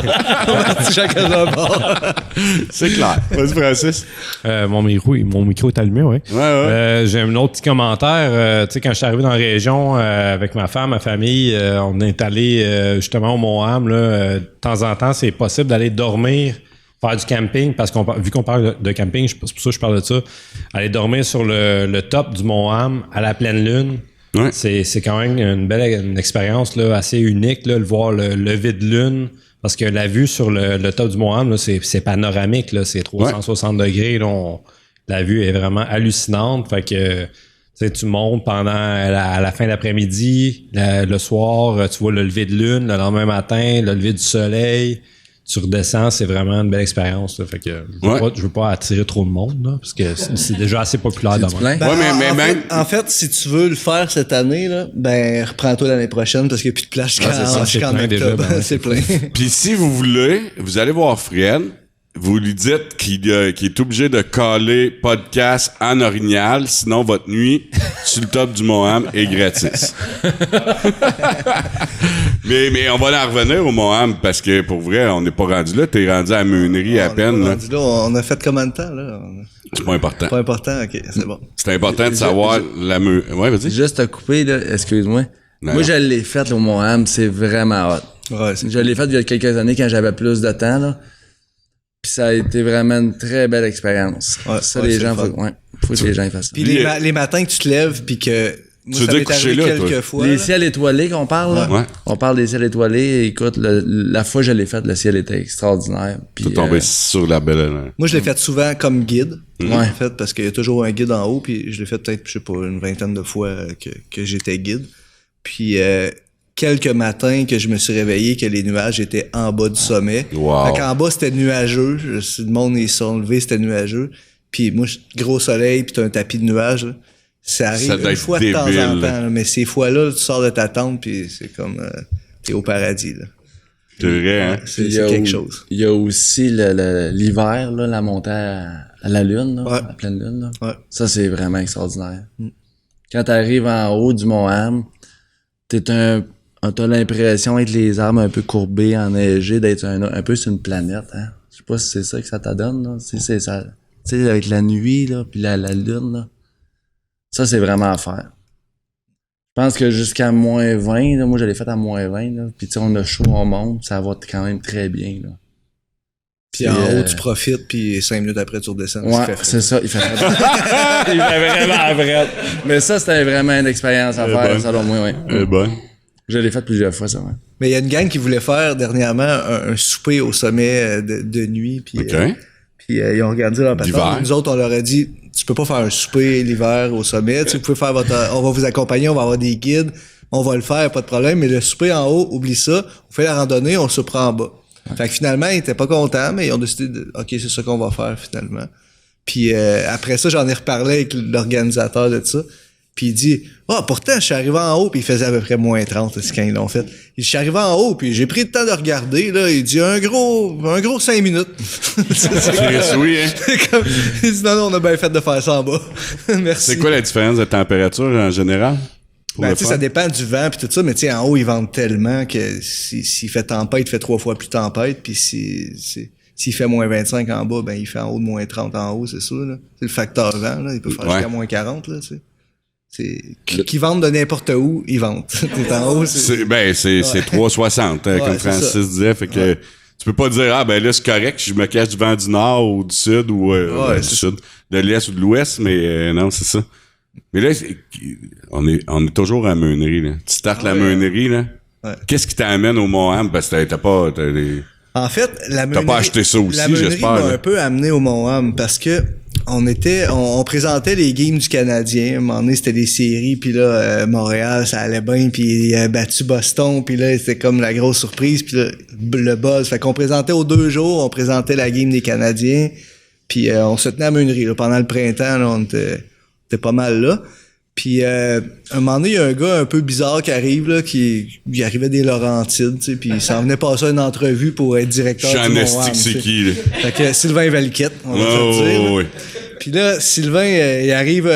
C: On va partir chacun d'un bord.
A: C'est clair. Vas-y, Francis.
G: Mon micro est allumé, oui.
A: Ouais.
G: J'ai un autre petit commentaire. Tu sais, quand je suis arrivé dans la région avec ma femme, ma famille, on est allé justement au Mont-Ham. De temps en temps, c'est possible d'aller dormir, faire du camping, parce vu qu'on parle de camping, c'est pour ça que je parle de ça. Aller dormir sur le top du Mont-Ham à la pleine lune.
A: Ouais.
G: C'est quand même une expérience là, assez unique, là, le voir le lever de lune. Parce que la vue sur le top du Mont-Ham, là, c'est panoramique, là, c'est 360 degrés. Là, la vue est vraiment hallucinante. Fait que tu montes pendant à la fin d'après-midi, le soir, tu vois le lever de lune, le lendemain matin, le lever du soleil. Tu redescends, c'est vraiment une belle expérience. Là. Fait que je veux pas attirer trop de monde, là, parce que c'est déjà assez populaire demain.
B: plein?
A: Ouais, mais
C: En fait, si tu veux le faire cette année, là, ben, reprends-toi l'année prochaine parce qu'il n'y a plus de plage jusqu'en
G: plein déjà,
C: octobre.
G: ben,
C: C'est plein.
A: Puis si vous voulez, vous allez voir Fred, vous lui dites qu'il est obligé de coller podcast en orignal, sinon votre nuit sur le top du Mont-Ham est gratis. mais on va en revenir au Mont-Ham parce que pour vrai, on n'est pas rendu là. T'es rendu à la meunerie à peine. Là.
C: On a fait combien de temps, là?
A: C'est pas important.
C: Pas important, ok, c'est bon.
A: C'est important de savoir la meunerie. Ouais, vas-y.
B: Juste te couper, là, excuse-moi.
A: Non,
B: Moi,
A: non.
B: je l'ai fait, au Mont-Ham, c'est vraiment hot.
C: Ouais,
B: Je l'ai fait il y a quelques années quand j'avais plus de temps, là. Puis ça a été vraiment une très belle expérience.
C: Ouais,
B: ça,
C: ouais,
B: les
C: c'est
B: gens,
C: le fun.
B: faut que les gens y fassent ça.
C: Puis
A: Lui,
C: les matins que tu te lèves, puis que... Moi,
A: Tu
C: ça
A: veux
C: m'est
A: dire coucher
C: arrivé
A: là, toi?
C: quelques fois.
B: Les
C: là.
B: ciels étoilés qu'on parle, là.
A: Ouais.
B: On parle des ciels étoilés. Écoute, la fois que je l'ai fait, le ciel était extraordinaire. Puis,
A: T'es tombé sur la belle.
C: Moi, je l'ai fait souvent comme guide,
B: Ouais.
C: en fait, parce qu'il y a toujours un guide en haut, puis je l'ai fait peut-être, je sais pas, une vingtaine de fois que j'étais guide. Puis quelques matins que je me suis réveillé que les nuages étaient en bas du sommet.
A: Wow.
C: Fait qu'en bas, c'était nuageux. Le monde, ils se sont levés, c'était nuageux. Puis moi, gros soleil, puis t'as un tapis de nuages. Là. Ça arrive
A: Ça doit
C: une
A: être
C: fois de temps
A: débile,
C: en temps.
A: là.
C: Là. Mais ces fois-là, tu sors de ta tente, puis c'est comme... t'es au paradis, là.
A: C'est vrai, hein?
C: C'est
B: il y a
C: quelque chose.
B: Il y a aussi l'hiver, là, la montée à la lune, là,
C: Ouais.
B: à la pleine lune. Là.
C: Ouais.
B: Ça, c'est vraiment extraordinaire. Quand t'arrives en haut du Mont-Ham, t'as l'impression avec les arbres un peu courbés, enneigés, d'être un peu sur une planète. Hein? Je sais pas si c'est ça que ça te donne. Là. C'est ça. Tu sais, avec la nuit, là, puis la lune, là. Ça, c'est vraiment à faire. Je pense que jusqu'à moins 20, là, moi, je l'ai fait à moins 20, là. Puis, tu sais, on a chaud, on monte, ça va quand même très bien, là.
C: Puis en haut, tu profites, puis 5 minutes après, tu redescends.
B: Ouais, c'est ça, il fait il fait vraiment vrai. Mais ça, c'était vraiment une expérience à faire,
A: bonne.
B: selon moi, oui.
A: Bon.
B: Je l'ai fait plusieurs fois, ça, ouais.
C: Mais il y a une gang qui voulait faire dernièrement un souper au sommet de nuit, puis
A: OK.
C: puis ils ont regardé leur
A: D'hiver.
C: patente. Nous autres, on leur a dit, tu peux pas faire un souper l'hiver au sommet. Tu sais, vous pouvez faire on va vous accompagner, on va avoir des guides, on va le faire, pas de problème. Mais le souper en haut, oublie ça. On fait la randonnée, on se prend en bas. Fait que finalement, ils étaient pas contents, mais ils ont décidé OK, c'est ça qu'on va faire finalement. Puis après ça, j'en ai reparlé avec l'organisateur de ça. Puis il dit pourtant, je suis arrivé en haut, puis il faisait à peu près moins 30, c'est quand ils l'ont fait. Je suis arrivé en haut, puis j'ai pris le temps de regarder, là. Il dit un gros 5 minutes.
A: Chris, oui, hein?
C: Comme, il dit non, on a bien fait de faire ça en bas. Merci.
A: C'est quoi la différence de température en général? pour
C: Ben,
A: le
C: tu sais,
A: faire?
C: ça dépend du vent puis tout ça, mais tu sais, en haut, ils vendent tellement que s'il fait tempête, il fait 3 fois plus tempête, puis s'il fait moins 25 en bas, ben il fait en haut de moins 30 en haut, c'est sûr. Là. C'est le facteur vent, là. Il peut faire jusqu'à moins 40, là, tu sais. Qui vendent de n'importe où, ils vendent. T'es en haut,
A: c'est 360, comme Francis disait. Fait que tu peux pas dire, là, c'est correct, je me cache du vent du nord ou du sud ou du sud, de l'est ou de l'ouest, mais non, c'est ça. Mais là, on est toujours à la meunerie, là. Tu startes la meunerie, là. Ouais. Qu'est-ce qui t'amène au Mont-Ham? Parce que
C: En fait, la meunerie...
A: T'as pas acheté ça aussi,
C: la meunerie
A: j'espère.
C: m'a un peu amené au Mont-Ham parce que on présentait les games du Canadien. À un moment donné, c'était des séries, puis là, Montréal, ça allait bien, puis il a battu Boston, puis là, c'était comme la grosse surprise, puis là, le buzz. Fait qu'on présentait aux 2 jours, on présentait la game des Canadiens, puis on se tenait à la meunerie. Là, pendant le printemps, là, on était pas mal là. Puis un moment donné, il y a un gars un peu bizarre qui arrive, là, qui arrivait des Laurentides, tu sais, puis il s'en venait passer une entrevue pour être directeur du Mont-Ham.
A: C'est qui, là?
C: Fait que Sylvain Valquette, on va se dire.
A: Oui.
C: Puis là, Sylvain, il arrive...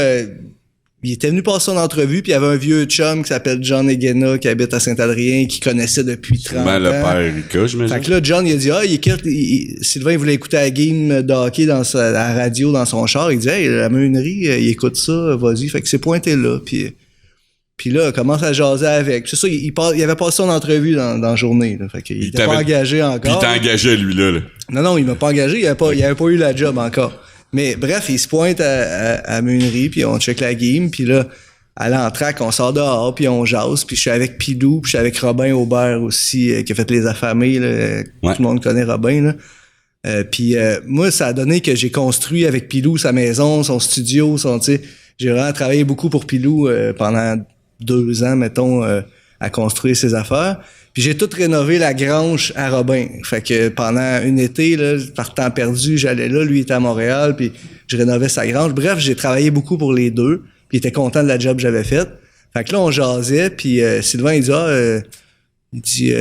C: il était venu passer une entrevue, puis il y avait un vieux chum qui s'appelle John Eguena, qui habite à Saint-Adrien, qui connaissait depuis 30 ans.
A: Le père Erika, j'imagine.
C: Fait que là, John, il a dit, Sylvain, il voulait écouter la game de hockey à la radio, dans son char. Il dit, hey, la meunerie, il écoute ça, vas-y. Fait que c'est pointé là. Puis là, il commence à jaser avec. C'est ça, il avait passé son entrevue dans la journée. Là. Fait qu'il était pas engagé encore.
A: Puis il t'a engagé, lui, là.
C: Non, il m'a pas engagé. Il avait pas eu la job encore. Mais bref, il se pointe à meunerie, puis on check la game, puis là, à l'entraque, on sort dehors, puis on jase, puis je suis avec Pilou, puis je suis avec Robin Aubert aussi, qui a fait Les Affamés, là. Tout le monde connaît Robin, là. Puis moi, ça a donné que j'ai construit avec Pilou sa maison, son studio, tu sais, j'ai vraiment travaillé beaucoup pour Pilou pendant 2 ans, mettons, à construire ses affaires. Puis j'ai tout rénové la grange à Robin. Fait que pendant une été, là, par temps perdu, j'allais là, lui était à Montréal, puis je rénovais sa grange. Bref, j'ai travaillé beaucoup pour les deux, puis il était content de la job que j'avais faite. Fait que là, on jasait, puis Sylvain, il dit,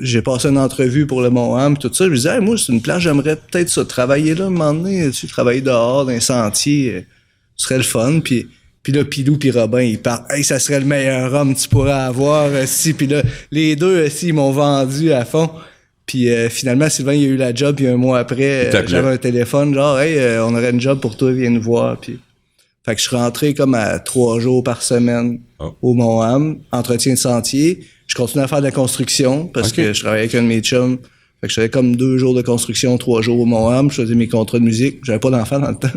C: j'ai passé une entrevue pour le Mont-Ham, tout ça. Je lui disais, hey, moi, c'est une place, j'aimerais peut-être ça, travailler là, un moment donné, travailler dehors, dans un sentier, ce serait le fun, Puis là, Pilou puis Robin, ils partent. Hey, ça serait le meilleur homme que tu pourrais avoir. Puis là, les deux, ils m'ont vendu à fond. Puis finalement, Sylvain, il a eu la job. Puis un mois après, j'avais un téléphone. Genre, hey, on aurait une job pour toi, viens nous voir. Puis, fait que je suis rentré comme à 3 jours par semaine au Mont-Ham, entretien de sentier. Je continuais à faire de la construction parce que je travaillais avec un de mes chums. Fait que je faisais comme 2 jours de construction, 3 jours au Mont-Ham. Je faisais mes contrats de musique. J'avais pas d'enfant dans le temps.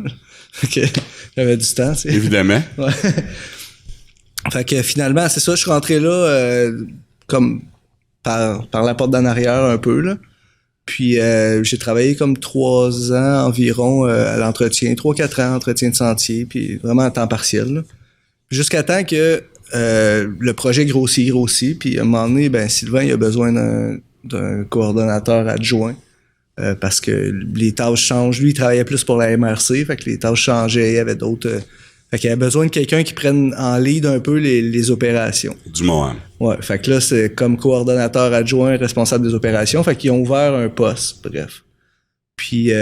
C: Fait que j'avais du temps, tu sais.
A: Évidemment.
C: Ouais. Fait que finalement, c'est ça, je suis rentré là comme par la porte d'en arrière un peu, là. Puis j'ai travaillé comme 3 ans environ à l'entretien, 3-4 ans entretien de sentier, puis vraiment à temps partiel, là. Jusqu'à temps que le projet grossit, puis à un moment donné, ben Sylvain, il a besoin d'un coordonnateur adjoint. Parce que les tâches changent. Lui, il travaillait plus pour la MRC, fait que les tâches changeaient, il y avait d'autres... fait qu'il y avait besoin de quelqu'un qui prenne en lead un peu les opérations.
A: Du Mont-Ham.
C: Ouais, fait que là, c'est comme coordonnateur adjoint, responsable des opérations, fait qu'ils ont ouvert un poste, bref. Puis, tu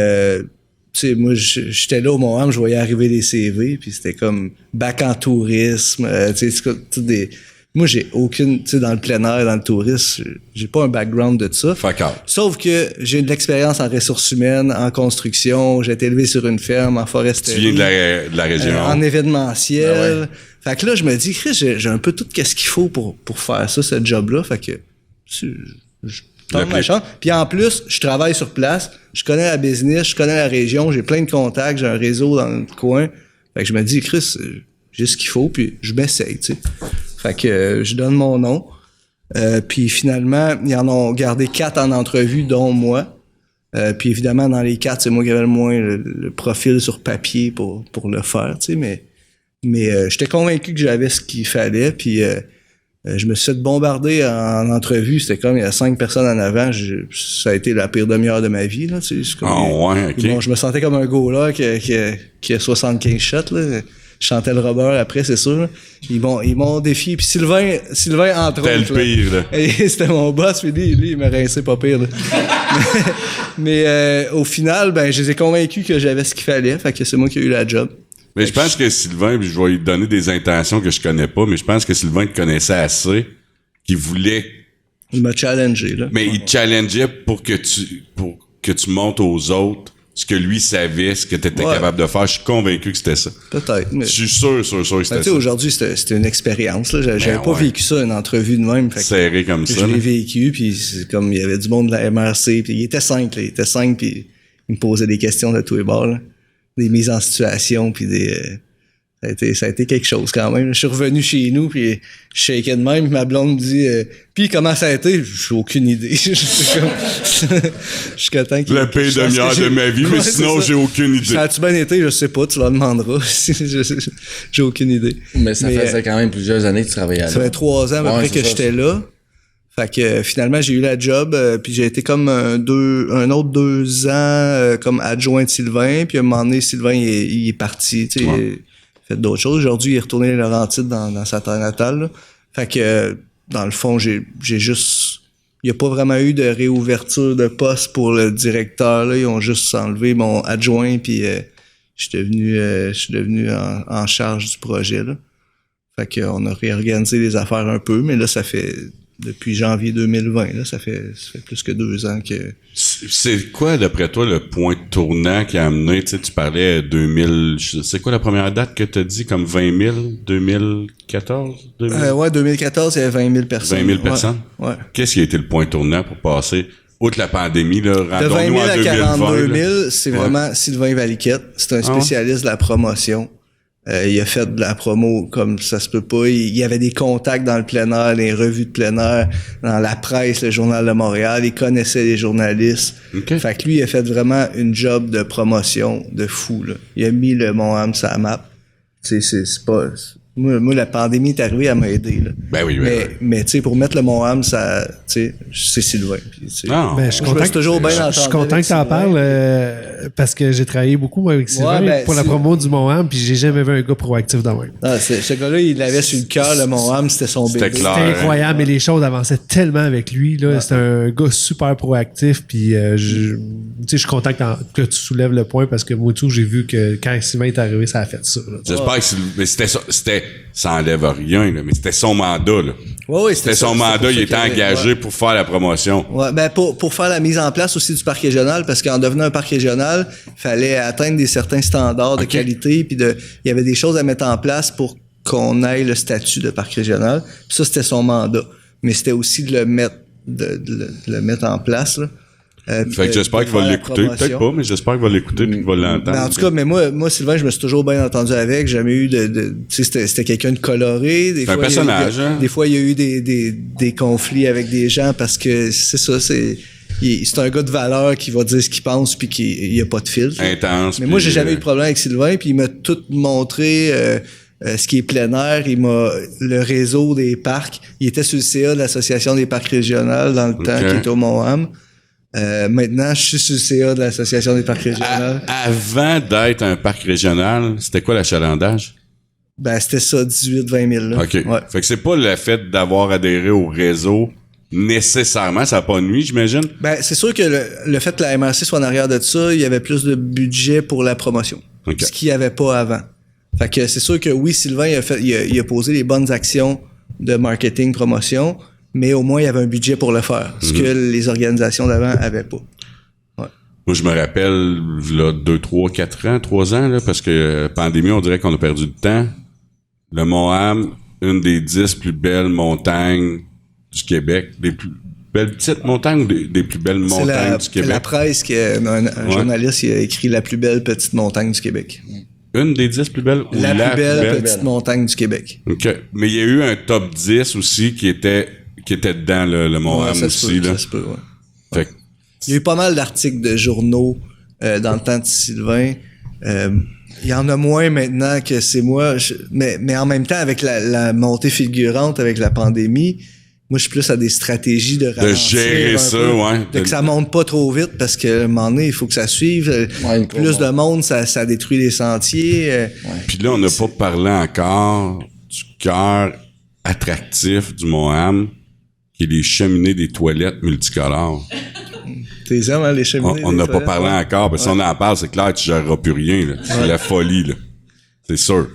C: sais, moi, j'étais là au Mont-Ham, je voyais arriver des CV, puis c'était comme bac en tourisme, tu sais, des... Moi, j'ai aucune, tu sais, dans le plein air, dans le tourisme, j'ai pas un background de ça. Sauf que j'ai de l'expérience en ressources humaines, en construction, j'ai été élevé sur une ferme, en foresterie.
A: Tu viens de la région.
C: En événementiel.
A: Ben ouais.
C: Fait que là, je me dis, Chris, j'ai un peu tout ce qu'il faut pour faire ça, ce job-là. Fait que je tente ma chance. Puis en plus, je travaille sur place, je connais la business, je connais la région, j'ai plein de contacts, j'ai un réseau dans le coin. Fait que je me dis, Chris, j'ai ce qu'il faut, puis je m'essaye, tu sais. Fait que je donne mon nom. Puis finalement, ils en ont gardé 4 en entrevue, dont moi. Puis évidemment, dans les 4, c'est moi qui avais le moins le profil sur papier pour le faire, tu sais. Mais j'étais convaincu que j'avais ce qu'il fallait. Puis je me suis fait bombarder en entrevue. C'était comme il y a 5 personnes en avant. Ça a été la pire demi-heure de ma vie, là. Tu sais,
A: ouais, OK.
C: Bon, je me sentais comme un goaler qui a 75 shots, là. Je chantais le Robert après, c'est sûr. Ils m'ont défié. Puis Sylvain entre autres.
A: C'était le pire, là.
C: Et c'était mon boss, puis lui, il m'a rincé pas pire, là. mais au final, ben, je les ai convaincus que j'avais ce qu'il fallait. Fait que c'est moi qui ai eu la job.
A: Mais je pense que Sylvain, puis je vais lui donner des intentions que je connais pas, mais je pense que Sylvain te connaissait assez, qu'il voulait...
C: Il m'a challengé, là.
A: Mais il te challengeait pour que tu montres aux autres ce que lui savait, ce que tu étais capable de faire. Je suis convaincu que c'était ça.
C: Peut-être. Mais...
A: Je suis sûr que c'était ça.
C: Aujourd'hui, c'était une expérience. Là. J'avais pas vécu ça, une entrevue de même. Fait
A: serré comme ça.
C: Je l'ai vécu, puis c'est comme il y avait du monde de la MRC, puis il était 5, puis il me posait des questions de tous les bords, là. Des mises en situation, puis ça a été quelque chose quand même. Je suis revenu chez nous, puis je shakeais de même, puis ma blonde me dit puis comment ça a été? J'ai aucune idée. Je suis content qu'il
A: le pire demi-heure de ma vie, mais sinon j'ai aucune idée.
C: Ça a-tu bien été? Je sais pas, tu leur demanderas. J'ai aucune idée.
B: Mais ça faisait quand même plusieurs années que tu travaillais là.
C: Ça fait 3 ans après que j'étais là. Fait que finalement j'ai eu la job, puis j'ai été comme un autre 2 ans comme adjoint de Sylvain, puis à un moment donné Sylvain il est parti, tu sais, il a fait d'autres choses. Aujourd'hui il est retourné à Laurentides dans sa terre natale, là. Fait que dans le fond j'ai juste, il y a pas vraiment eu de réouverture de poste pour le directeur, là. Ils ont juste enlevé mon adjoint, puis je suis devenu en charge du projet, là. Fait qu'on a réorganisé les affaires un peu, mais là ça fait depuis janvier 2020, là, ça fait plus que 2 ans que...
A: C'est quoi, d'après toi, le point tournant qui a amené, tu sais, tu parlais 2000... C'est quoi la première date que tu as dit, comme 20 000? 2014?
C: Ouais, 2014, il y avait 20 000 personnes.
A: 20 000 personnes?
C: Ouais.
A: Qu'est-ce qui a été le point tournant pour passer, outre la pandémie, là,
C: de 20 000 à 42 000, c'est vraiment Sylvain Valiquette. C'est un spécialiste de la promotion. Il a fait de la promo comme ça se peut pas. Il y avait des contacts dans le plein air, les revues de plein air, dans la presse, le Journal de Montréal. Il connaissait les journalistes.
A: Okay.
C: Fait que lui, il a fait vraiment une job de promotion de fou, là. Il a mis le Mont-Ham sur la map. C'est pas... Moi, la pandémie est arrivée, elle m'a aidé, là.
A: Ben oui.
C: Mais tu sais, pour mettre le Mont-Ham, ça, tu sais, c'est Sylvain. Puis,
D: Ben, je suis content que t'en parles parce que j'ai travaillé beaucoup avec Sylvain pour la promo du Mont-Ham, puis j'ai jamais vu un gars proactif dans même.
C: Ah, ce gars-là, il l'avait sur le cœur, le Mont-Ham, c'était son bébé.
A: C'était clair,
D: c'était incroyable, mais les choses avançaient tellement avec lui, là. C'était un gars super proactif, puis je suis content que tu soulèves le point parce que moi tout, j'ai vu que quand Sylvain est arrivé, ça a fait ça, là.
A: J'espère que mais ça enlève rien, là, mais c'était son mandat, là.
C: Ouais,
A: c'était son mandat, il était engagé pour faire la promotion.
C: Ouais, ben pour faire la mise en place aussi du parc régional, parce qu'en devenant un parc régional, il fallait atteindre certains standards de qualité, puis il y avait des choses à mettre en place pour qu'on ait le statut de parc régional. Puis ça, c'était son mandat. Mais c'était aussi de le mettre en place, là.
A: Fait que j'espère qu'il va l'écouter. Peut-être pas, mais j'espère qu'il va l'écouter et qu'il va l'entendre.
C: Ben en tout cas, mais moi, Sylvain, je me suis toujours bien entendu avec. J'ai jamais eu tu sais, c'était quelqu'un de coloré.
A: C'est un personnage, hein?
C: Des fois, il y a eu des conflits avec des gens parce que c'est ça, c'est un gars de valeur qui va dire ce qu'il pense puis il y a pas de filtre.
A: Intense.
C: Mais moi, j'ai jamais eu de problème avec Sylvain, puis il m'a tout montré ce qui est plein air. Le réseau des parcs. Il était sur le CA de l'Association des parcs régionaux dans le temps, qui était au Mont-Ham. Maintenant, je suis sur le CA de l'Association des parcs régionaux.
A: Avant d'être un parc régional, c'était quoi l'achalandage?
C: Ben, c'était ça, 18-20 000, là.
A: OK.
C: Ouais.
A: Fait que c'est pas le fait d'avoir adhéré au réseau nécessairement, ça n'a pas nuit, j'imagine? Ben,
C: c'est sûr que le fait que la MRC soit en arrière de ça, il y avait plus de budget pour la promotion.
A: Okay.
C: Ce qu'il n'y avait pas avant. Fait que c'est sûr que oui, Sylvain, il a posé les bonnes actions de marketing, promotion, mais au moins, il y avait un budget pour le faire, ce que les organisations d'avant avaient pas. Ouais.
A: Moi, je me rappelle, là, 2, 3, 4 ans, 3 ans, là, parce que pandémie, on dirait qu'on a perdu du temps. Le Mont-Ham, une des 10 plus belles montagnes du Québec. Des plus belles petites montagnes ou des plus belles montagnes du Québec?
C: C'est la presse, un journaliste il a écrit la plus belle petite montagne du Québec.
A: Une des 10 plus belles ou
C: la plus belle petite montagne du Québec.
A: OK. Mais il y a eu un top 10 aussi qui était dedans, le Mont-Ham aussi.
C: Ça se peut, ouais. Il y a eu pas mal d'articles de journaux dans le temps de Sylvain. Il y en a moins maintenant que c'est moi. Mais en même temps, avec la montée fulgurante, avec la pandémie, moi, je suis plus à des stratégies de ralentir.
A: De gérer ça, ouais.
C: De que ça monte pas trop vite parce que à un moment donné, il faut que ça suive. Plus de monde, ça détruit les sentiers.
A: Puis là, on n'a pas parlé encore du cœur attractif du Mont-Ham, qui est les cheminées des toilettes multicolores.
C: T'es aimes, hein, les cheminées?
A: On n'a pas parlé encore, parce que si on en parle, c'est clair, tu géreras plus rien, là. C'est la folie, là. C'est sûr.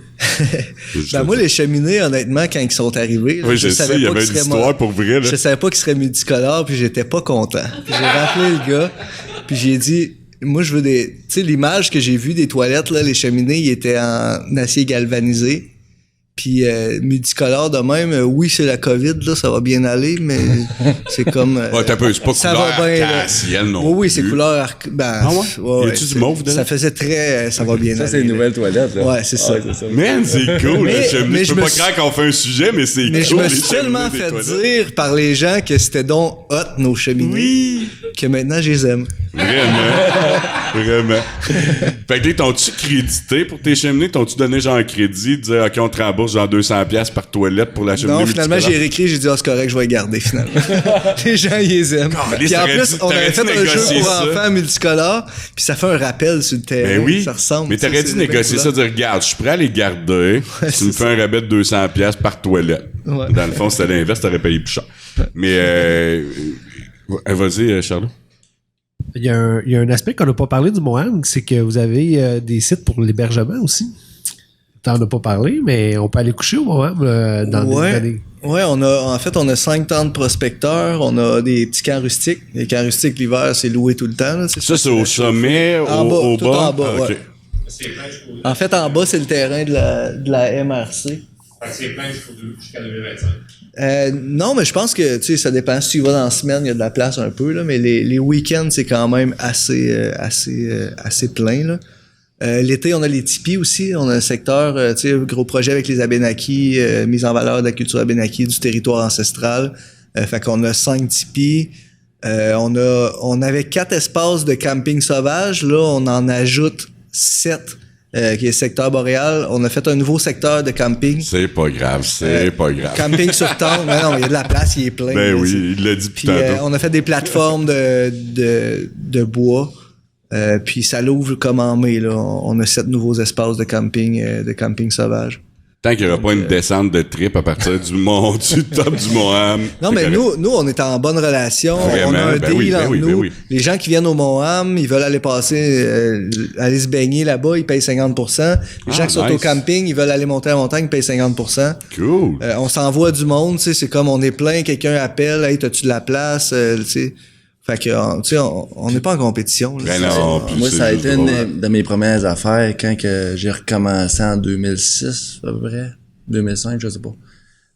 C: Ben moi, les cheminées, honnêtement, quand ils sont arrivés,
A: oui, je sais, il y avait une histoire pour vrai, là.
C: Je savais pas qu'ils seraient multicolores, puis j'étais pas content. Puis j'ai rappelé le gars, Puis j'ai dit, moi, je veux des... Tu sais, l'image que j'ai vue des toilettes, là, les cheminées, ils étaient en acier galvanisé. Puis multicolore de même, oui, c'est la COVID, là, ça va bien aller, mais c'est comme...
A: Ouais, t'as peu, c'est pas
C: ça
A: couleur
C: va bien, là.
A: arc-en-ciel non
C: Oui,
A: plus.
C: c'est couleur arc... Ben,
A: ouais? Y a-tu du mauve dedans?
C: Ça faisait très... ça va bien
B: Ça,
C: aller.
B: c'est une
C: là.
B: nouvelle toilette, là.
C: Ouais, c'est ça.
A: Man, c'est cool.
C: Mais
A: je
C: je
A: peux
C: me
A: pas
C: suis-
A: croire qu'on fait un sujet, mais c'est cool.
C: Mais je me
A: les
C: suis tellement
A: cheminées des
C: fait
A: toilettes.
C: dire par les gens que c'était donc hot, nos cheminées,
A: Oui!
C: que maintenant, je les aime.
A: Vraiment. Fait que là, t'ont-tu crédité pour tes cheminées? T'ont-tu donné genre un crédit? Dire, OK, on te rembourse genre 200$ par toilette pour la cheminée
C: Non, finalement, j'ai
A: multicolore?
C: réécrit, j'ai dit, c'est correct, je vais les garder, finalement. Les gens, ils les aiment. Puis en
A: t'aurais
C: plus,
A: dû-
C: on
A: t'aurais
C: avait
A: dû
C: fait un jeu
A: négocier
C: pour
A: ça.
C: enfants multicolore, puis ça fait un rappel sur le terrain.
A: Ben oui.
C: Ça ressemble.
A: Mais
C: tu sais,
A: t'aurais
C: c'est
A: dû
C: les
A: négocier
C: mêmes
A: ça, dire, regarde, je suis prêt à les garder. Tu me fais un rabais de 200$ par toilette.
C: Ouais.
A: Dans le fond, c'était l'inverse, t'aurais payé plus cher. Mais, vas-y, Charles.
D: Il y a un aspect qu'on n'a pas parlé du Moham, c'est que vous avez des sites pour l'hébergement aussi. T'en as pas parlé, mais on peut aller coucher au Moham dans
C: Ouais.
D: des...
C: Ouais, on a 5 tentes prospecteurs, on a des petits camps rustiques. Les camps rustiques, l'hiver, c'est loué tout le temps, là,
A: Ça, c'est au sommet,
C: En bas,
A: au
C: tout
A: bas?
C: en bas,
A: Ah, ok.
C: ouais. En fait, en bas, c'est le terrain de la MRC.
G: C'est plein jusqu'à 2025.
C: Non, mais je pense que, tu sais, ça dépend. Si tu vas dans la semaine, il y a de la place un peu, là, mais les week-ends, c'est quand même assez plein, là. L'été, on a les tipis aussi. On a un secteur, tu sais, gros projet avec les Abénakis, mise en valeur de la culture Abénaki, du territoire ancestral. Fait qu'on a 5 tipis. On avait 4 espaces de camping sauvage. Là, on en ajoute 7, qui est secteur boréal. On a fait un nouveau secteur de camping.
A: C'est pas grave, c'est pas grave.
C: Camping sur tente. Mais non, il y a de la place, il est plein.
A: Ben
C: là,
A: oui,
C: tu sais.
A: il l'a dit
C: Puis
A: tantôt.
C: on a fait des plateformes de bois. Puis ça l'ouvre comme en mai. Là. On a 7 nouveaux espaces de camping sauvage.
A: Tant qu'il n'y aura pas une descente de trip à partir du top du Moham.
C: Non, mais nous, on est en bonne relation.
A: Vraiment?
C: On a un
A: Ben
C: deal
A: oui, ben
C: entre
A: oui,
C: nous.
A: ben oui.
C: Les gens qui viennent au Moham, ils veulent aller aller se baigner là-bas, ils payent 50%. Les gens qui sont au
A: nice.
C: camping, ils veulent aller monter à la montagne, ils payent 50%.
A: Cool.
C: On s'envoie du monde, tu sais, c'est comme on est plein, quelqu'un appelle, hey, t'as-tu de la place, tu sais. Fait que, tu sais, on n'est pas en compétition. Là,
A: Ben non, puis
B: Moi,
A: c'est
B: ça a
A: juste
B: été
A: drôle.
B: une de mes premières affaires quand que j'ai recommencé en 2006, à peu près. 2005, je sais pas.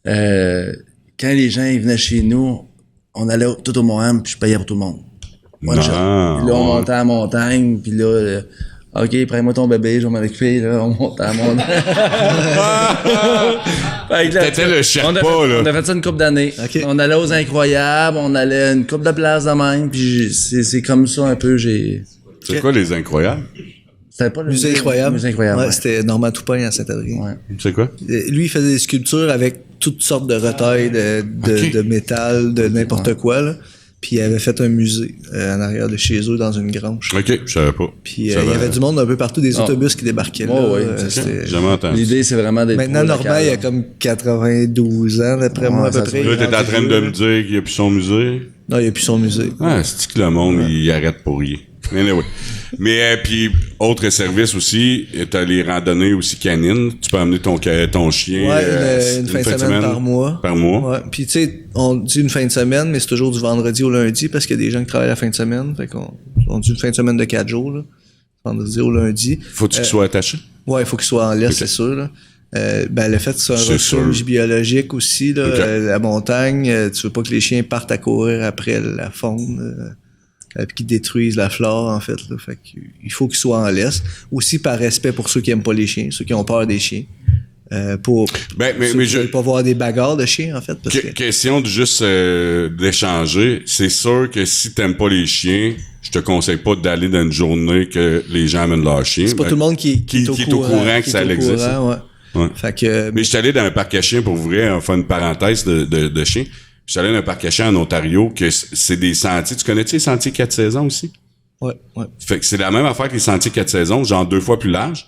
B: Quand les gens ils venaient chez nous, on allait tout au Moham, puis je payais pour tout le monde. One shot. Puis là, on montait à la montagne, puis là, OK, prends-moi ton bébé, je vais m'en occuper, là, on montait à la montagne. Fait que là,
A: T'étais le Sherpa, là.
B: On a fait ça une couple d'années.
C: OK.
B: On allait aux Incroyables, on allait une couple de places de même, puis c'est comme ça un peu,
A: C'est quoi les incroyables?
B: C'était pas le
C: Musée incroyable.
B: Musée incroyable.
C: Ouais,
B: ouais.
C: c'était Normand Toupin à Saint-Adrien.
B: Ouais.
A: C'est quoi?
C: Lui, il faisait des sculptures avec toutes sortes de retailles de métal, de n'importe quoi, là. Puis il avait fait un musée en arrière de chez eux dans une grange.
A: OK, je savais pas.
C: Puis il y avait du monde un peu partout, des autobus qui débarquaient là.
B: Oh, oui,
C: c'était-
A: Jamais entendu.
B: L'idée, c'est vraiment d'être
C: Maintenant, Normand, il a comme 92 ans, d'après moi, à peu
B: ça se
C: près.
A: Là,
C: Il est
A: t'es en train
C: rendu
A: de
C: vieux,
A: me
C: là.
A: dire qu'il n'y a plus son musée.
C: Non, il n'y a plus son musée.
A: Ah, c'est que le monde, il arrête pour rien. Anyway. Mais, puis, autre service aussi, t'as les randonnées aussi canines. Tu peux amener ton chien.
C: Ouais, une fin de semaine par mois.
A: Par mois.
C: Ouais. Puis tu sais, on dit une fin de semaine, mais c'est toujours du vendredi au lundi parce qu'il y a des gens qui travaillent la fin de semaine. Fait on dit une fin de semaine de 4 jours, là. Vendredi au lundi.
A: Faut-tu qu'il soit attaché?
C: Ouais, il faut qu'il soit en laisse, c'est sûr, là. Ben, le fait que c'est un
A: C'est
C: refuge
A: sûr.
C: biologique aussi, là,
A: Ok.
C: la montagne, tu veux pas que les chiens partent à courir après la faune, puis qu'ils détruisent la flore, en fait, là. Fait qu'il faut qu'ils soient en laisse. Aussi par respect pour ceux qui aiment pas les chiens, ceux qui ont peur des chiens. Pour
A: Mais
C: ceux qui
A: je.
C: veulent pas voir des bagarres de chiens, en fait. Parce que,
A: Question de juste d'échanger. C'est sûr que si t'aimes pas les chiens, je te conseille pas d'aller dans une journée que les gens amènent leurs chiens.
C: c'est pas tout le monde qui est au courant
A: que ça existe.
C: Ouais.
A: Ouais.
C: Fait que,
A: Mais je suis allé dans un parc à chiens pour vrai, on fait une parenthèse de chiens. Je suis allé dans un parc à chiens en Ontario, que c'est des sentiers. Tu connais-tu les sentiers 4 saisons aussi?
C: ouais.
A: Fait que c'est la même affaire que les sentiers 4 saisons, genre 2 fois plus large.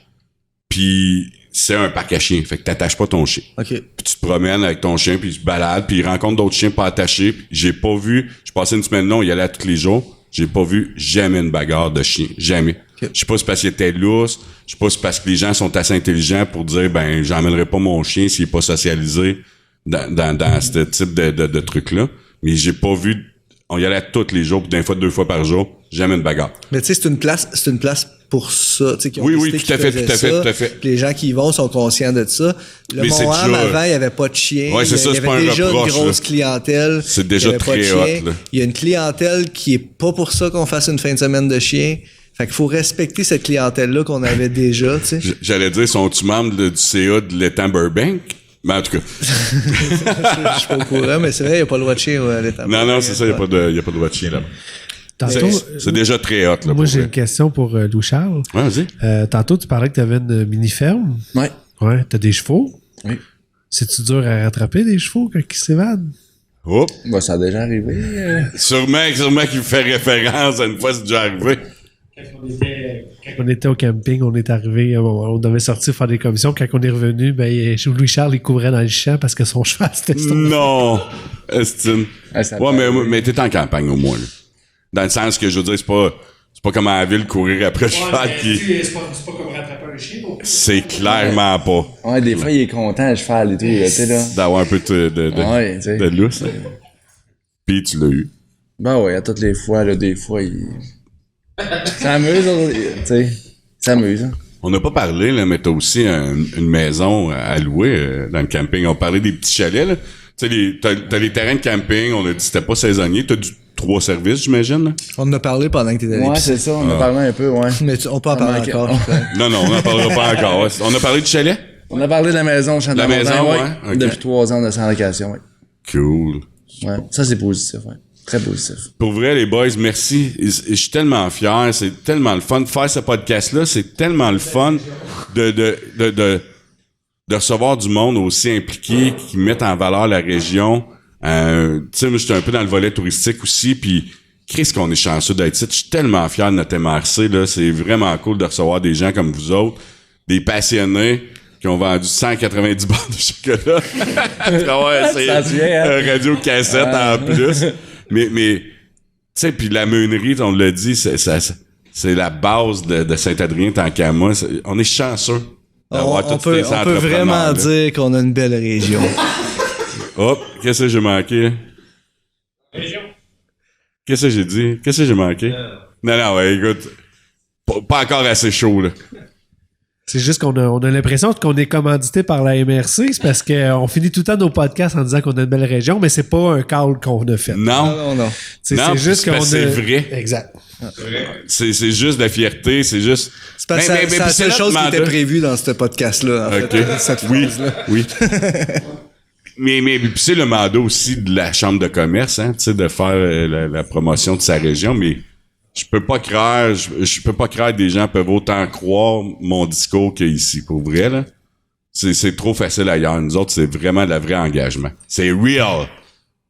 A: Puis c'est un parc à chiens. Fait que t'attaches pas ton chien.
C: OK.
A: Puis tu te promènes avec ton chien, puis tu te balades, puis il rencontre d'autres chiens pas attachés. Puis j'ai pas vu, je passais une semaine là, on y allait à tous les jours. J'ai pas vu jamais une bagarre de chien. Jamais.
C: Ok.
A: Je sais pas si c'est parce qu'il était lousse, je sais pas si c'est parce que les gens sont assez intelligents pour dire, ben, j'emmènerai pas mon chien s'il est pas socialisé dans ce type de truc-là. Mais j'ai pas vu, on y allait tous les jours, puis d'un fois, 2 fois par jour. jamais une bagarre.
C: Mais tu sais, c'est une place pour ça. Tu sais, qui ont
A: Oui,
C: décidé
A: tout à
C: qu'ils
A: fait,
C: faisaient
A: tout à
C: ça.
A: fait.
C: Puis les gens qui y vont sont conscients de ça. Le
A: Mais c'est
C: Mont-Ham,
A: déjà-
C: avant, il n'y avait pas de chien.
A: Ouais, c'est ça,
C: il y
A: c'est pas
C: avait
A: un
C: déjà
A: reproche,
C: une grosse
A: là.
C: clientèle.
A: C'est déjà
C: Il y avait pas de
A: très
C: chien.
A: hot, là.
C: Il y a une clientèle qui est pas pour ça qu'on fasse une fin de semaine de chien. Fait qu'il faut respecter cette clientèle-là qu'on avait déjà, tu sais.
A: J'allais dire, sont-tu membres du CA de l'étang Burbank? Mais en tout cas.
C: Je suis pas au courant, mais c'est vrai, il n'y a pas le droit de chien à l'état.
A: Non, c'est ça, il n'y a pas de droit de chien là.
D: Tantôt,
A: C'est déjà très hot, là.
D: moi, j'ai une question pour Louis-Charles.
A: Ouais, vas-y.
D: Tantôt, tu parlais que tu avais une mini-ferme.
B: Ouais.
D: Ouais. T'as des chevaux.
B: Oui.
D: C'est-tu dur à rattraper des chevaux quand ils s'évadent?
A: Hop.
B: Bah, ça a déjà arrivé.
A: Sûrement qu'il fait référence à une fois, c'est déjà arrivé.
D: Quand on était au camping, on est arrivé, on devait sortir faire des commissions. Quand on est revenu, Louis-Charles, il couvrait dans le champ parce que son cheval, c'était ça.
A: Non! Estime.
B: Ah, ça
A: Ouais,
B: peut
A: mais t'es en campagne au moins, là. Dans le sens que je veux dire, c'est pas comme à la ville courir après le cheval qui.
D: C'est pas comme rattraper un chien.
A: C'est clairement pas.
B: Ouais, des fois, il est content, le cheval et tout, là, tu sais, là.
A: D'avoir un peu
B: Ouais, tu sais.
A: de lousse. Puis tu l'as eu.
B: Ben ouais, à toutes les fois, là, des fois, il s'amuse, tu sais. S'amuse, hein.
A: On n'a pas parlé, là, mais t'as aussi une maison à louer dans le camping. On parlait des petits chalets, là. Tu sais, t'as les terrains de camping, on a dit que c'était pas saisonnier. T'as 3 services, j'imagine, là?
C: On en a parlé pendant que t'étais
B: Ouais,
C: allé.
B: c'est ça, on a parlé un peu, ouais.
C: Mais on peut en parler
B: manquait-
C: encore.
A: Non, on n'en parlera pas encore. Ouais. On a parlé du chalet?
B: On a parlé de la maison, Chant de
A: La maison, ouais, ok.
B: Depuis 3 ans de sans location, ouais.
A: Cool.
B: Ouais, ça, c'est positif, ouais. Très positif.
A: Pour vrai, les boys, merci. Je suis tellement fier. C'est tellement le fun de faire ce podcast-là. C'est tellement le fun de recevoir du monde aussi impliqué qui mettent en valeur la région. Tu sais, moi, j'étais un peu dans le volet touristique aussi, puis Christ qu'on est chanceux d'être ici. Je suis tellement fier de notre MRC, là. C'est vraiment cool de recevoir des gens comme vous autres, des passionnés qui ont vendu 190 barres de chocolat.
B: Ça se vient, hein?
A: Un radio cassette en plus. Mais tu sais, puis la meunerie, on l'a dit, c'est la base de Saint-Adrien tant qu'à moi. On est chanceux d'avoir
C: On
A: tous ces
C: peut
A: entrepreneurs.
C: vraiment
A: là.
C: dire qu'on a une belle région.
A: Hop, qu'est-ce que j'ai manqué? Qu'est-ce que j'ai dit? Qu'est-ce que j'ai manqué? Non, ouais, écoute, pas encore assez chaud, là.
D: C'est juste qu'on a l'impression qu'on est commandité par la MRC. C'est parce qu'on finit tout le temps nos podcasts en disant qu'on a une belle région, mais c'est pas un call qu'on a fait.
A: Non,
C: Non.
D: C'est
A: Non,
D: juste
A: c'est
D: qu'on
A: parce que c'est vrai.
D: Exact.
A: c'est juste de la fierté, c'est juste...
C: C'est parce que
A: Mais
C: c'est la
A: puis
C: seule
A: notre
C: chose qui était
A: mandat.
C: prévue dans ce podcast-là, en
A: OK.
C: fait. Cette
A: Oui,
C: phrase-là.
A: oui. mais puis c'est le mandat aussi de la Chambre de commerce, hein, tu sais, de faire la promotion de sa région, mais je peux pas croire que des gens peuvent autant croire mon discours qu'ici, pour vrai, là. C'est trop facile ailleurs. Nous autres, c'est vraiment le vrai engagement. C'est real.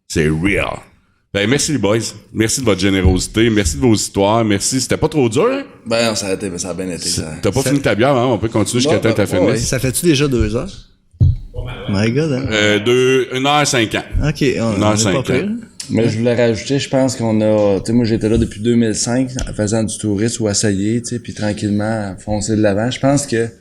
A: C'est real. Ben, merci les boys. Merci de votre générosité. Merci de vos histoires. Merci. C'était pas trop dur, hein?
B: Ben, ça a bien été, ça.
A: T'as pas fini ta bière, hein? On peut continuer jusqu'à temps que t'as fini.
C: Ça fait-tu déjà 2 heures? My God, hein?
A: 1h50.
C: OK, on
A: heure
C: est pas
A: 50.
C: pire.
B: Mais je voulais rajouter, je pense qu'on a, tu sais, moi j'étais là depuis 2005, en faisant du tourisme ou essayer, tu sais, puis tranquillement foncer de l'avant. Je pense que, tu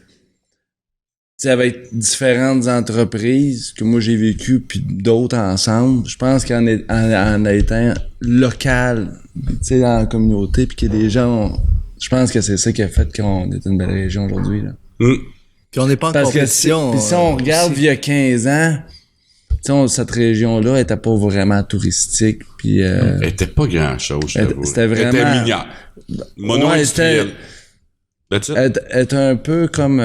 B: sais, avec différentes entreprises que moi j'ai vécues puis d'autres ensemble, je pense qu'en étant local, tu sais, dans la communauté, puis que les gens, je pense que c'est ça qui a fait qu'on est une belle région aujourd'hui, là.
C: Puis on n'est pas en
B: Parce que
C: compétition.
B: si on regarde
C: aussi.
B: il y a 15 ans, tu sais, cette région-là était pas vraiment touristique, puis
A: Elle était pas grand-chose, je t'avoue.
B: C'était vraiment-
A: Elle était minière. Mono-industriel. That's it.
B: elle était un peu comme...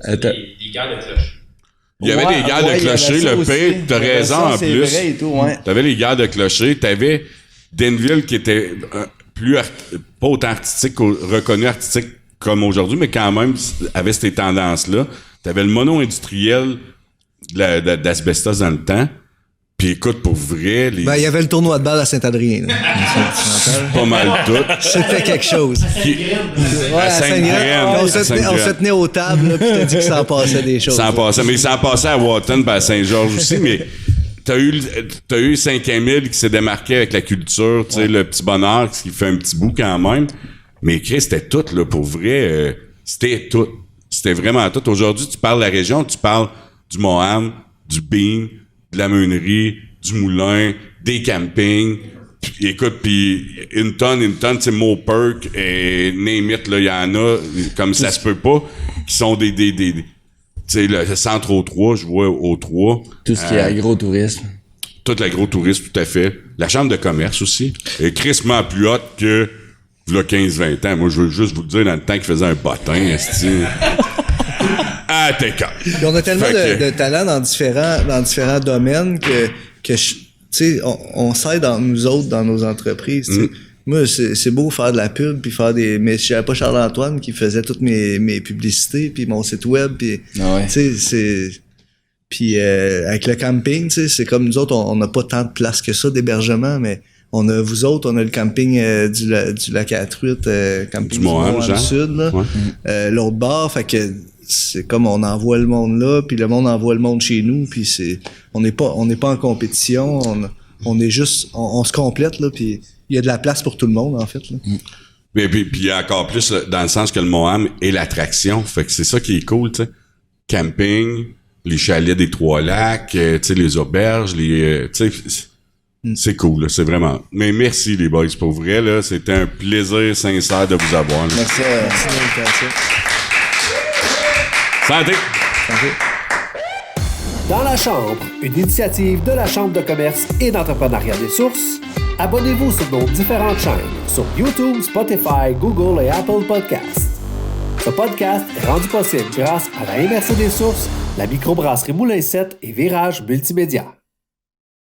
F: Les gars de cloche.
A: Il y avait des guerres de clocher, le pire, t'as raison en
B: C'est
A: plus.
B: vrai et tout, ouais.
A: T'avais les guerres de clocher, t'avais Denville qui était pas autant artistique, reconnu artistique comme aujourd'hui, mais quand même avait ces tendances-là. T'avais le mono-industriel d'asbestos dans le temps. Puis écoute, pour vrai,
C: Ben, il y avait le tournoi de balle à Saint-Adrien. là.
A: pas mal tout.
C: C'était quelque chose.
A: À Sainte-Graine.
C: On se tenait aux tables, là, puis t'as dit que ça en passait des choses.
A: Ça en passait. Mais ça en passait à Wotton et à Saint-Georges aussi, mais t'as eu 5000 qui s'est démarqué avec la culture, tu sais, le petit bonheur, qui fait un petit bout quand même. Mais Chris, c'était tout, là, pour vrai. C'était tout. C'était vraiment tout. Aujourd'hui, tu parles de la région, tu parles du Mont-Ham, du Bean, de la meunerie, du moulin, des campings. Écoute, puis une tonne, tu sais, Moperk et name it, là, il y en a, comme ça se peut pas, qui sont des tu sais, le centre O3, je vois O3.
B: Tout ce qui est agro-tourisme.
A: Tout l'agro-tourisme, tout à fait. La chambre de commerce aussi. Et crissement plus haute que, là, 15-20 ans. Moi, je veux juste vous le dire, dans le temps qu'il faisait un bottin, esti. Ah, t'es con.
C: Puis on a tellement de talent dans différents domaines que tu sais, on s'aide entre nous autres dans nos entreprises. Tu sais. Moi, c'est beau faire de la pub puis faire mais j'avais pas Charles-Antoine qui faisait toutes mes publicités puis mon site web puis tu sais puis avec le camping, tu sais, c'est comme nous autres, on n'a pas tant de place que ça d'hébergement, mais on a vous autres, on a le camping du lac à la Truite, camping du Mont Sud là, l'autre bord, fait que c'est comme on envoie le monde là, puis le monde envoie le monde chez nous, puis on n'est pas en compétition, on est juste on se complète là, puis il y a de la place pour tout le monde en fait là.
A: Mais puis il y a encore plus dans le sens que le Mont-Ham est l'attraction, fait que c'est ça qui est cool, tu sais. Camping, les chalets des Trois-Lacs, tu sais, les auberges, tu sais, c'est cool, là, c'est vraiment. Mais merci les boys, pour vrai là, c'était un plaisir sincère de vous avoir. Là.
C: Merci de l'invitation.
A: Santé.
H: Dans la Chambre, une initiative de la Chambre de commerce et d'entrepreneuriat des sources. Abonnez-vous sur nos différentes chaînes sur YouTube, Spotify, Google et Apple Podcasts. Ce podcast est rendu possible grâce à la MRC des sources, la microbrasserie Moulin 7 et Virage Multimédia.